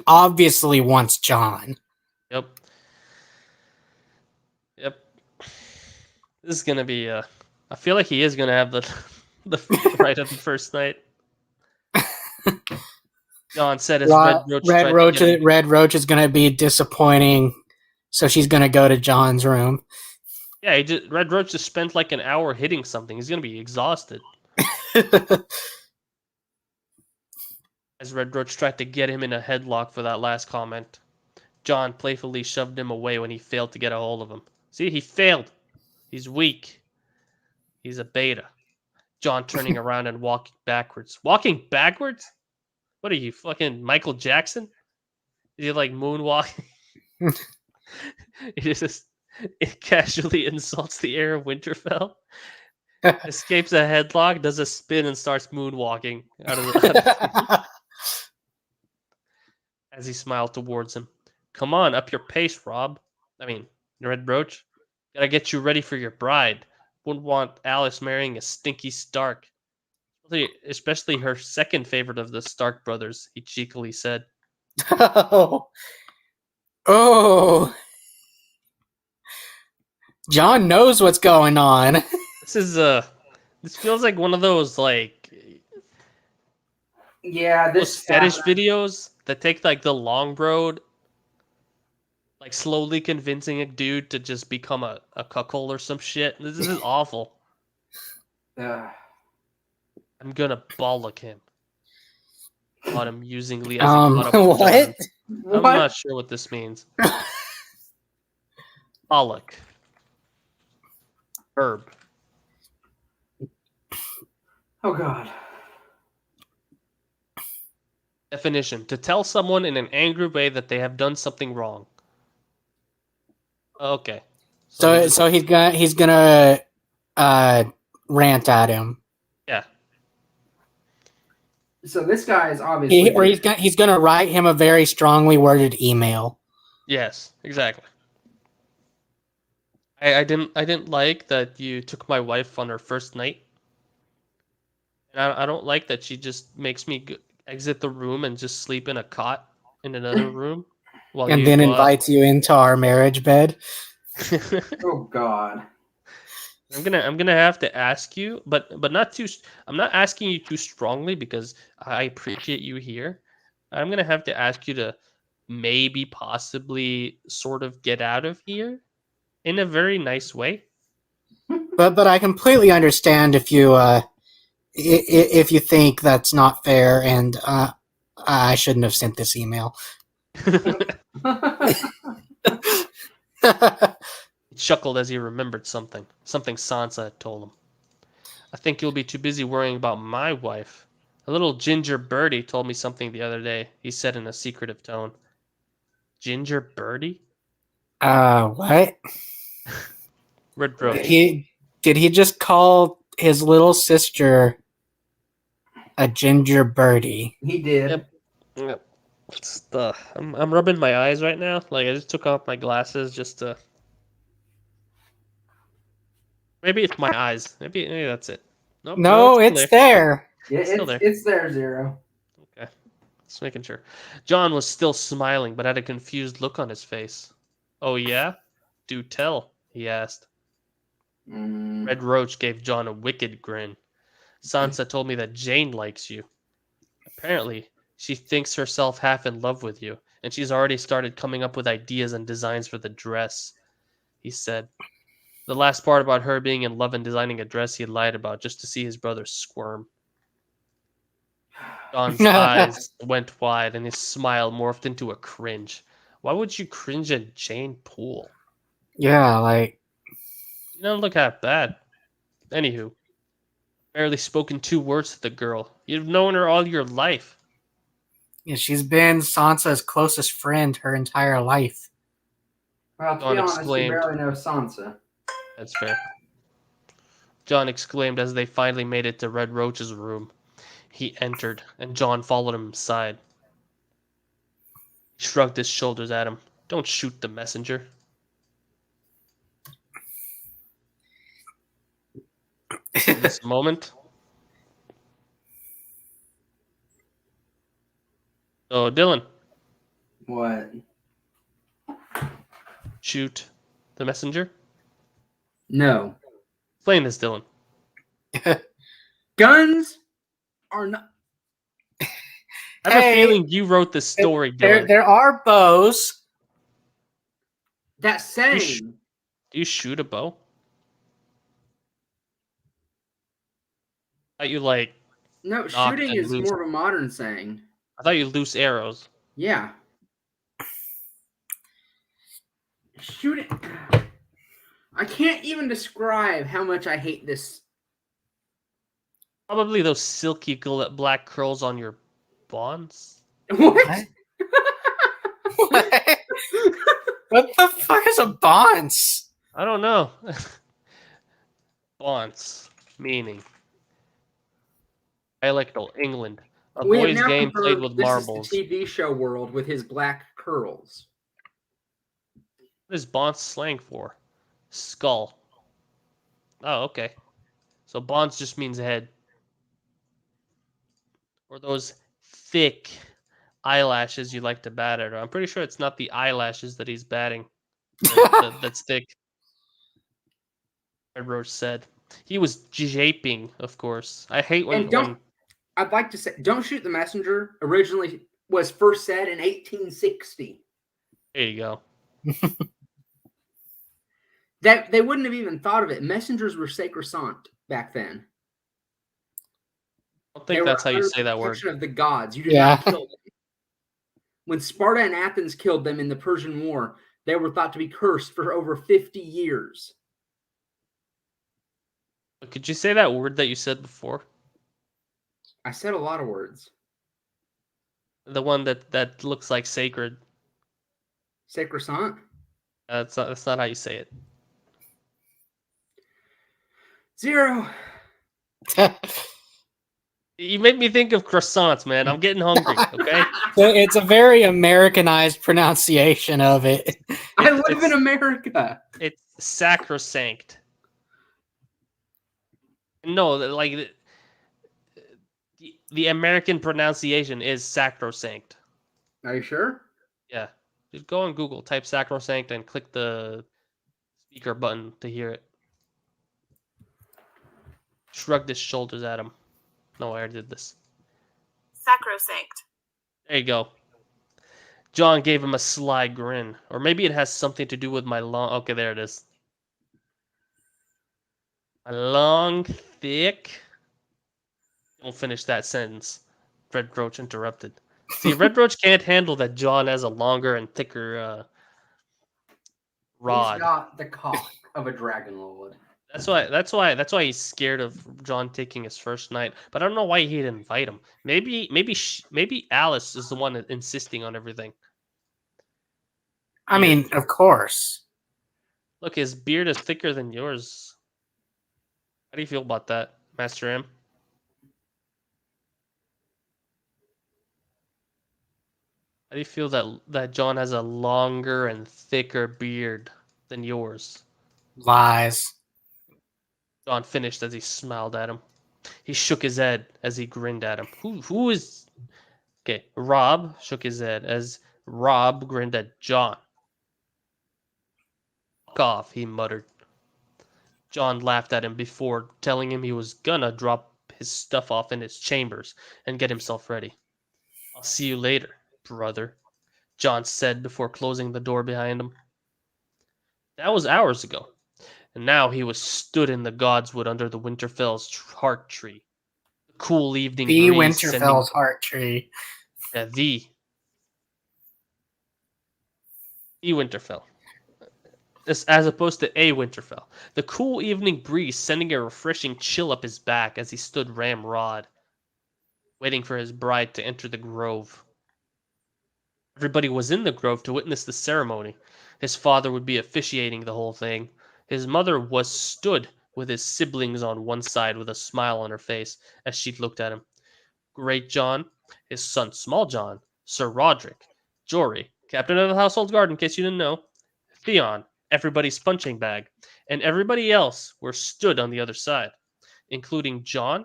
obviously wants John. yep. Yep. This is gonna be I feel like he is gonna have the the right of the first night. John said as Red Roach tried to get him. Red Roach is gonna be disappointing, so she's gonna go to John's room. Yeah, Red Roach just spent like an hour hitting something. He's gonna be exhausted. As Red Roach tried to get him in a headlock for that last comment, John playfully shoved him away when he failed to get a hold of him. See, he failed. He's weak. He's a beta. John turning around and walking backwards. Walking backwards? What are you, fucking Michael Jackson? Is he like moonwalking? He just it casually insults the air of Winterfell, escapes a headlock, does a spin, and starts moonwalking out of the as he smiled towards him. Come on, up your pace, Rob. I mean, Red Roach. Gotta get you ready for your bride. Wouldn't want Alice marrying a stinky Stark. Especially her second favorite of the Stark brothers, he cheekily said. Oh. John knows what's going on. This feels like one of those like Yeah, those this fetish videos that take like the long road, like slowly convincing a dude to just become a cuckold or some shit. This is awful. I'm gonna bollock him. Caught him musingly as he caught up to what? John. I'm not sure what this means. Bollock. Verb. Oh god. Definition: to tell someone in an angry way that they have done something wrong. Okay. So he's gonna rant at him. Yeah. So this guy is obviously He's gonna write him a very strongly worded email. Yes, exactly. I didn't like that you took my wife on her first night. And I don't like that she just makes me exit the room and just sleep in a cot in another room while And you then go out. invites you into our marriage bed. Oh god. I'm gonna have to ask you, but not too. I'm not asking you too strongly because I appreciate you here. I'm gonna have to ask you to maybe, possibly, sort of get out of here in a very nice way. But I completely understand if you think that's not fair, and I shouldn't have sent this email. He chuckled as he remembered something Sansa had told him. I think you'll be too busy worrying about my wife. A little ginger birdie told me something the other day, he said in a secretive tone. Ginger birdie? What? Red Roach. Did he just call his little sister a ginger birdie? He did. Yep. It's I'm rubbing my eyes right now. Like I just took off my glasses just to. Maybe it's my eyes. Maybe that's it. Nope, No, it's there. Yeah, It's still there. it's there, Zero. Okay. Just making sure. John was still smiling, but had a confused look on his face. Oh yeah? Do tell, he asked. Red Roach gave John a wicked grin. Sansa told me that Jane likes you. Apparently, she thinks herself half in love with you, and she's already started coming up with ideas and designs for the dress, he said. The last part about her being in love and designing a dress he lied about just to see his brother squirm. John's eyes went wide and his smile morphed into a cringe. Why would you cringe at Jane Poole? Yeah, like... You don't look half bad. Anywho, barely spoken 2 words to the girl. You've known her all your life. Yeah, she's been Sansa's closest friend her entire life. Well, to John be honest, you exclaimed. barely know Sansa. That's fair. John exclaimed as they finally made it to Red Roach's room. He entered, and John followed him inside. He shrugged his shoulders at him. Don't shoot the messenger. In this moment. So, Dylan, What? shoot the messenger? No. Explain this, Dylan. Guns are not. I have a feeling you wrote this story, Dylan. There are bows. That saying. Do you shoot a bow? I thought you like. No, Knocked shooting and is loose. more of a modern saying. I thought you loose arrows. Yeah. Shooting. I can't even describe how much I hate this. Probably those silky black curls on your bonds. What? What? What the fuck is a bonds? I don't know. Bonds meaning dialectal England. A We have boy's now game played confirmed with this marbles. is the TV show world with his black curls. What is bonds slang for? Skull. Oh, okay. So bonds just means head. Or those thick eyelashes you like to bat at. I'm pretty sure it's not the eyelashes that he's batting. That's thick. Red Rose said. He was japing, of course. I hate when I'd like to say, don't shoot the messenger. Originally was first said in 1860. There you go. That they wouldn't have even thought of it. Messengers were sacrosanct back then. I don't think that's how you say that word. Of the gods. You did not kill them. When Sparta and Athens killed them in the Persian War, they were thought to be cursed for over 50 years. Could you say that word that you said before? I said a lot of words. The one that looks like sacred. Sacrosanct? That's not how you say it. 0. You make me think of croissants, man. I'm getting hungry, okay? It's a very Americanized pronunciation of it. I live in America. It's sacrosanct. No, like the American pronunciation is sacrosanct. Are you sure? Yeah. Just go on Google, type sacrosanct, and click the speaker button to hear it. Shrugged his shoulders at him. No, I already did this. Sacrosanct. There you go. John gave him a sly grin. Or maybe it has something to do with my long... Okay, there it is. My long, thick... Don't finish that sentence. Red Roach interrupted. See, Red Roach can't handle that John has a longer and thicker rod. He's got the cock of a dragon lord. That's why he's scared of John taking his first night. But I don't know why he'd invite him. Maybe Alice is the one insisting on everything. I mean, of course. Look, his beard is thicker than yours. How do you feel about that, Master M? How do you feel that John has a longer and thicker beard than yours? Lies. John finished as he smiled at him. He shook his head as he grinned at him. Who is... Okay, Rob shook his head as Rob grinned at John. Fuck off, he muttered. John laughed at him before telling him he was gonna drop his stuff off in his chambers and get himself ready. I'll see you later, brother, John said before closing the door behind him. That was hours ago, and now he was stood in the Godswood under the Winterfell's heart tree. The cool evening The breeze Winterfell's heart tree. Yeah, the Winterfell. As opposed to a Winterfell. The cool evening breeze sending a refreshing chill up his back as he stood ramrod, waiting for his bride to enter the grove. Everybody was in the grove to witness the ceremony. His father would be officiating the whole thing. His mother was stood with his siblings on one side with a smile on her face as she looked at him. Great John, his son Small John, Sir Roderick, Jory, captain of the household guard in case you didn't know, Theon, everybody's punching bag, and everybody else were stood on the other side, including John,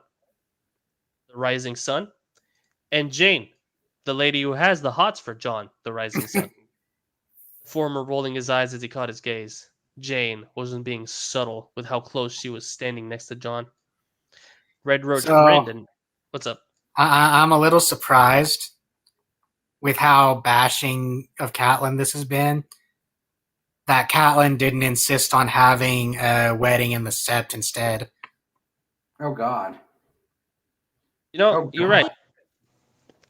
the rising sun, and Jane, the lady who has the hots for John, the rising sun. The former rolling his eyes as he caught his gaze. Jane wasn't being subtle with how close she was standing next to John. Red Roach grinned So and, what's up? I'm a little surprised with how bashing of Catelyn this has been. That Catelyn didn't insist on having a wedding in the Sept instead. Oh God. You know, Oh, you're God.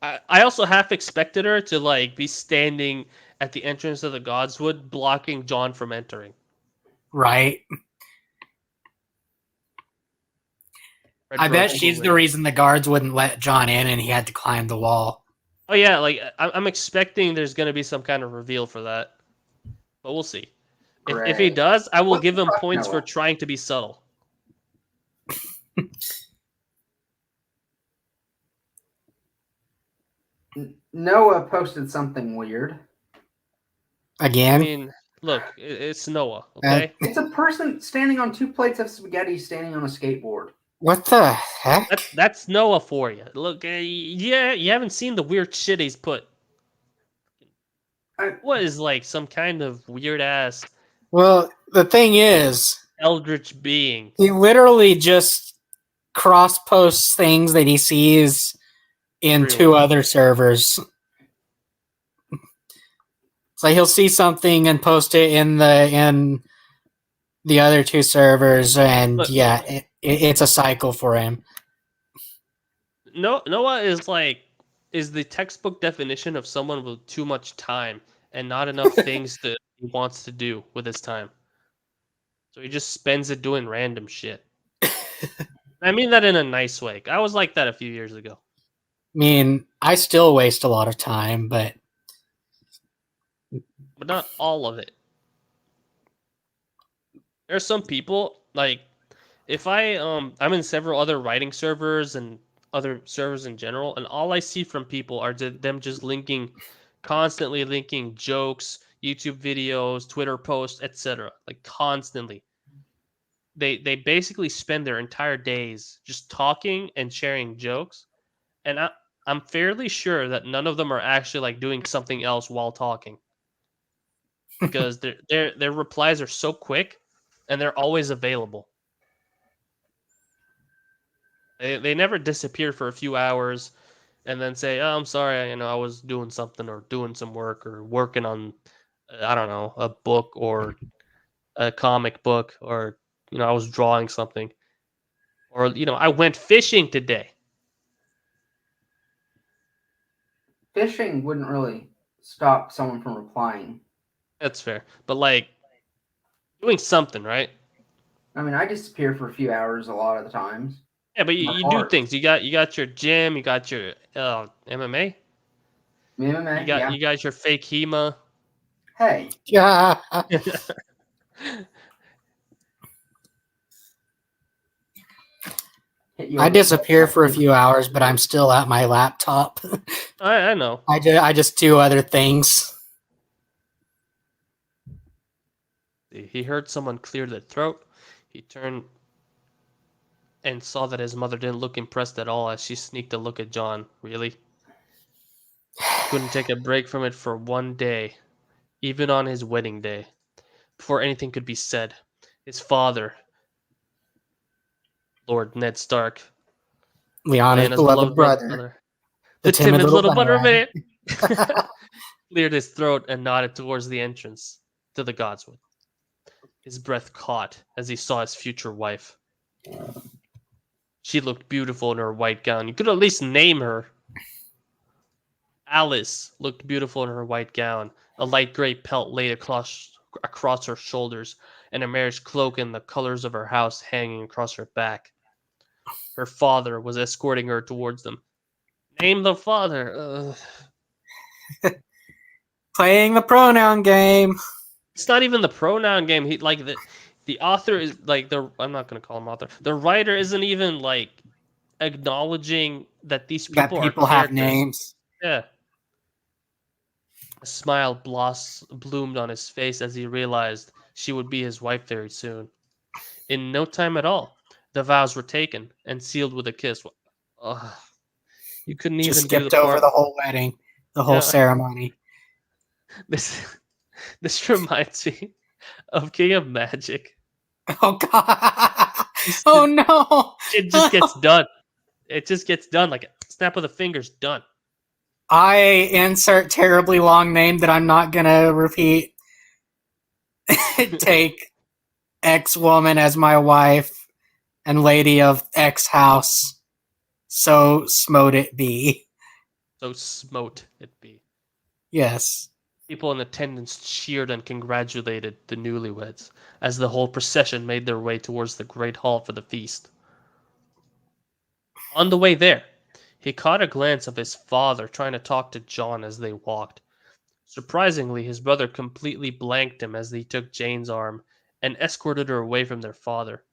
right. I also half expected her to like be standing at the entrance of the Godswood, blocking John from entering. Right? Red I bet Roach she's the grinned. reason the guards wouldn't let John in and he had to climb the wall. Oh yeah, like I'm expecting there's gonna be some kind of reveal for that, but we'll see. If he Great. does, I will What give the him fuck, points for Noah? trying to be subtle. Noah posted something weird. I Again? mean, look, it's Noah, Uh, okay? It's a person standing on 2 plates of spaghetti standing on a skateboard. What the heck? That's Noah for you. Look, yeah, you haven't seen the weird shit he's put. I- What is like some kind of weird ass Well, the thing is, eldritch being? he literally just cross posts things that he sees in two Everywhere. other servers. So he'll see something and post it in the other two servers, and Look, yeah, it's a cycle for him. Noah is the textbook definition of someone with too much time and not enough things that he wants to do with his time. So he just spends it doing random shit. I mean that in a nice way. I was like that a few years ago. I mean, I still waste a lot of time, but But not all of it. There are some people like if I'm in several other writing servers and other servers in general, and all I see from people are them just constantly linking jokes, YouTube videos, Twitter posts, etc. Like constantly. They basically spend their entire days just talking and sharing jokes, and I'm fairly sure that none of them are actually like doing something else while talking because their replies are so quick and they're always available. They never disappear for a few hours and then say, "Oh, I'm sorry, I was doing something or doing some work or working on, I don't know, a book or a comic book or I was drawing something or I went fishing today." Fishing wouldn't really stop someone from replying. That's fair, but like doing something, right? I mean, I disappear for a few hours a lot of the times. Yeah, but you, My you do part. things. You got your gym, you got your MMA, MMA, you got yeah. you got your fake HEMA. Hey, yeah, hit you I over the disappear head. for a few hours, but I'm still at my laptop. I know. I just do other things. He heard someone clear their throat. He turned and saw that his mother didn't look impressed at all as she sneaked a look at John. Really? Couldn't take a break from it for one day, even on his wedding day, before anything could be said. His father, Lord Ned Stark, Lyanna's Lyanna's beloved beloved brother, brother, the the timid timid little little bunny butter rabbit. man, cleared his throat and nodded towards the entrance to the Godswood. His breath caught as he saw his future wife. She looked beautiful in her white gown. You could at least name her. Alice looked beautiful in her white gown, a light gray pelt laid across her shoulders, and a marriage cloak in the colors of her house hanging across her back. Her father was escorting her towards them. Name the father. Playing the pronoun game. It's not even the pronoun game. He like the author is like the I'm not gonna call him author. The writer isn't even like acknowledging that these That people are people have characters. names. Yeah. A smile bloomed on his face as he realized she would be his wife very soon. In no time at all, the vows were taken and sealed with a kiss. Ugh, you couldn't Just even do skipped the over part. the whole wedding, the whole Yeah. ceremony. This reminds me of King of Magic. Oh god! Oh no! It just gets done. It just gets done like a snap of the fingers. Done. I insert terribly long name that I'm not gonna repeat. Take X woman as my wife and lady of X house. So smote it be. So smote it be. Yes. People in attendance cheered and congratulated the newlyweds as the whole procession made their way towards the great hall for the feast. On the way there, he caught a glance of his father trying to talk to John as they walked. Surprisingly, his brother completely blanked him as he took Jane's arm and escorted her away from their father.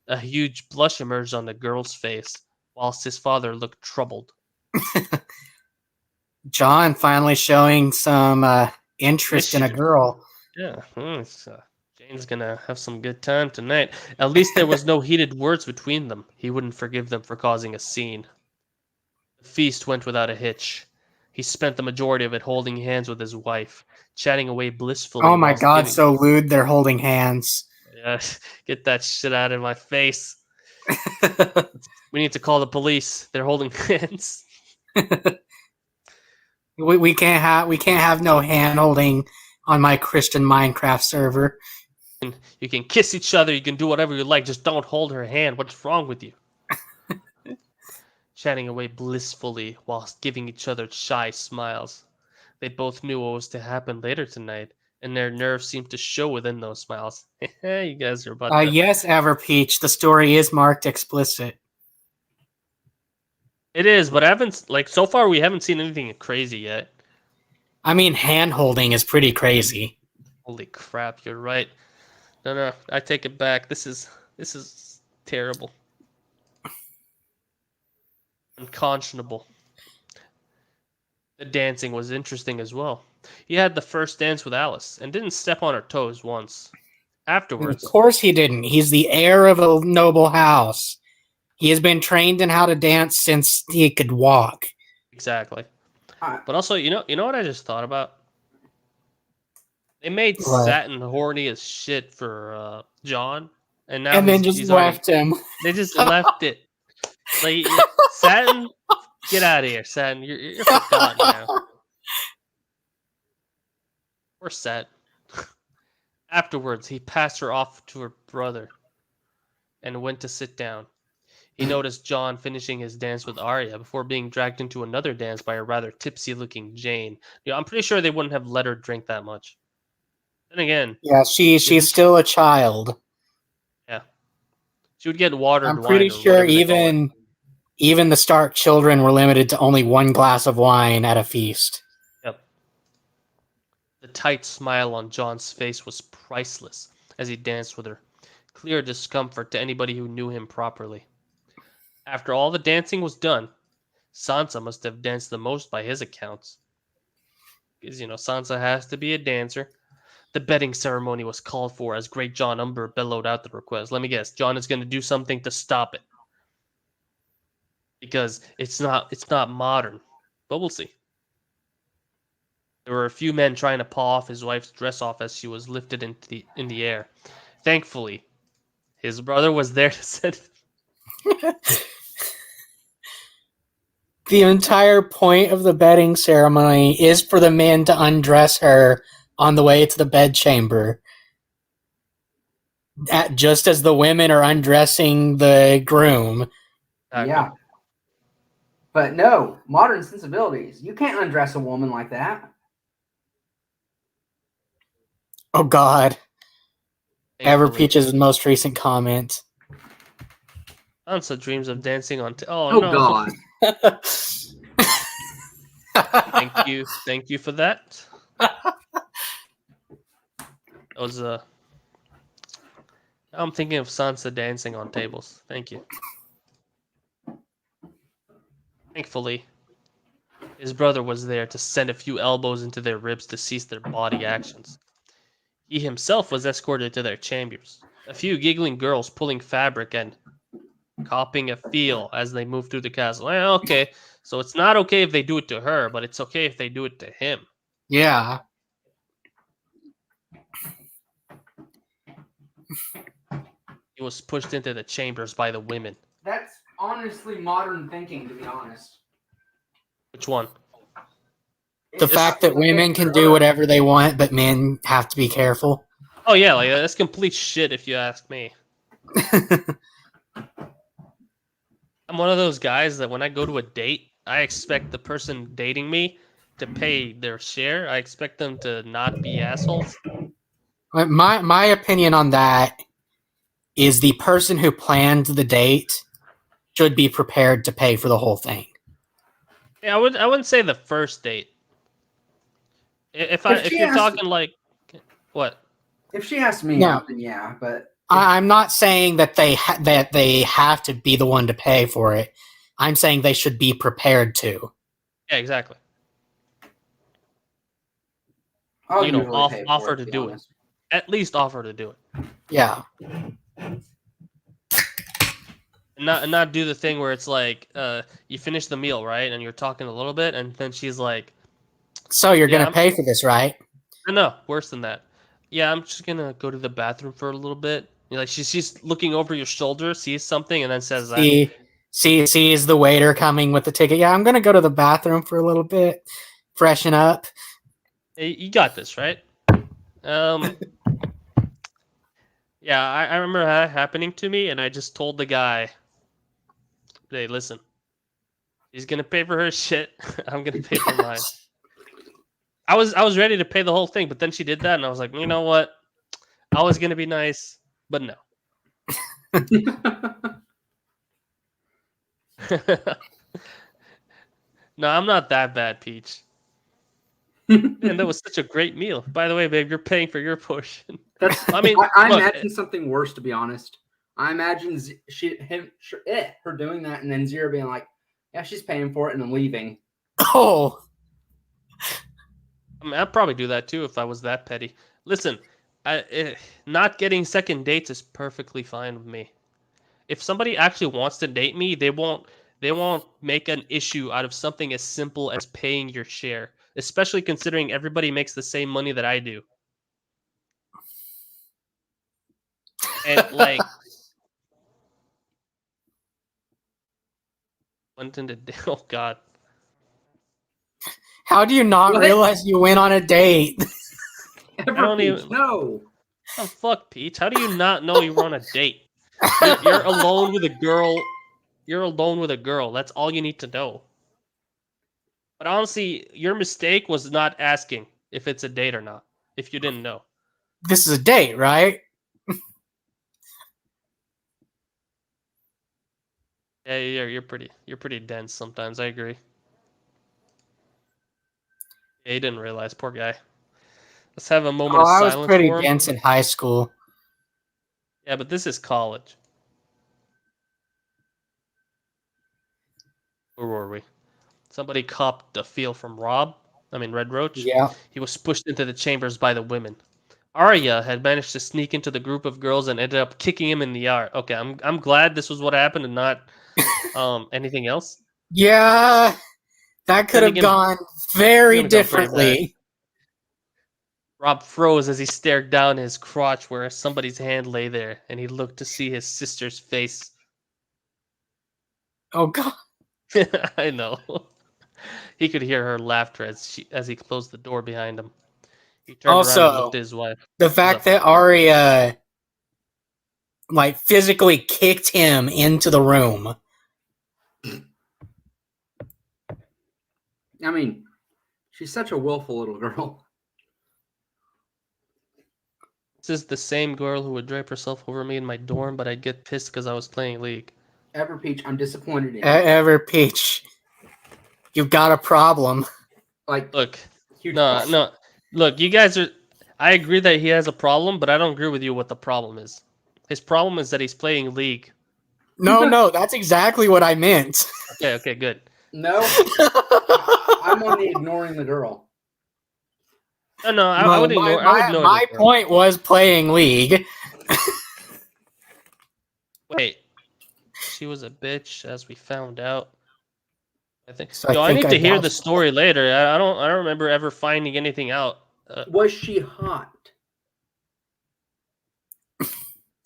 A huge blush emerged on the girl's face, whilst his father looked troubled. John finally showing some interest in a girl. Yeah, Jane's gonna have some good time tonight. At least there was no heated words between them. He wouldn't forgive them for causing a scene. The feast went without a hitch. He spent the majority of it holding hands with his wife, chatting away blissfully. Oh my whilst god, giving- so lewd they're holding hands. Yeah, get that shit out of my face. We need to call the police. They're holding hands. we can't have no hand holding on my Christian Minecraft server. You can kiss each other. You can do whatever you like. Just don't hold her hand. What's wrong with you? Chatting away blissfully whilst giving each other shy smiles. They both knew what was to happen later tonight, and their nerves seemed to show within those smiles. You guys are about to... Yes, Everpeach, the story is marked explicit. It is, but I haven't, like, so far we haven't seen anything crazy yet. I mean, hand holding is pretty crazy. Holy crap, you're right. No, I take it back. This is terrible. Unconscionable. The dancing was interesting as well. He had the first dance with Alice and didn't step on her toes once. Afterwards, Of course he didn't. He's the heir of a noble house. He has been trained in how to dance since he could walk. exactly. But also, you know what I just thought about? They made What? Satin horny as shit for John, and now And then he's just already- left him. They just left it. Like Satin, get out of here, Satin. You're forgotten now. Poor Satin. Afterwards, he passed her off to her brother and went to sit down. He noticed John finishing his dance with Arya before being dragged into another dance by a rather tipsy-looking Jane. I'm pretty sure they wouldn't have let her drink that much. Then again, Yeah, she's still a child. she would get watered I'm wine. pretty or sure whatever they call it. even the Stark children were limited to only one glass of wine at a feast. Yep. The tight smile on John's face was priceless as he danced with her. Clear discomfort to anybody who knew him properly. After all the dancing was done, Sansa must have danced the most by his accounts. Because, Sansa has to be a dancer. The betting ceremony was called for as Great John Umber bellowed out the request. Let me guess, John is going to do something to stop it. Because it's not modern. But we'll see. There were a few men trying to paw off his wife's dress off as she was lifted in the air. Thankfully, his brother was there to set The entire point of the betting ceremony is for the men to undress her on the way to the bedchamber. Just as the women are undressing the groom. Yeah. But no, modern sensibilities. You can't undress a woman like that. Oh god. Thankfully, Everpeach's most recent comment. Sansa dreams of dancing on... Oh, no. God. Thank you for that. That was I'm thinking of Sansa dancing on tables. Thank you. Thankfully, his brother was there to send a few elbows into their ribs to cease their body actions. He himself was escorted to their chambers. A few giggling girls pulling fabric and copying a feel as they moved through the castle. Okay, so it's not okay if they do it to her, but it's okay if they do it to him. Yeah. He was pushed into the chambers by the women. That's honestly modern thinking, to be honest. Which one? The fact that women can do whatever they want, but men have to be careful. Oh yeah, like that's complete shit if you ask me. I'm one of those guys that when I go to a date, I expect the person dating me to pay their share. I expect them to not be assholes. My opinion on that is the person who planned the date should be prepared to pay for the whole thing. Yeah, I wouldn't say the first date. If you're talking like what? If she asked me, No. then yeah, but I'm not saying that they have to be the one to pay for it. I'm saying they should be prepared to. Yeah, exactly. I'll You know, usually pay for offer it, to be do it. honest. At least offer to do it. Yeah. And not do the thing where it's like you finish the meal, right? And you're talking a little bit, and then she's like, So you're Yeah, gonna pay for this, right? no, worse than that. Yeah, I'm just gonna go to the bathroom for a little bit. Like she's looking over your shoulder, sees something, and then says that. Sees the waiter coming with the ticket. Yeah, I'm gonna go to the bathroom for a little bit, freshen up. Hey, you got this, right? Yeah, I remember that happening to me, and I just told the guy, "Hey, listen, he's gonna pay for her shit. I'm gonna pay for mine." I was ready to pay the whole thing, but then she did that, and I was like, you know what? I was gonna be nice, but no. No, I'm not that bad, Peach. And that was such a great meal. By the way, babe, you're paying for your portion. That's. I mean, I look, imagine something worse, to be honest. I imagine her doing that, and then Zero being like, "Yeah, she's paying for it," and then leaving. Oh, I mean, I'd probably do that too if I was that petty. Listen, not getting second dates is perfectly fine with me. If somebody actually wants to date me, they won't make an issue out of something as simple as paying your share, especially considering everybody makes the same money that I do. And like went into oh god. how do you not What? realize you went on a date? don't even- No. Oh fuck, Peach. How do you not know you were on a date? You're alone with a girl. You're alone with a girl. That's all you need to know. But honestly, your mistake was not asking if it's a date or not. If you didn't know. This is a date, right? Yeah, you're pretty dense sometimes. I agree. Yeah, he didn't realize. Poor guy. Let's have a moment Oh, of I was silence pretty for him. dense in high school. Yeah, but this is college. Where were we? Somebody copped the feel from Red Roach. Yeah. He was pushed into the chambers by the women. Arya had managed to sneak into the group of girls and ended up kicking him in the eye. Okay, I'm glad this was what happened and not anything else. Yeah, that could Then have again, gone very gonna go pretty differently. Rob froze as he stared down his crotch where somebody's hand lay there, and he looked to see his sister's face. Oh god. I know. He could hear her laughter as he closed the door behind him. He turned around and Also, looked at his wife. the fact that Arya physically kicked him into the room. I mean, she's such a willful little girl. This is the same girl who would drape herself over me in my dorm, but I'd get pissed because I was playing League. Ever Peach, I'm disappointed in you. Ever Peach, you've got a problem. Like, Look, huge no, problem. no. Look, you guys are. I agree that he has a problem, but I don't agree with you what the problem is. His problem is that he's playing League. No, that's exactly what I meant. Okay, good. No, I'm on the ignoring the girl. No, I would ignore. I would know. My point was playing League. Wait, she was a bitch, as we found out. I think. So I need to hear the vouched- story later. I don't remember ever finding anything out. Was she hot?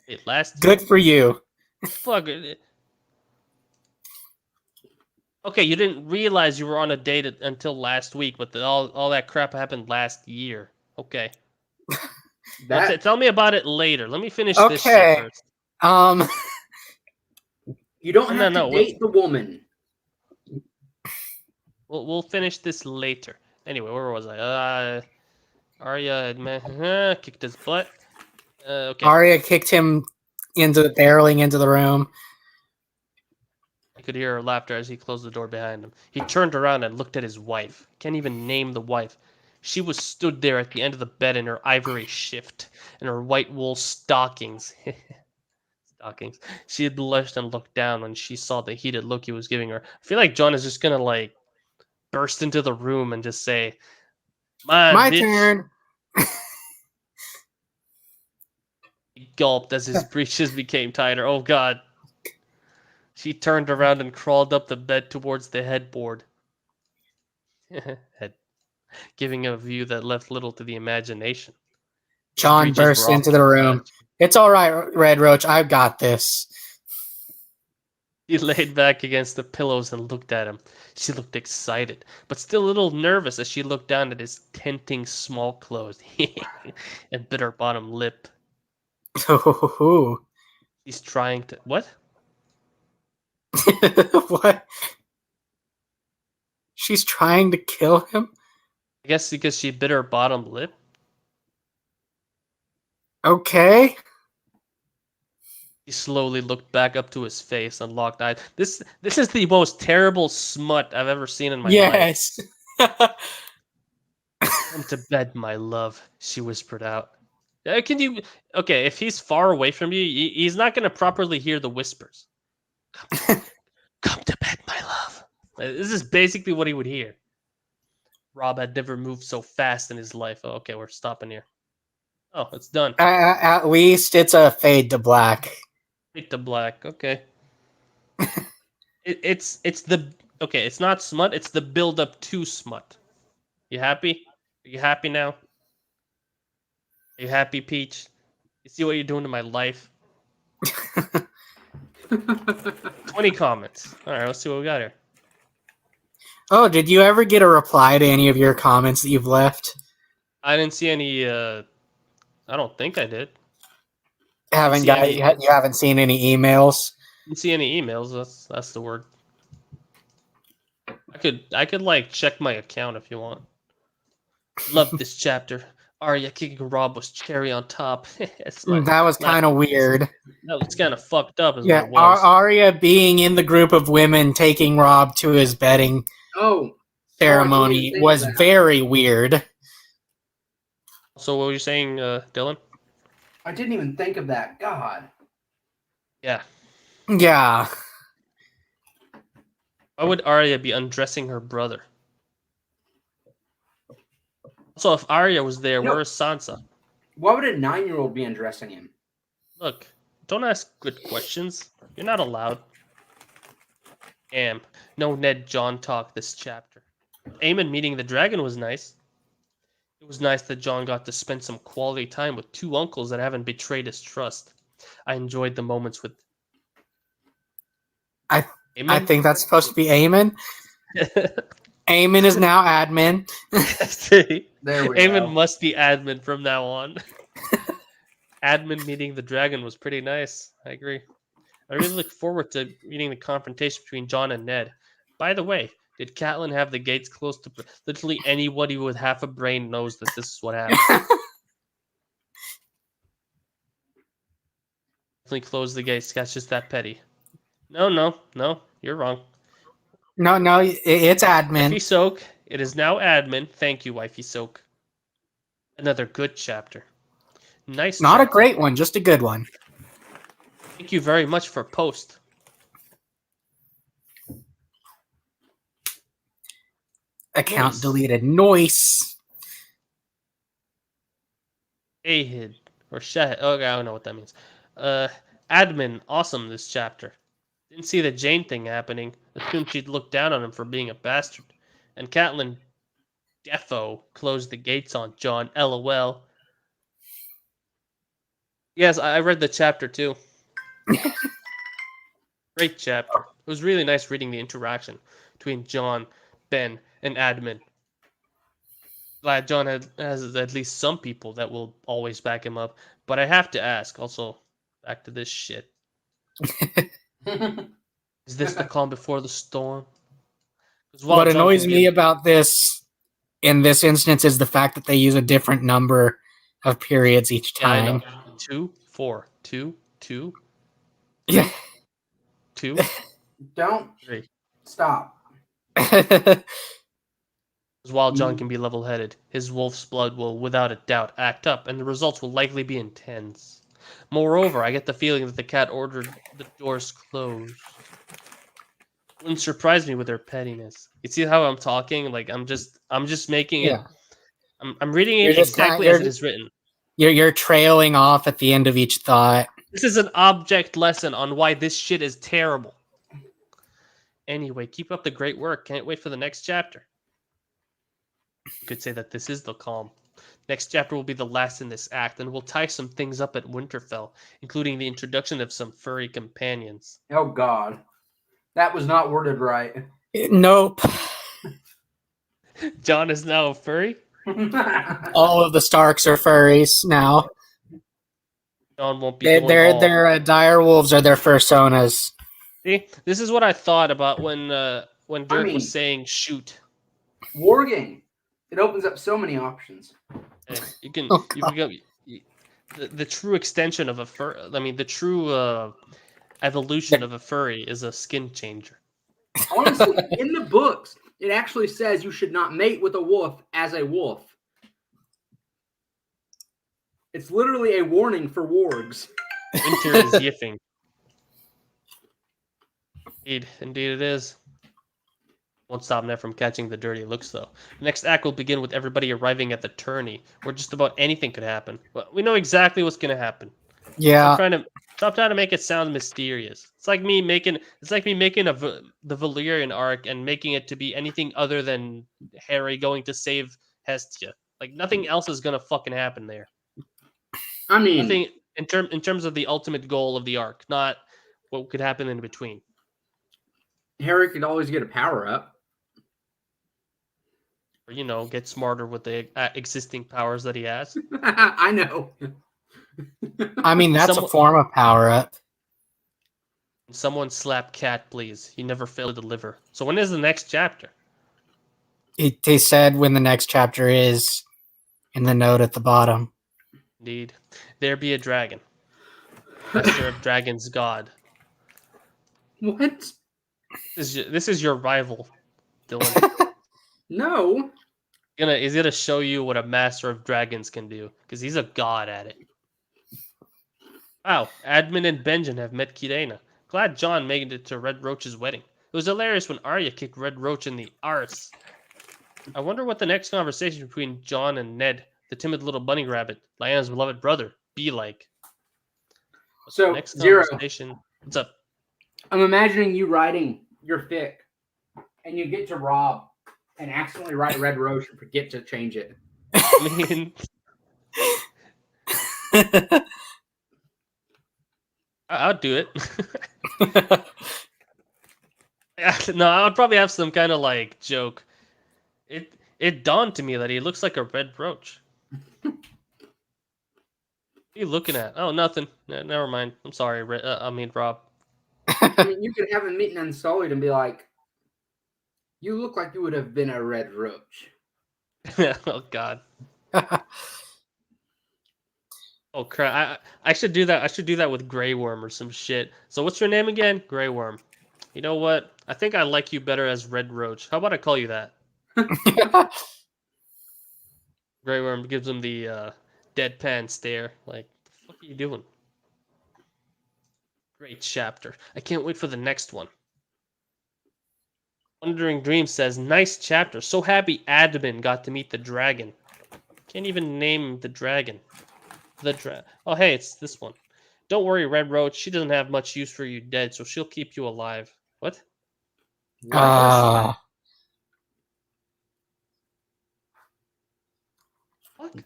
Wait, last. Good for you. Fuck. Okay, you didn't realize you were on a date until last week, but all that crap happened last year. Okay. Tell me about it later. Let me finish this shit Okay. first. You don't have No, to date the woman. We'll finish this later. Anyway, where was I? Arya kicked his butt. Okay. Arya kicked him barreling into the room. I could hear her laughter as he closed the door behind him. He turned around and looked at his wife. Can't even name the wife. She was stood there at the end of the bed in her ivory shift and her white wool stockings. Stockings. She had blushed and looked down when she saw the heated look he was giving her. I feel like John is just gonna like burst into the room and just say, My bitch." turn. He gulped as his breeches became tighter. Oh god. She turned around and crawled up the bed towards the headboard. Giving a view that left little to the imagination. His John breeches bursts were off into to the the room. side. It's all right, Red Roach. I've got this. He laid back against the pillows and looked at him. She looked excited, but still a little nervous as she looked down at his tempting small clothes and bit her bottom lip. He's trying to... What? What? She's trying to kill him? I guess because she bit her bottom lip? Okay. He slowly looked back up to his face and locked eyes. This is the most terrible smut I've ever seen in my life. Yes. Come to bed, my love, she whispered out. Can you... Okay, if he's far away from you, he's not going to properly hear the whispers. Come to bed, my love. This is basically what he would hear. Rob had never moved so fast in his life. Oh, okay, we're stopping here. Oh, it's done. At least it's a fade to black. Fade to black. Okay. It's the... Okay, it's not smut. It's the build up to smut. You happy? Are you happy now? Are you happy, Peach? You see what you're doing to my life? 20 comments. All right, let's see what we got here. Oh, did you ever get a reply to any of your comments that you've left? I didn't see any. I don't think I did. You haven't seen any emails? Didn't see any emails. That's the word. I could like check my account if you want. Love this chapter. Arya kicking Rob was cherry on top. That was kind of weird. That was kind of fucked up. Is Yeah, what it was. Arya being in the group of women taking Rob to his bedding ceremony was very weird. So what were you saying, Dylan? I didn't even think of that. God. Yeah. Yeah. Why would Arya be undressing her brother? Also, if Arya was there, where is Sansa? Why would a 9-year-old be undressing him? Look, don't ask good questions. You're not allowed. No Ned John talk this chapter. Aemon meeting the dragon was nice. It was nice that John got to spend some quality time with two uncles that haven't betrayed his trust. I enjoyed the moments with... I think that's supposed to be Aemon. Aemon is now admin. There we Aemon go. must be admin from now on. Admin meeting the dragon was pretty nice. I agree. I really look forward to reading the confrontation between John and Ned. By the way, did Catelyn have the gates closed to... Literally anybody with half a brain knows that this is what happened. Definitely close the gates. That's just that petty. No. You're wrong. No, it's admin. Wifey Soak. It is now admin. Thank you, Wifey Soak. Another good chapter. Nice. Not a chapter. great one, just a good one. Thank you very much for post. Account Noise. deleted. Noise. Ahid or Shahid. Okay, I don't know what that means. Admin, awesome this chapter. Didn't see the Jane thing happening. Assumed she'd look down on him for being a bastard. And Catelyn defo closed the gates on John. LOL. Yes, I read the chapter too. Great chapter. It was really nice reading the interaction between John, Ben, and Admin. Glad John has at least some people that will always back him up. But I have to ask, also, back to this shit. Is this the calm before the storm? 'Cause while What John annoys can be me about this in this instance is the fact that they use a different number of periods each Yeah, I know. time. 2, 4, 2, 2, Yeah. 2, Don't 3. stop. While John can be level-headed, his wolf's blood will, without a doubt, act up, and the results will likely be intense. Moreover, I get the feeling that the cat ordered the doors closed. Wouldn't surprise me with her pettiness. You see how I'm talking? Like I'm just making it. Yeah. I'm reading You're it just exactly as it is written. You're trailing off at the end of each thought. This is an object lesson on why this shit is terrible. Anyway, keep up the great work. Can't wait for the next chapter. You could say that this is the calm. Next chapter will be the last in this act, and we'll tie some things up at Winterfell, including the introduction of some furry companions. Oh God, that was not worded right. Nope. John is now a furry? All of the Starks are furries now. John won't be going bald. Their dire wolves are their fursonas. See, this is what I thought about when Dirk was saying shoot. Wargame. It opens up so many options. You can Oh, you become the true extension of a fur. I mean, the true evolution of a furry is a skin changer. Honestly, in the books, it actually says you should not mate with a wolf as a wolf. It's literally a warning for wargs. Winter is yiffing. Indeed it is. Won't stop Ned from catching the dirty looks, though. The next act will begin with everybody arriving at the tourney, where just about anything could happen. Well, we know exactly what's going to happen. Yeah. Stop trying to make it sound mysterious. It's like me making the Valyrian arc and making it to be anything other than Harry going to save Hestia. Like nothing else is gonna fucking happen there. I mean, nothing in terms of the ultimate goal of the arc, not what could happen in between. Harry could always get a power up. Or, get smarter with the existing powers that he has. I know. I mean, that's a form of power up. Someone slap Cat, please. He never failed to deliver. So when is the next chapter? They said when the next chapter is in the note at the bottom. Indeed. There be a dragon. Master of dragons god. What? This is your rival, Dylan. No. He's gonna show you what a master of dragons can do, because he's a god at it. Wow, Admin and Benjen have met Kirena. Glad John made it to Red Roach's wedding. It was hilarious when Arya kicked Red Roach in the arse. I wonder what the next conversation between John and Ned, the timid little bunny rabbit, Lyanna's beloved brother, be like. What's So, the next Zero. conversation? What's up? I'm imagining you writing your fic, and you get to Rob and accidentally write Red Roach and forget to change it. I mean, I'll do it. No, I would probably have some kind of like joke. It dawned to me that he looks like a red roach. What are you looking at? Oh, nothing. Never mind. I'm sorry. Rob. I mean, you could have him meet Unsullied and be like, "You look like you would have been a Red Roach." Oh God. Oh crap! I should do that. I should do that with Grey Worm or some shit. So what's your name again? Grey Worm. You know what? I think I like you better as Red Roach. How about I call you that? Grey Worm gives him the deadpan stare. Like, the fuck are you doing? Great chapter. I can't wait for the next one. Wandering Dream says, nice chapter. So happy Admin got to meet the dragon. Can't even name the dragon. Oh, hey, it's this one. Don't worry, Red Roach. She doesn't have much use for you dead, so she'll keep you alive. What? Ah. Fuck.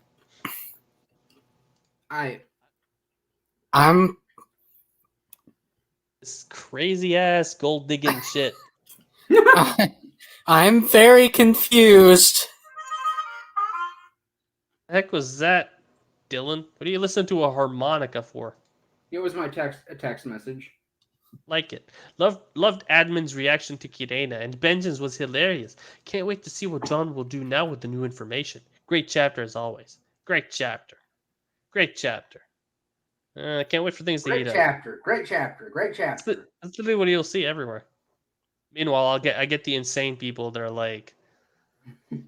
I'm This crazy ass gold digging shit. I'm very confused. The heck was that, Dylan? What do you listen to a harmonica for? It was my text message. Like it. Loved Admin's reaction to Kirena, and Benjamin's was hilarious. Can't wait to see what John will do now with the new information. Great chapter as always. Great chapter. Great chapter. I can't wait for things to Great heat up. chapter. Great chapter. Great chapter. That's literally what you'll see everywhere. Meanwhile, I get the insane people that are like,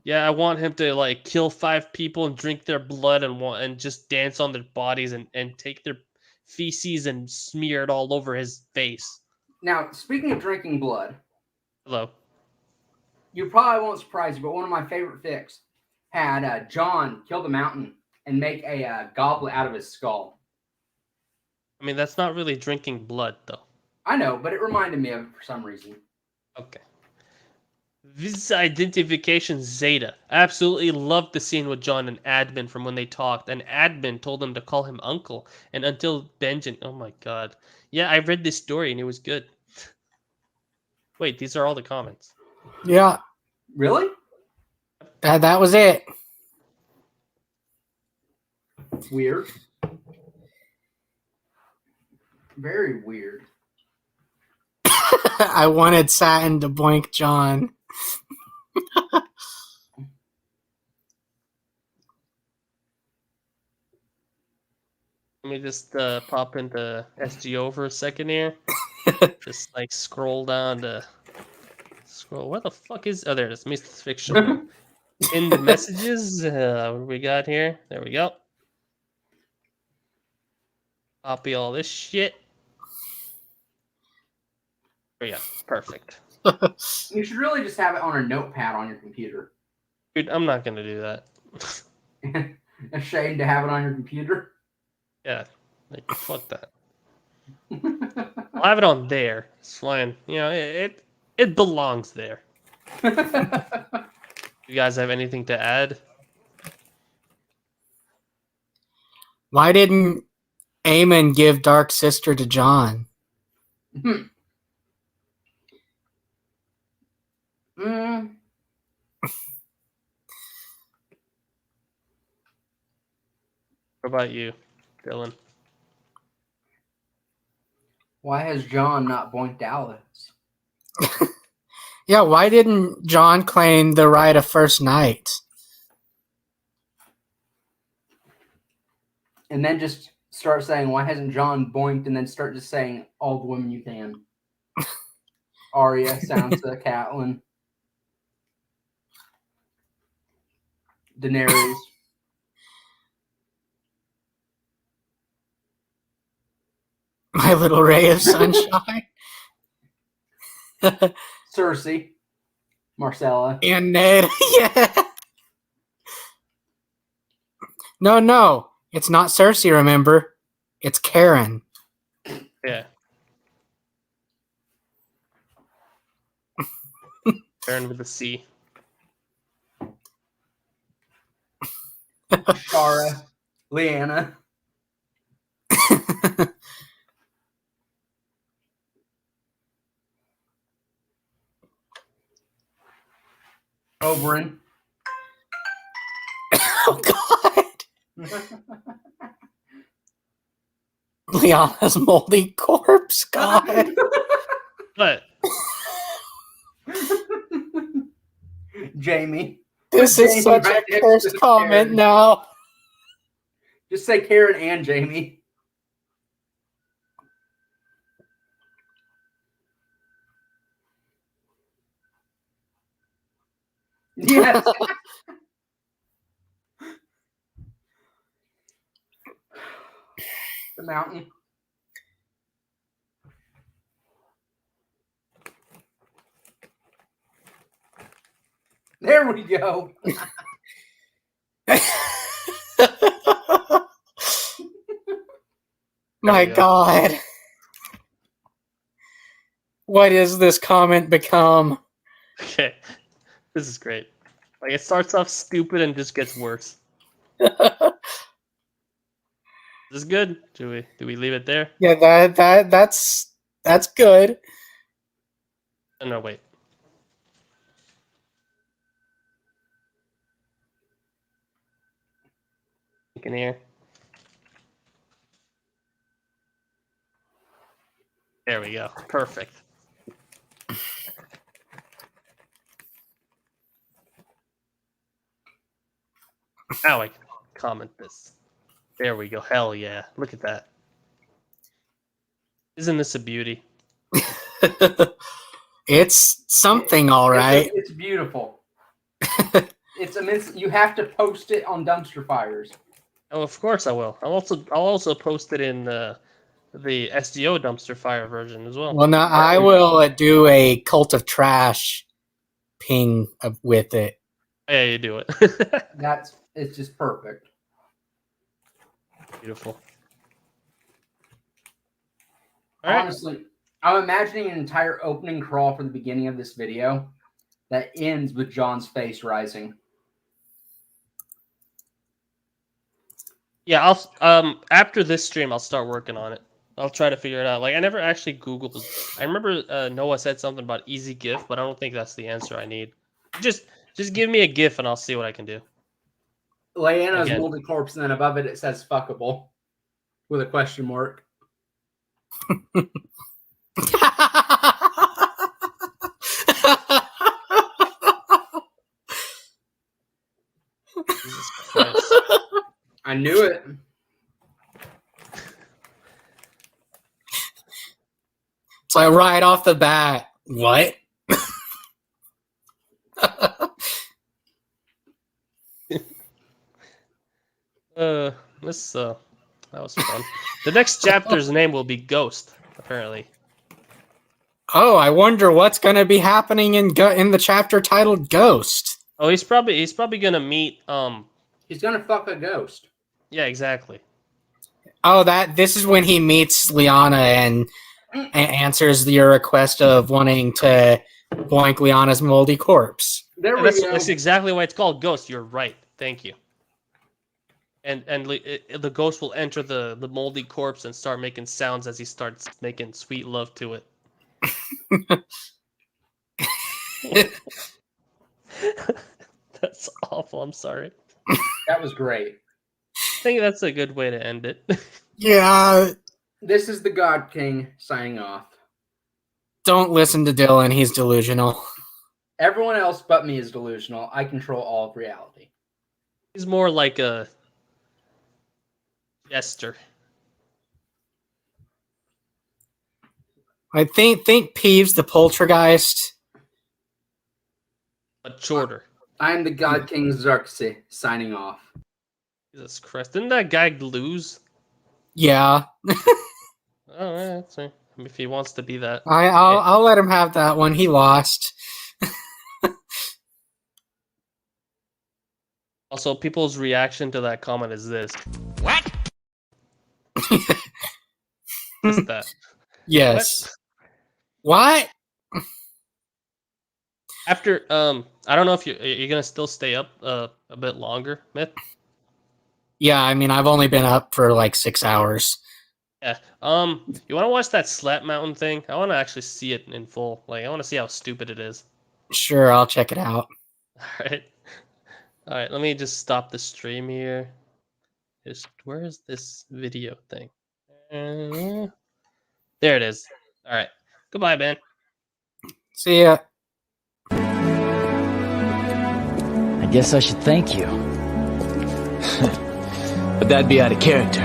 yeah, I want him to like kill 5 people and drink their blood and just dance on their bodies and take their feces and smear it all over his face. Now, speaking of drinking blood, Hello. you probably won't surprise you, but one of my favorite fics had John kill the mountain and make a goblet out of his skull. I mean, that's not really drinking blood, though. I know, but it reminded me of it for some reason. Okay. This identification Zeta. I absolutely loved the scene with John and Admin from when they talked, and Admin told him to call him Uncle, and until Benjamin. Oh my god. Yeah, I read this story and it was good. Wait, these are all the comments. Yeah, Really? that was it. Weird. Very weird. I wanted Satin to boink John. Let me just pop into SGO for a second here. Just like scroll down to Where the fuck is? Oh, there it is. Myth Fiction. In the messages, what do we got here? There we go. Copy all this shit. There we go. Perfect. You should really just have it on a notepad on your computer. Dude, I'm not gonna do that. Ashamed to have it on your computer. Yeah, like fuck that. I'll have it on there. It's fine. You know, it belongs there. You guys have anything to add? Why didn't Eamon give Dark Sister to John? What about you, Dylan? Why has John not boinked Alice? Yeah, why didn't John claim the right of first night? And then just start saying, why hasn't John boinked? And then start just saying all the women you can. Arya, Sansa, Catelyn, Daenerys. My little ray of sunshine. Cersei, Marcella. And Ned. Yeah. No. It's not Cersei, remember? It's Karen. Yeah. Karen with a C. Shara, Lyanna. Oberyn. Oh, God. Lyanna's moldy corpse, God. But Jamie. This Put is Jamie such right a next cursed to comment Karen. now. Just say Karen and Jamie. Yes. The mountain. There we go. My go. God. What is this comment become? Okay, this is great. Like it starts off stupid and just gets worse. This is good. Do we leave it there? Yeah, that's good. Oh, no, wait. You can hear. There we go. Perfect. Now I can comment this. There we go. Hell yeah. Look at that. Isn't this a beauty? It's something, all right. It's beautiful. You have to post it on Dumpster Fires. Oh, of course I will. I'll also post it in the SGO Dumpster Fire version as well. Well, now I will do a Cult of Trash ping with it. Yeah, you do it. It's just perfect. Beautiful. All right. Honestly, I'm imagining an entire opening crawl for the beginning of this video that ends with John's face rising. Yeah, I'll after this stream I'll start working on it. I'll try to figure it out. Like I never actually Googled. I remember Noah said something about easy GIF, but I don't think that's the answer I need. Just give me a GIF and I'll see what I can do. Leanna's Again. moldy corpse, and then above it says "fuckable" with a question mark. Jesus Christ. I knew it. It's like right off the bat. What? That was fun. The next chapter's name will be Ghost, apparently. Oh, I wonder what's going to be happening in the chapter titled Ghost. Oh, he's probably gonna meet He's gonna fuck a ghost. Yeah, exactly. Oh, this is when he meets Liana and answers your request of wanting to boink Liana's moldy corpse. There Yeah, we go. that's exactly why it's called Ghost. You're right. Thank you. And the ghost will enter the moldy corpse and start making sounds as he starts making sweet love to it. That's awful. I'm sorry. That was great. I think that's a good way to end it. Yeah, This is the God King signing off. don't listen to Dylan. He's delusional. Everyone else but me is delusional. I control all of reality. He's more like a jester. I think Peeves the poltergeist. But shorter. I am the God King Xerxes signing off. Jesus Christ. Didn't that guy lose? Yeah, Oh, yeah, that's right. I mean, if he wants to be that. I'll let him have that one. He lost. Also, people's reaction to that comment is this. What? Just that. Yes. What? After, I don't know if you're gonna still stay up a bit longer, Myth. Yeah, I mean, I've only been up for like 6 hours. Yeah. You want to watch that Slap Mountain thing? I want to actually see it in full. Like, I want to see how stupid it is. Sure, I'll check it out. All right. All right. Let me just stop the stream here. Where is this video thing? There it is. All right. Goodbye, Ben. See ya. I guess I should thank you. But that'd be out of character.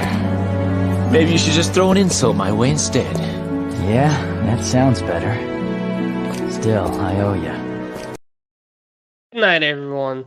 Maybe you should just throw an insult my way instead. Yeah, that sounds better. Still, I owe you. Good night, everyone.